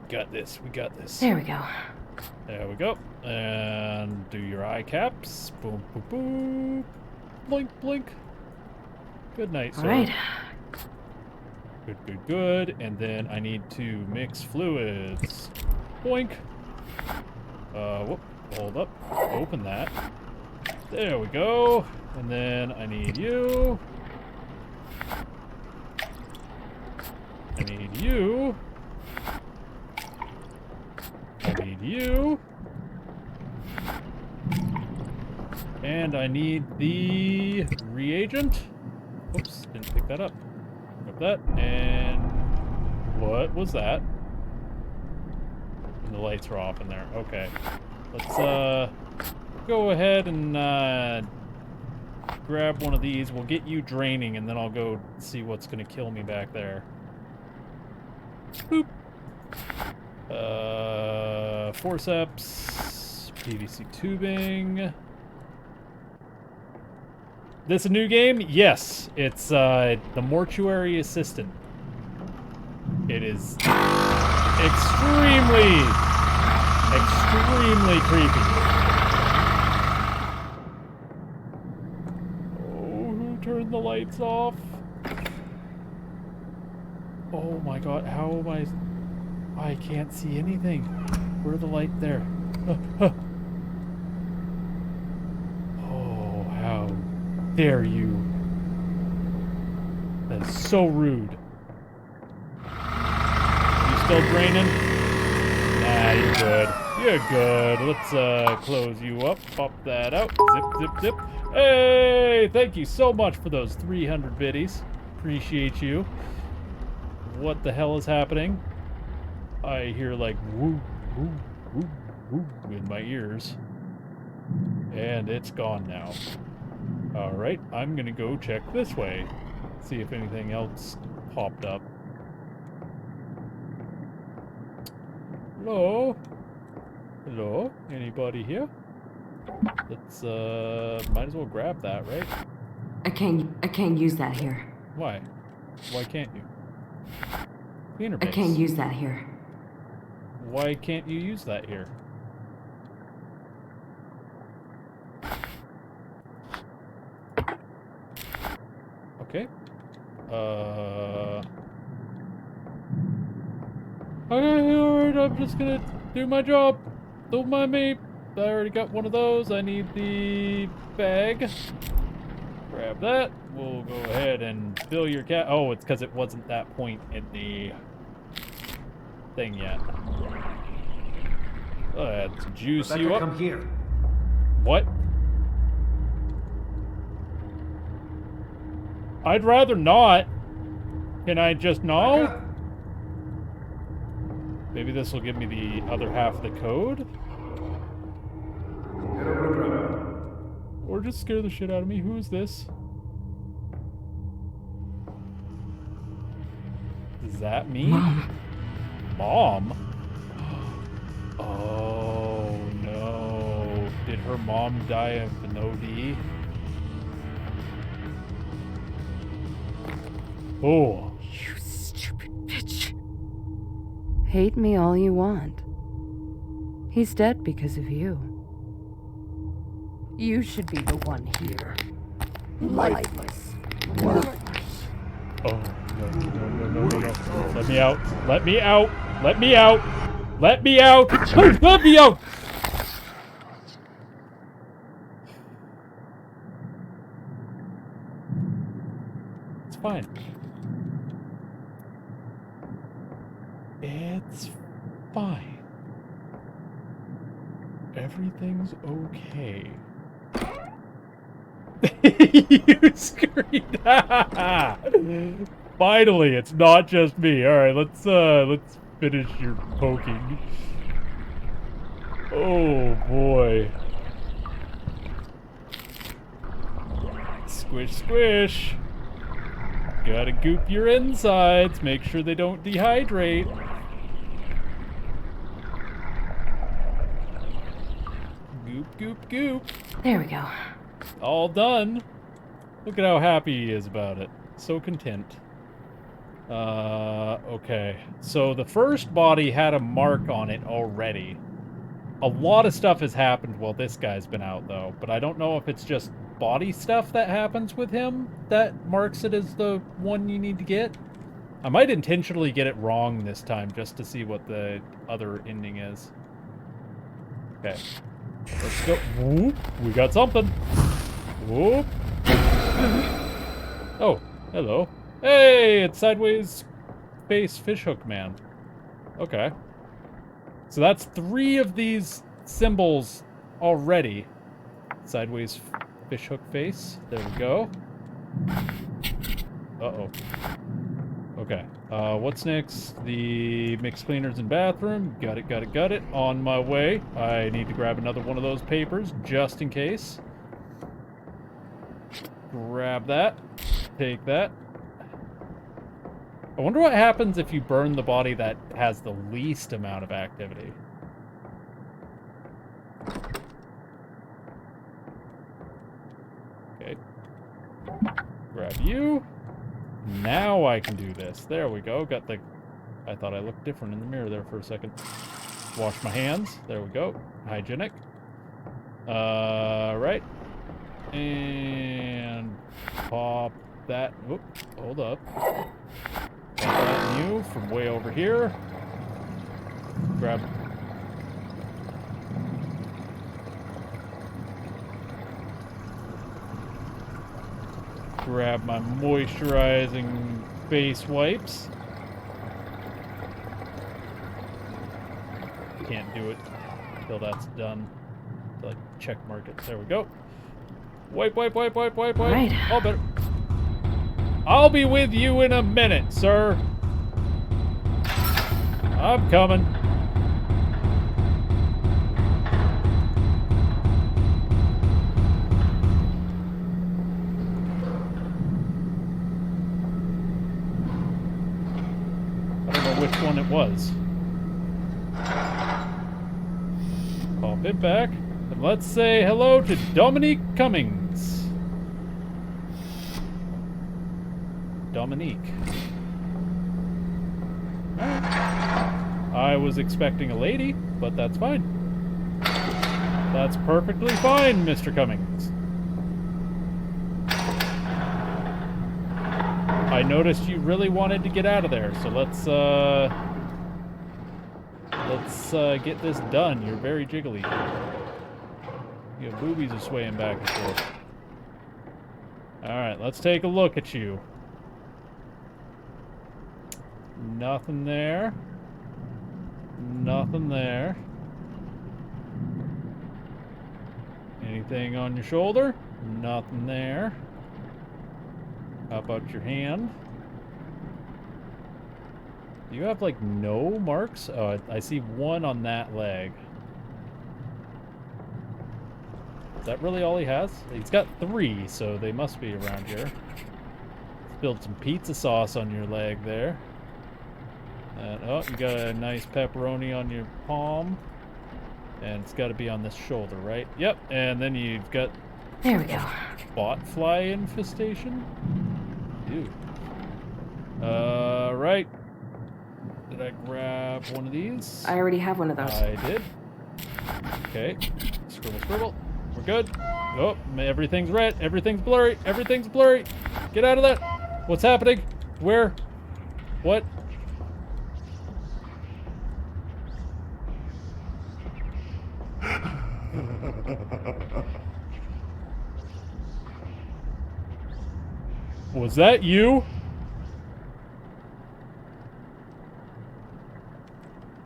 Got this. We got this. There we go. There we go. And do your eye caps. Boom, boom, boom. Blink, blink. Good night, sir. All right. Good, good, good. And then I need to mix fluids. Boink. Whoop. Hold up. Open that. There we go. And then I need you. I need you. I need you. And I need the reagent. Oops, didn't pick that up. Grab that. And what was that? the lights are off in there. Okay. Let's go ahead and grab one of these. We'll get you draining, and then I'll go see what's gonna kill me back there. Boop. Forceps, PVC tubing. This a new game? Yes. It's the Mortuary Assistant. It is extremely creepy. Oh, who turned the lights off? Oh my god, how am I can't see anything. Where are the lights there? Oh, how dare you. That is so rude. You still draining? Nah, you're good. You're good. Let's close you up. Pop that out. Zip, zip, zip. Hey, thank you so much for those 300 biddies. Appreciate you. What the hell is happening? I hear like woo, woo, woo, woo in my ears. And it's gone now. Alright, I'm gonna go check this way. See if anything else popped up. Hello? Hello? Anybody here? Let's, might as well grab that, right? I can't use that here. Why? Why can't you? Cleaner I base. can't use that here. Why can't you use that here? Okay. Okay, alright, I'm just gonna do my job. Don't mind me. I already got one of those. I need the bag. Grab that. We'll go ahead and fill your cat. Oh, it's because it wasn't that point in the thing yet. Let's juice Rebecca, you up. come here. What? I'd rather not. Can I just know? Rebecca. Maybe this will give me the other half of the code? Get over to Grandma. Or just scare the shit out of me. Who is this? Is that me? Mom. Mom? Oh no. Did her mom die of an OD? Oh. You stupid bitch. Hate me all you want. He's dead because of you. You should be the one here. Lifeless. Worthless. Oh, no. Let me out. Let me out. Let me out. Let me out. Let me out. It's fine. It's fine. Everything's okay. You screamed. Finally, it's not just me. All right, let's finish your poking. Oh boy. Squish, squish. Gotta goop your insides. Make sure they don't dehydrate. Goop, goop, goop. There we go. All done. Look at how happy he is about it. So content. Okay. So the first body had a mark on it already. A lot of stuff has happened while this guy's been out, though. But I don't know if it's just body stuff that happens with him that marks it as the one you need to get. I might intentionally get it wrong this time just to see what the other ending is. Okay. Let's go. Whoop. We got something. Whoop. Oh, hello. Hey, it's Sideways Space Fishhook Man. Okay. So that's 3 of these symbols already. Sideways Fishhook Face. There we go. Uh-oh. Okay. What's next? The mixed cleaners and bathroom. Got it, got it, got it. On my way. I need to grab another one of those papers, just in case. Grab that. Take that. I wonder what happens if you burn the body that has the least amount of activity. Okay. Grab you. Now I can do this. There we go. Got the... I thought I looked different in the mirror there for a second. Wash my hands. There we go. Hygienic. Right. And pop that. Whoop. Hold up. Pop that new from way over here. Grab... Grab my moisturizing face wipes. Can't do it until that's done. Until I check mark it. There we go. Wipe, wipe, wipe, wipe, wipe, wipe. Right. All better. I'll be with you in a minute, sir. I'm coming. Which one it was. Pop it back, and let's say hello to Dominique Cummings. Dominique. I was expecting a lady, but that's fine. That's perfectly fine, Mr. Cummings. I noticed you really wanted to get out of there, so let's get this done. You're very jiggly. Your boobies are swaying back and forth. Alright, let's take a look at you. Nothing there. Nothing there. Anything on your shoulder? Nothing there. How about your hand? Do you have, like, no marks? Oh, I see one on that leg. Is that really all he has? He's got 3, so they must be around here. Spilled some pizza sauce on your leg there. And, oh, you got a nice pepperoni on your palm. And it's got to be on this shoulder, right? Yep, and then you've got... There we go. Botfly infestation? Ew. Right. Did I grab one of these? I already have one of those. I did. Okay. Scribble, scribble. We're good. Oh, everything's red. Everything's blurry. Everything's blurry. Get out of that. What's happening? Where? What? Was that you?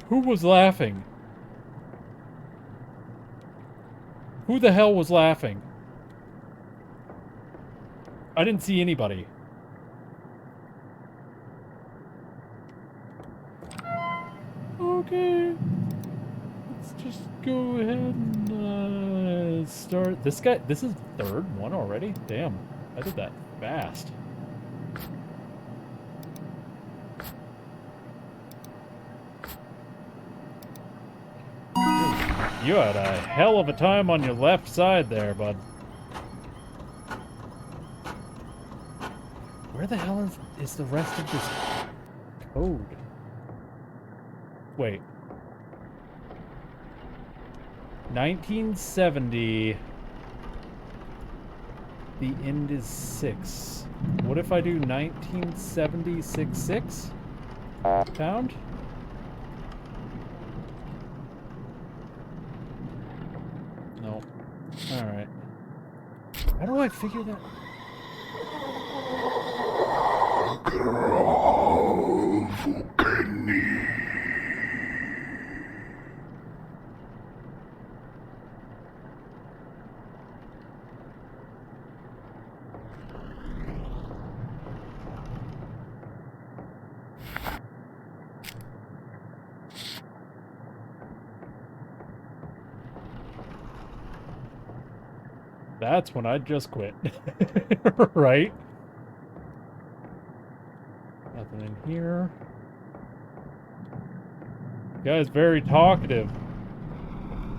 Who was laughing? Who the hell was laughing? I didn't see anybody. Okay. Let's just go ahead and start. This guy, this is the 3rd one already? Damn, I did that fast. You had a hell of a time on your left side there, bud. Where the hell is the rest of this code? Wait. 1970. The end is 6. What if I do 1976? Pound? No. Alright. How do I figure that? That's when I'd just quit. Right? Nothing in here. Guy's very talkative.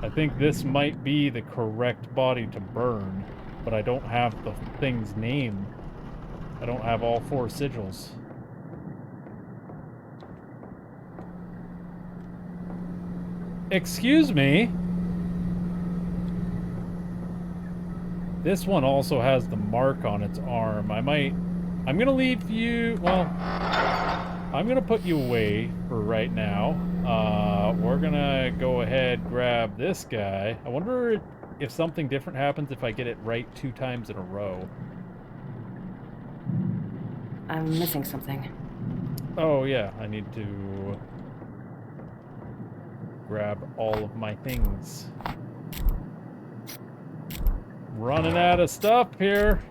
I think this might be the correct body to burn, but I don't have the thing's name. I don't have all 4 sigils. Excuse me? This one also has the mark on its arm. I'm gonna leave you, well, I'm gonna put you away for right now. We're gonna go ahead, grab this guy. I wonder if something different happens if I get it right 2 times in a row. I'm missing something. Oh yeah, I need to grab all of my things. Running out of stuff here.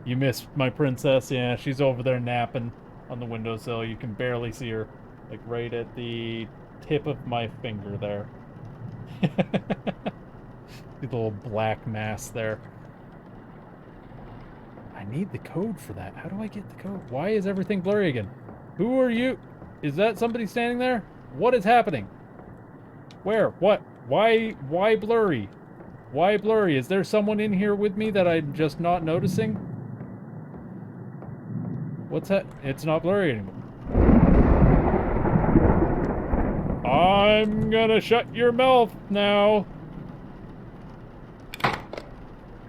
You missed my princess. Yeah, she's over there napping on the windowsill. You can barely see her, like right at the tip of my finger there. The little black mass there. I need the code for that. How do I get the code? Why is everything blurry again? Who are you? Is that somebody standing there? What is happening? Where? What? Why blurry? Why blurry? Is there someone in here with me that I'm just not noticing? What's that? It's not blurry anymore. I'm gonna shut your mouth now.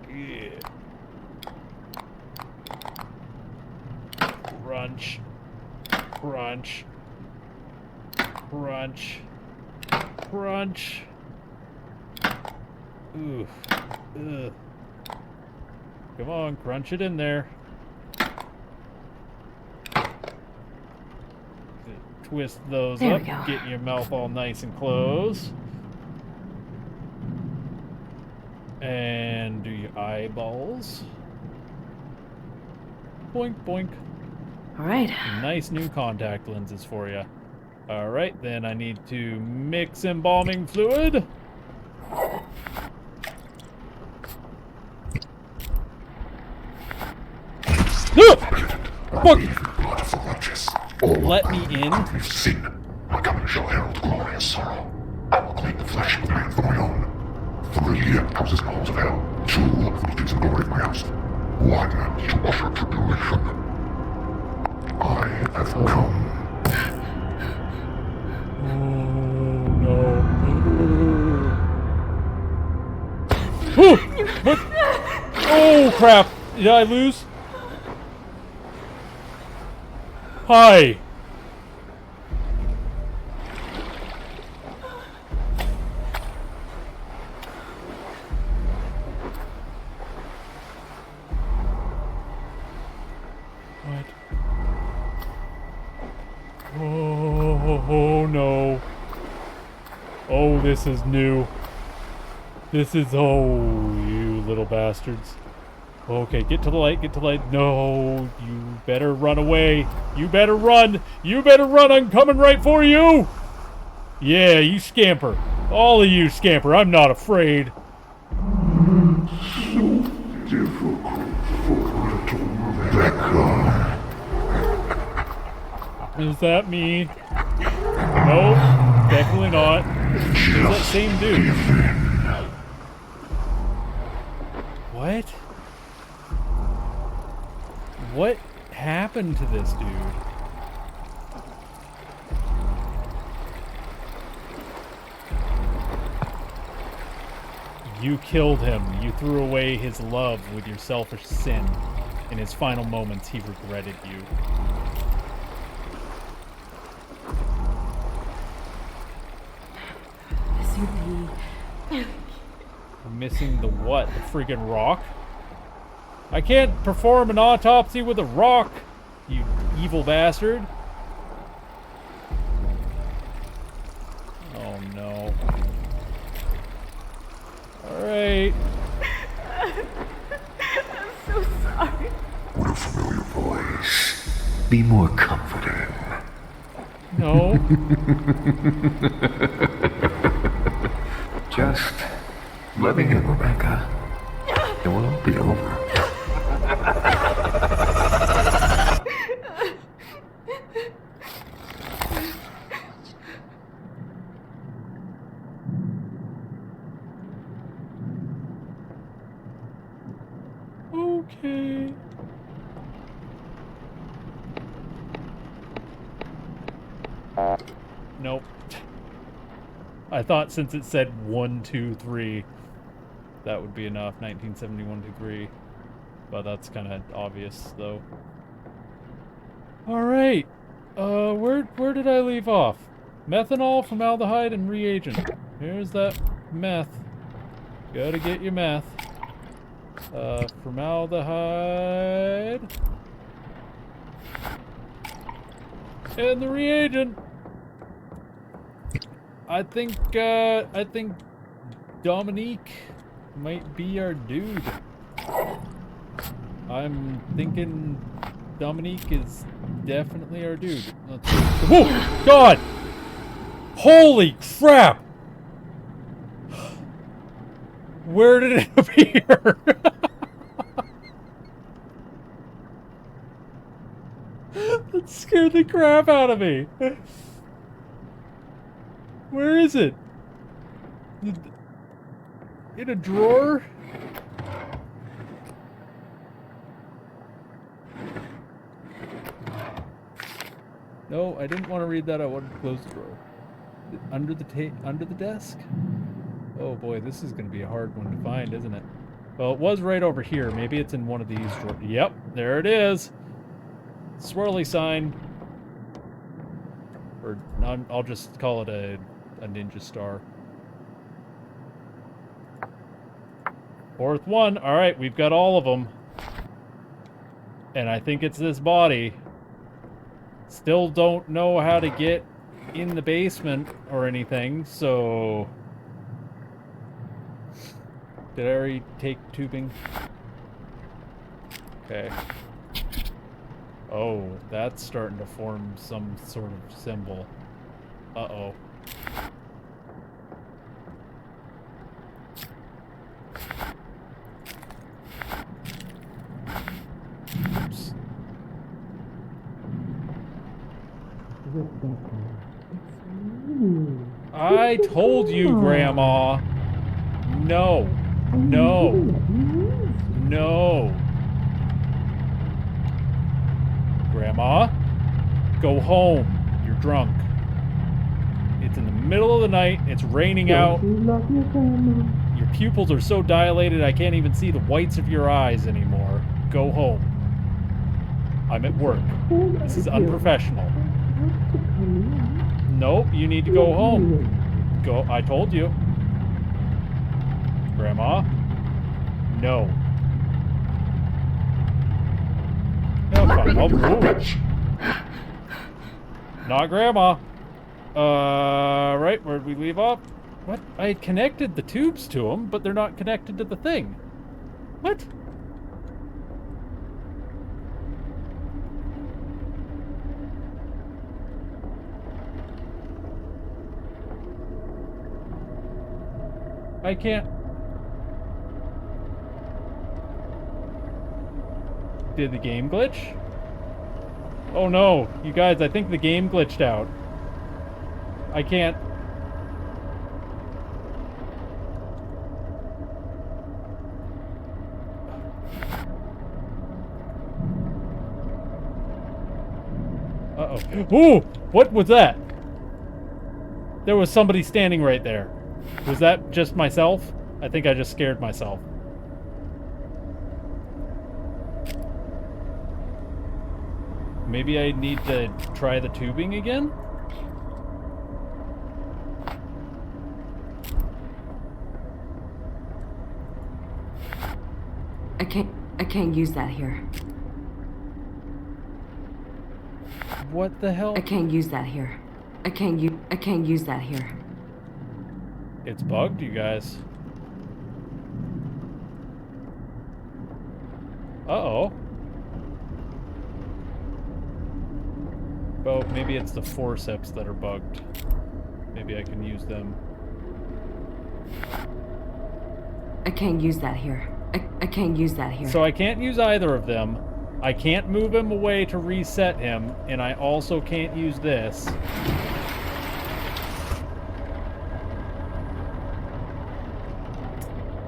Yeah. Crunch. Crunch. Crunch. Crunch. Ooh. Ugh. Come on, crunch it in there. Twist those There up, we go. get your mouth all nice and closed. And do your eyeballs. Boink, boink. All right. Nice new contact lenses for you. All right, then I need to mix embalming fluid. Fuck! Let me in. We've seen. My coming shall herald glorious sorrow. I will claim the flesh with man for my own. 3 houses in halls of hell. 2 for looking some glory in my house. 1 to usher tribulation. I have come. Oh no. What? Oh crap! Did I lose? Hi. What? Oh no. Oh, this is new. This is, oh, you little bastards. Okay, get to the light, get to the light. No, you better run away. You better run. You better run. I'm coming right for you. Yeah, you scamper. All of you scamper. I'm not afraid. Is that me? Nope, definitely not. It's that same dude. What? What happened to this dude? You killed him. You threw away his love with your selfish sin. In his final moments, he regretted you. Missing the what? The friggin' rock? I can't perform an autopsy with a rock, you evil bastard. Oh no. Alright. I'm so sorry. What a familiar voice. Be more comforting. No. Just let me in, Rebecca. It will be over. Okay. Nope. I thought since it said 1, 2, 3, that would be enough. 1971 to 3. But that's kind of obvious, though. Alright. Where did I leave off? Methanol, formaldehyde, and reagent. Here's that meth. Gotta get your meth. Formaldehyde. And the reagent. I think Dominique might be our dude. I'm thinking Dominique is definitely our dude. Let's see. Whoa! God! Holy crap! Where did it appear? That scared the crap out of me. Where is it? In a drawer? No, I didn't want to read that. I wanted to close the drawer. Under the desk? Oh boy, this is going to be a hard one to find, isn't it? Well, it was right over here. Maybe it's in one of these drawers. Yep, there it is. Swirly sign. Or I'll just call it a ninja star. Fourth one. All right, we've got all of them. And I think it's this body. Still don't know how to get in the basement or anything, so... Did I already take tubing? Okay. Oh, that's starting to form some sort of symbol. Uh-oh. Oops. I told you, Grandma. No. No. No. Grandma, go home. You're drunk. It's in the middle of the night. It's raining out. Your pupils are so dilated I can't even see the whites of your eyes anymore. Go home. I'm at work. This is unprofessional. Nope, you need to go home. Go. I told you. Grandma? No. No, fine. Not Grandma. Right, where'd we leave off? What? I had connected the tubes to them, but they're not connected to the thing. What? I can't... Did the game glitch? Oh no, you guys, I think the game glitched out. I can't... Uh-oh. Ooh! What was that? There was somebody standing right there. Was that just myself? I think I just scared myself. Maybe I need to try the tubing again? I can't use that here. What the hell? I can't use that here. I can't use that here. It's bugged, you guys. Uh-oh. Oh, maybe it's the forceps that are bugged. Maybe I can use them. I can't use that here. I can't use that here. So I can't use either of them. I can't move him away to reset him, and I also can't use this.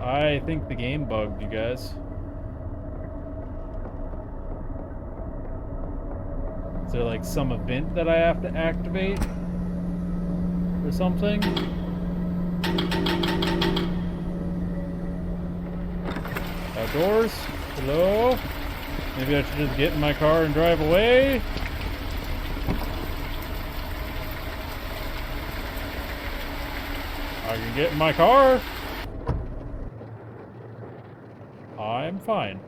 I think the game bugged, you guys. Is there like some event that I have to activate? Or something? Outdoors? Hello? Maybe I should just get in my car and drive away? I can get in my car. I'm fine.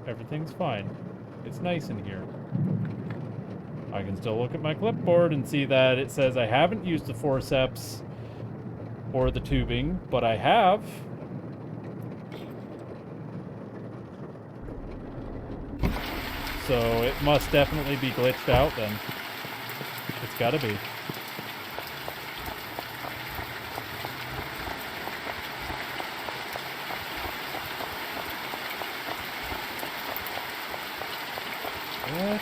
Everything's fine. It's nice in here. I can still look at my clipboard and see that it says I haven't used the forceps or the tubing, but I have. So it must definitely be glitched out then. It's gotta be. What?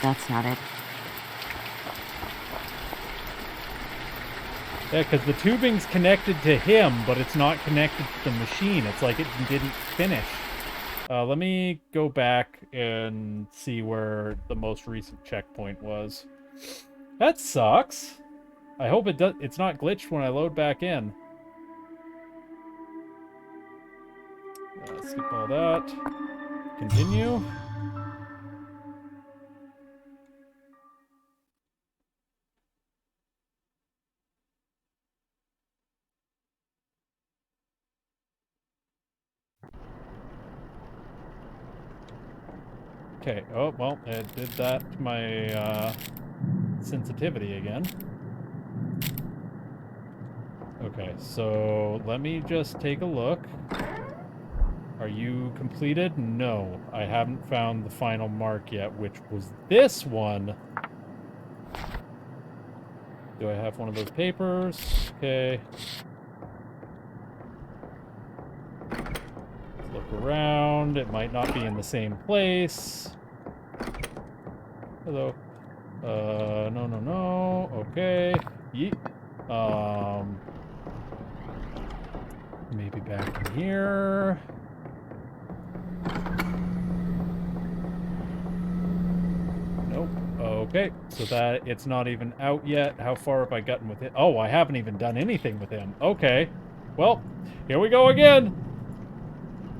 That's not it. Yeah, because the tubing's connected to him, but it's not connected to the machine. It's like it didn't finish. Let me go back and see where the most recent checkpoint was. That sucks. I hope it's not glitched when I load back in. Skip all that. Continue. Okay, oh, well, it did that to my sensitivity again. Okay, so let me just take a look. Are you completed? No, I haven't found the final mark yet, which was this one. Do I have one of those papers? Okay. Look around. It might not be in the same place. Hello. No. Okay. Yeet. Maybe back in here. Nope. Okay. So that it's not even out yet. How far have I gotten with it? Oh, I haven't even done anything with him. Okay. Well, here we go again.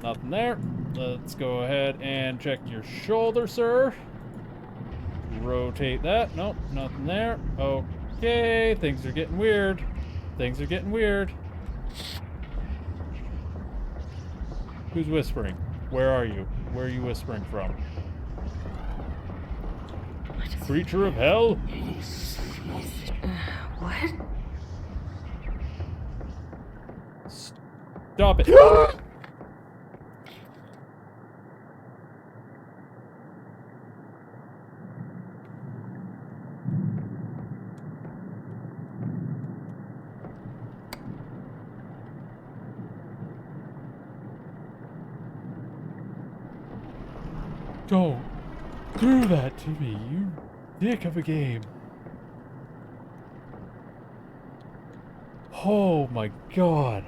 Nothing there. Let's go ahead and check your shoulder, sir. Rotate that. Nope, nothing there. Okay, things are getting weird. Things are getting weird. Who's whispering? Where are you? Where are you whispering from? Creature of hell? What? Stop it. Don't do that to me, you dick of a game. Oh my god.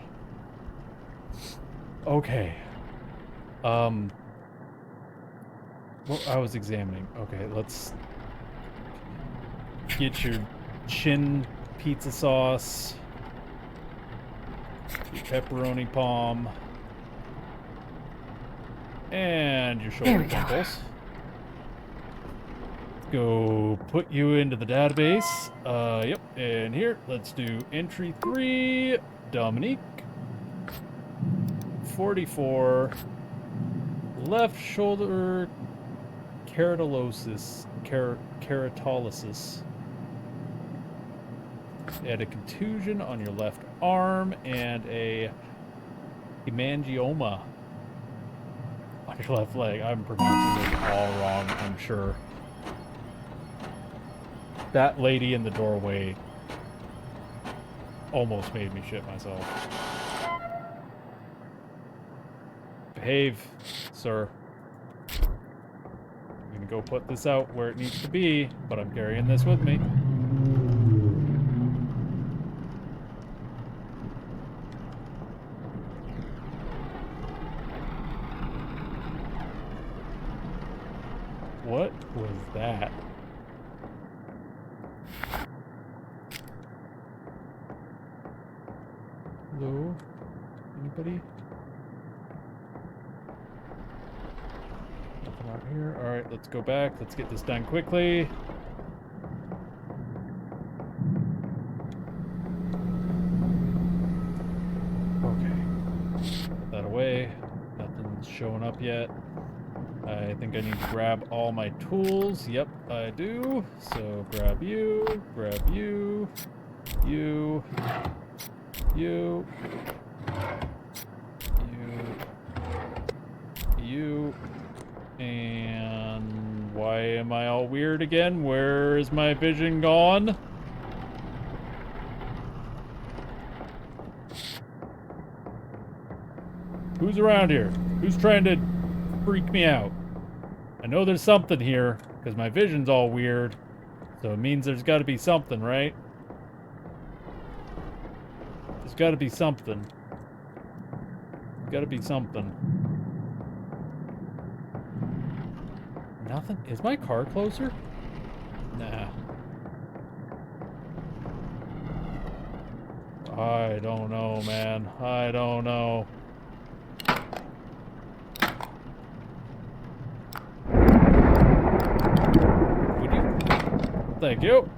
Okay. Well, I was examining. Okay, let's get your chin pizza sauce, your pepperoni palm, and your shoulder temples. Go put you into the database. Yep, and here, let's do entry 3, Dominique. 44, left shoulder keratolysis. Had a contusion on your left arm and a hemangioma My left leg. I'm pronouncing it all wrong, I'm sure. That lady in the doorway almost made me shit myself. Behave, sir. I'm gonna go put this out where it needs to be, but I'm carrying this with me. What was that? Hello? Anybody? Nothing out here. Alright, let's go back. Let's get this done quickly. Okay. Put that away. Nothing's showing up yet. I think I need to grab all my tools. Yep, I do. So grab you, you, and why am I all weird again? Where is my vision gone? Who's around here? Who's trying to freak me out? I know there's something here, because my vision's all weird. So it means there's got to be something, right? There's got to be something. Got to be something. Nothing? Is my car closer? Nah. I don't know, man. I don't know. Thank you.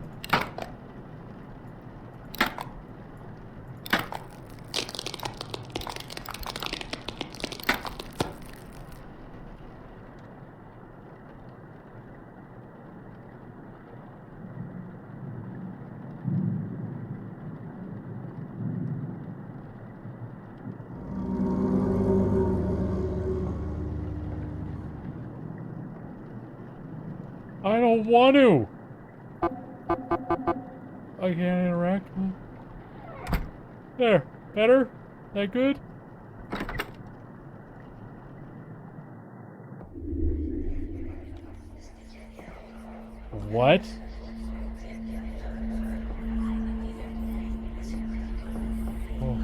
I don't want to. I can't interact. There. Better? That good? What? Oh.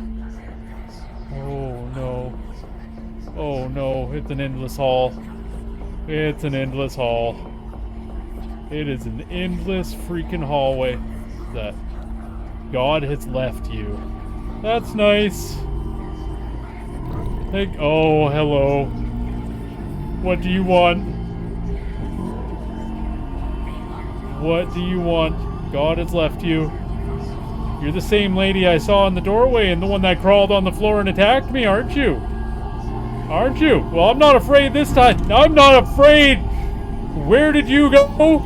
Oh no. Oh no, it's an endless hall. It's an endless hall. It is an endless freaking hallway that God has left you. That's nice. Oh, hello. What do you want? What do you want? God has left you. You're the same lady I saw in the doorway and the one that crawled on the floor and attacked me, aren't you? Aren't you? Well, I'm not afraid this time. I'm not afraid. Where did you go?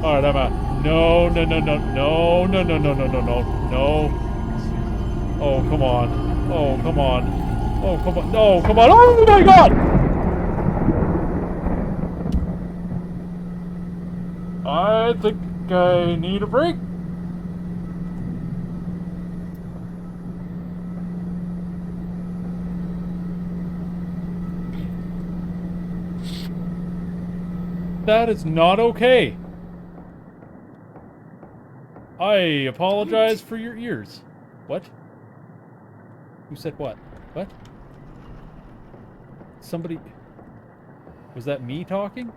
Alright, I'm out. No, no, no, no, no, no, no, no, no, no, no, no. Oh, come on. Oh, come on. Oh, come on. No, come on. Oh my god! I think I need a break. That is not okay. I apologize for your ears. What? Who said what? What? Somebody... Was that me talking?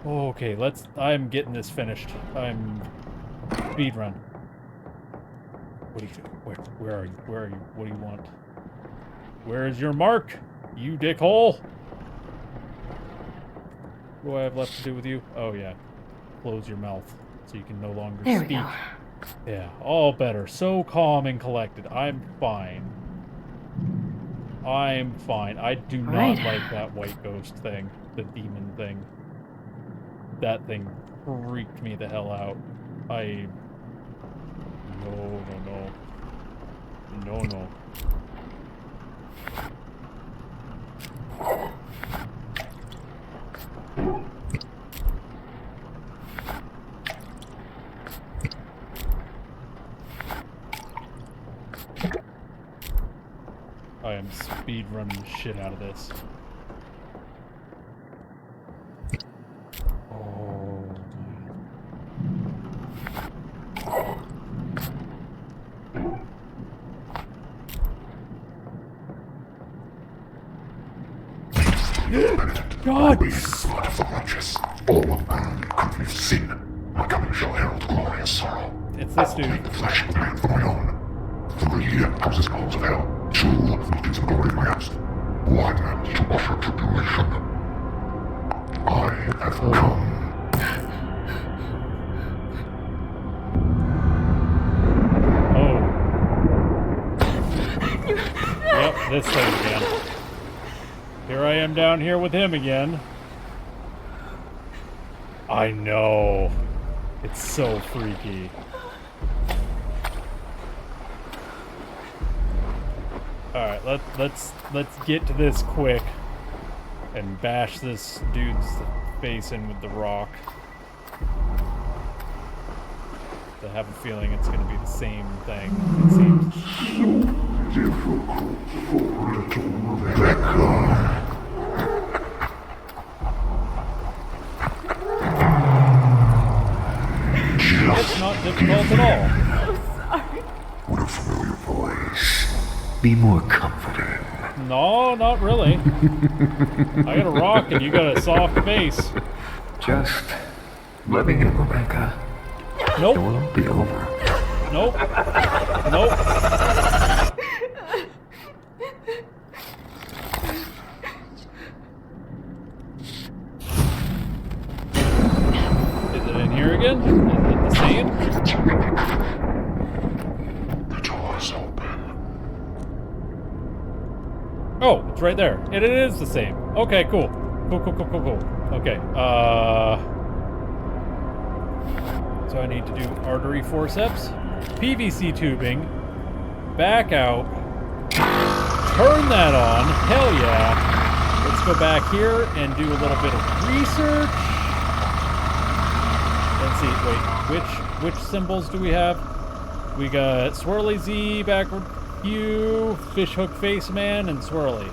Okay, I'm getting this finished. I'm... Speedrun. What do you... Where are you? Where are you? What do you want? Where is your mark? You dickhole! What do I have left to do with you? Oh, yeah. Close your mouth so you can no longer There speak. we go. Yeah, all better. So calm and collected. I'm fine. I'm fine. I do not like that white ghost thing. The demon thing. That thing freaked me the hell out. No, no, no. No, no. I am speed running the shit out of this. Oh, God! Be the blood of the righteous. All man could be sin. My coming shall herald glorious sorrow. It's this dude. The flesh of man for my own. 3 houses and halls of hell. 2 meetings of glory in my house. 1 to usher tribulation. I have come. Yep, this thing again. Here I am down here with him again. I know. It's so freaky. Alright, let's get to this quick and bash this dude's face in with the rock. I have a feeling it's gonna be the same thing, it seems. Difficult for little Rebecca. It's not difficult at all. What a familiar voice. Be more comforting. No, not really. I got a rock and you got a soft face. Just let me in, Rebecca. Nope. It won't be over. Nope. Nope. Is it in here again? Is it the same? The door's open. Oh, it's right there. It is the same. Okay, cool. Cool. Okay, so I need to do artery forceps, PVC tubing, back out, turn that on, hell yeah. Let's go back here and do a little bit of research. Let's see, wait, which symbols do we have? We got Swirly Z, backward Q, fishhook face man, and Swirly.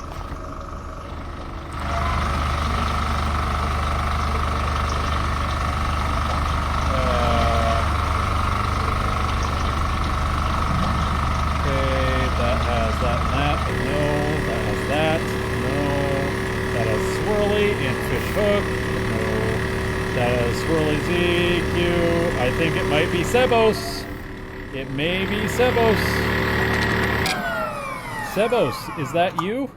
Swirly Z, Q. I think it might be Sebos. It may be Sebos. Sebos, is that you?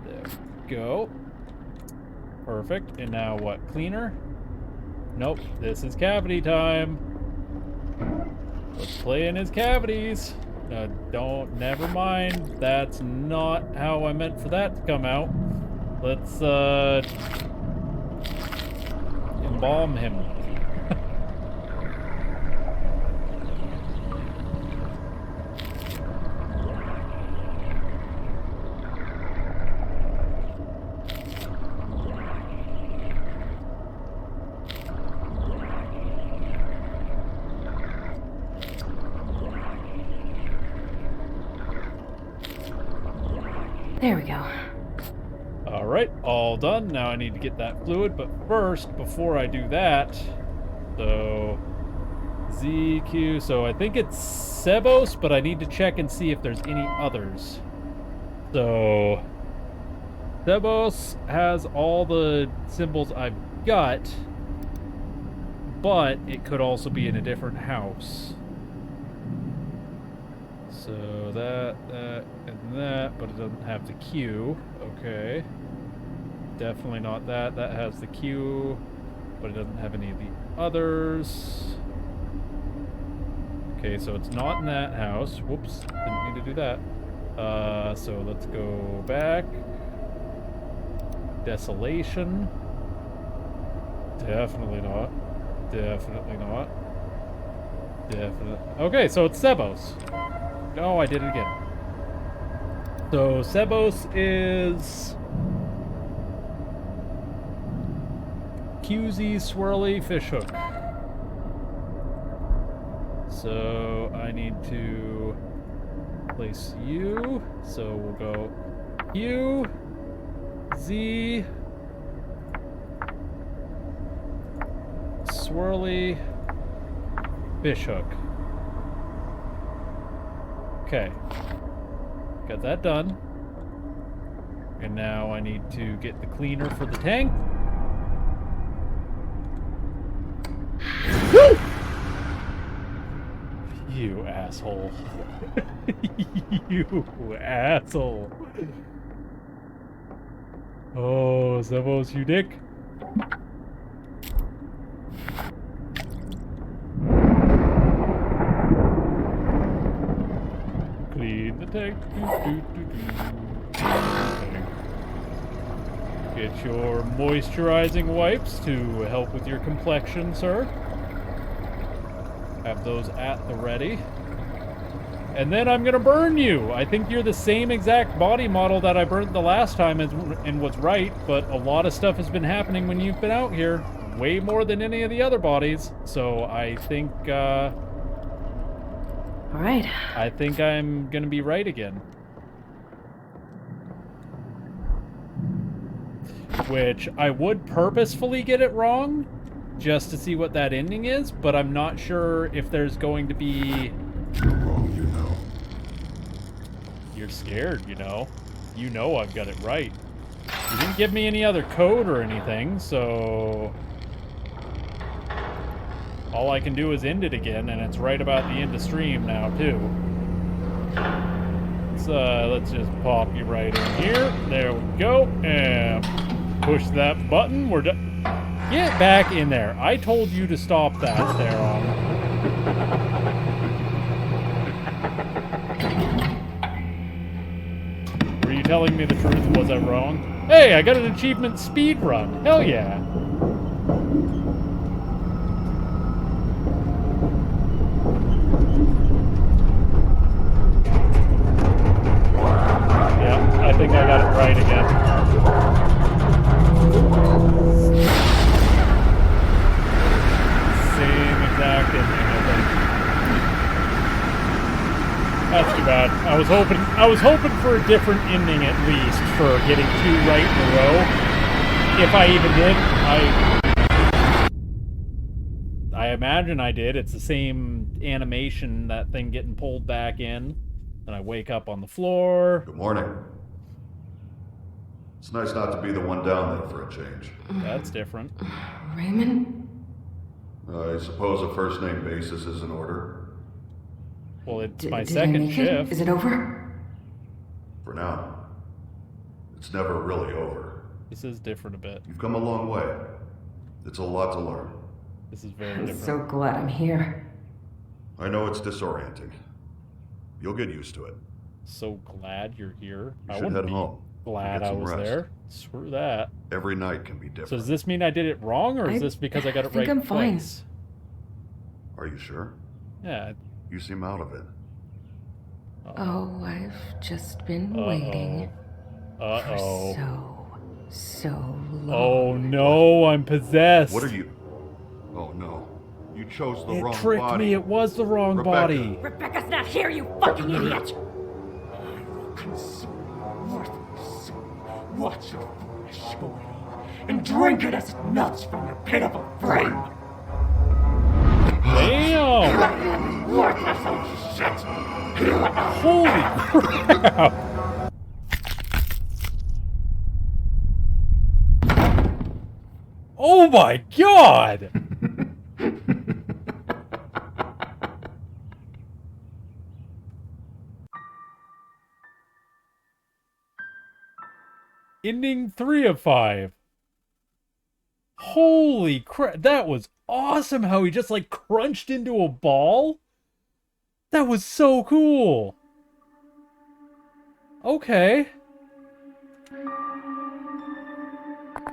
There we go. Perfect. And now what? Cleaner? Nope. This is cavity time. Let's play in his cavities. Never mind. That's not how I meant for that to come out. Let's, embalm him. There we go. Alright, all done. Now I need to get that fluid, but first, before I do that, so ZQ, so I think it's Sebos, but I need to check and see if there's any others. So Sebos has all the symbols I've got, but it could also be in a different house. So that, and that, but it doesn't have the Q. Okay. Definitely not that. That has the Q, but it doesn't have any of the others. Okay, so it's not in that house. Whoops, didn't need to do that. So let's go back. Desolation. Definitely not. Definitely not. Definitely. Okay, so it's Sebos. No, I did it again. So Sebos is QZ Swirly Fishhook. So I need to place you. So we'll go U, Z, Swirly Fishhook. Okay. Got that done. And now I need to get the cleaner for the tank. You asshole. You asshole. Oh, Zevos, you dick. Clean the tank. Get your moisturizing wipes to help with your complexion, sir. Have those at the ready. And then I'm gonna burn you. I think you're the same exact body model that I burnt the last time and was right, but a lot of stuff has been happening when you've been out here. Way more than any of the other bodies. So I think, All right. I think I'm gonna be right again. Which I would purposefully get it wrong, just to see what that ending is, but I'm not sure if there's going to be... You're wrong, you know. You're scared, you know. You know I've got it right. You didn't give me any other code or anything, so... all I can do is end it again, and it's right about the end of stream now, too. So, let's just pop you right in here. There we go, and push that button. We're done. Get back in there. I told you to stop that there on. Were you telling me the truth? Was I wrong? Hey, I got an achievement speed run. Hell yeah. Yeah, I think I got it right again. Exact ending, I think. That's too bad. I was hoping for a different ending at least for getting 2 right in a row. If I even did, I imagine I did. It's the same animation, that thing getting pulled back in. And I wake up on the floor. Good morning. It's nice not to be the one down there for a change. That's different. Raymond? I suppose a first-name basis is in order. Well, it's my second shift. Is it over? For now. It's never really over. This is different a bit. You've come a long way. It's a lot to learn. This is very I'm different. so glad I'm here. I know it's disorienting. You'll get used to it. So glad you're here. You I should wouldn't head be home. glad Get I some was rest. there. Screw that. Every night can be different. So does this mean I did it wrong, or is this because I got it think right I'm fine. twice? Are you sure? Yeah. You seem out of it. Oh, I've just been waiting Uh-oh. for so long. Oh no, I'm possessed. What are you? Oh no. You chose the It wrong tricked body. me. It was the wrong Rebecca. body. Rebecca's not here, you fucking idiot! Worthless. Watch your flesh away and drink it as it melts from your pitiful frame. Damn! Worthless old shit. Holy crap! Oh my god! Ending 3 of 5. Holy crap, that was awesome how he just like crunched into a ball. That was so cool. Okay.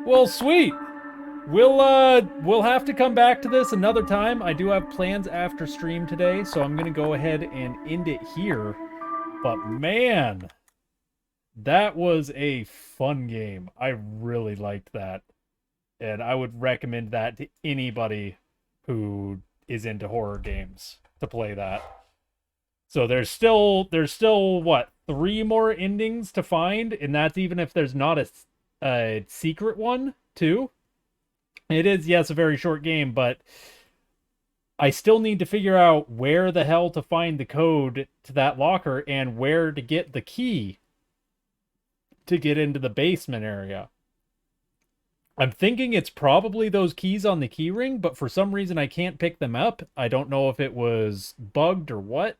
Well, sweet. We'll have to come back to this another time. I do have plans after stream today, so I'm gonna go ahead and end it here. But man, That was a fun game. I really liked that. And I would recommend that to anybody who is into horror games to play that. So there's still what, 3 more endings to find, and that's even if there's not a secret one, too. It is, yes, a very short game, but I still need to figure out where the hell to find the code to that locker and where to get the key to get into the basement area. I'm thinking it's probably those keys on the key ring, but for some reason I can't pick them up. I don't know if it was bugged or what,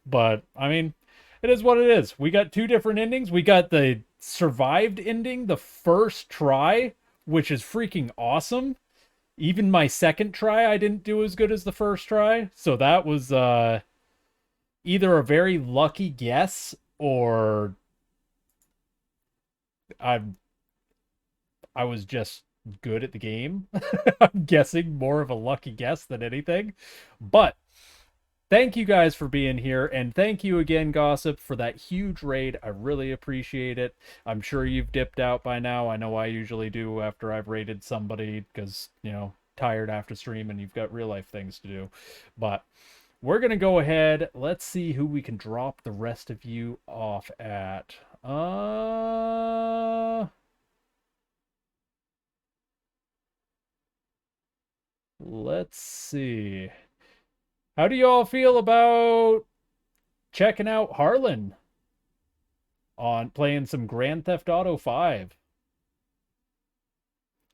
but I mean, it is what it is. We got 2 different endings. We got the survived ending the first try, which is freaking awesome. Even my second try, I didn't do as good as the first try. So that was either a very lucky guess or I was just good at the game. I'm guessing more of a lucky guess than anything. But thank you guys for being here, and thank you again, Gossip, for that huge raid. I really appreciate it. I'm sure you've dipped out by now. I know I usually do after I've raided somebody because, you know, tired after stream and you've got real life things to do. But we're going to go ahead. Let's see who we can drop the rest of you off at. Let's see. How do you all feel about checking out Harlan on playing some Grand Theft Auto 5?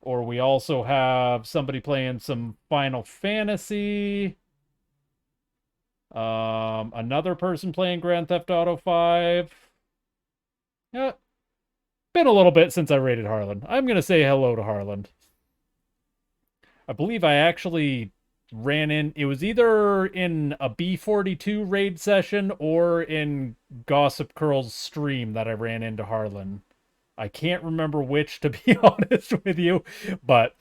Or we also have somebody playing some Final Fantasy. Another person playing Grand Theft Auto 5. Yeah, been a little bit since I raided Harlan. I'm going to say hello to Harlan. I believe I actually ran in, it was either in a B42 raid session or in Gossip Curl's stream that I ran into Harlan. I can't remember which, to be honest with you, but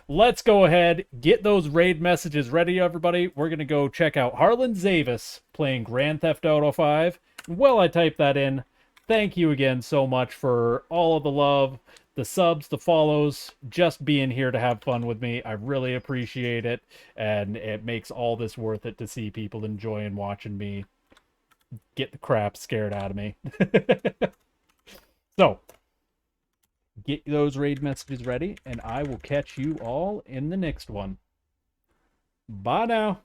let's go ahead, get those raid messages ready, everybody. We're going to go check out Harlan Zavis playing Grand Theft Auto 5. While I type that in, thank you again so much for all of the love, the subs, the follows, just being here to have fun with me. I really appreciate it, and it makes all this worth it to see people enjoying watching me get the crap scared out of me. So, get those raid messages ready, and I will catch you all in the next one. Bye now.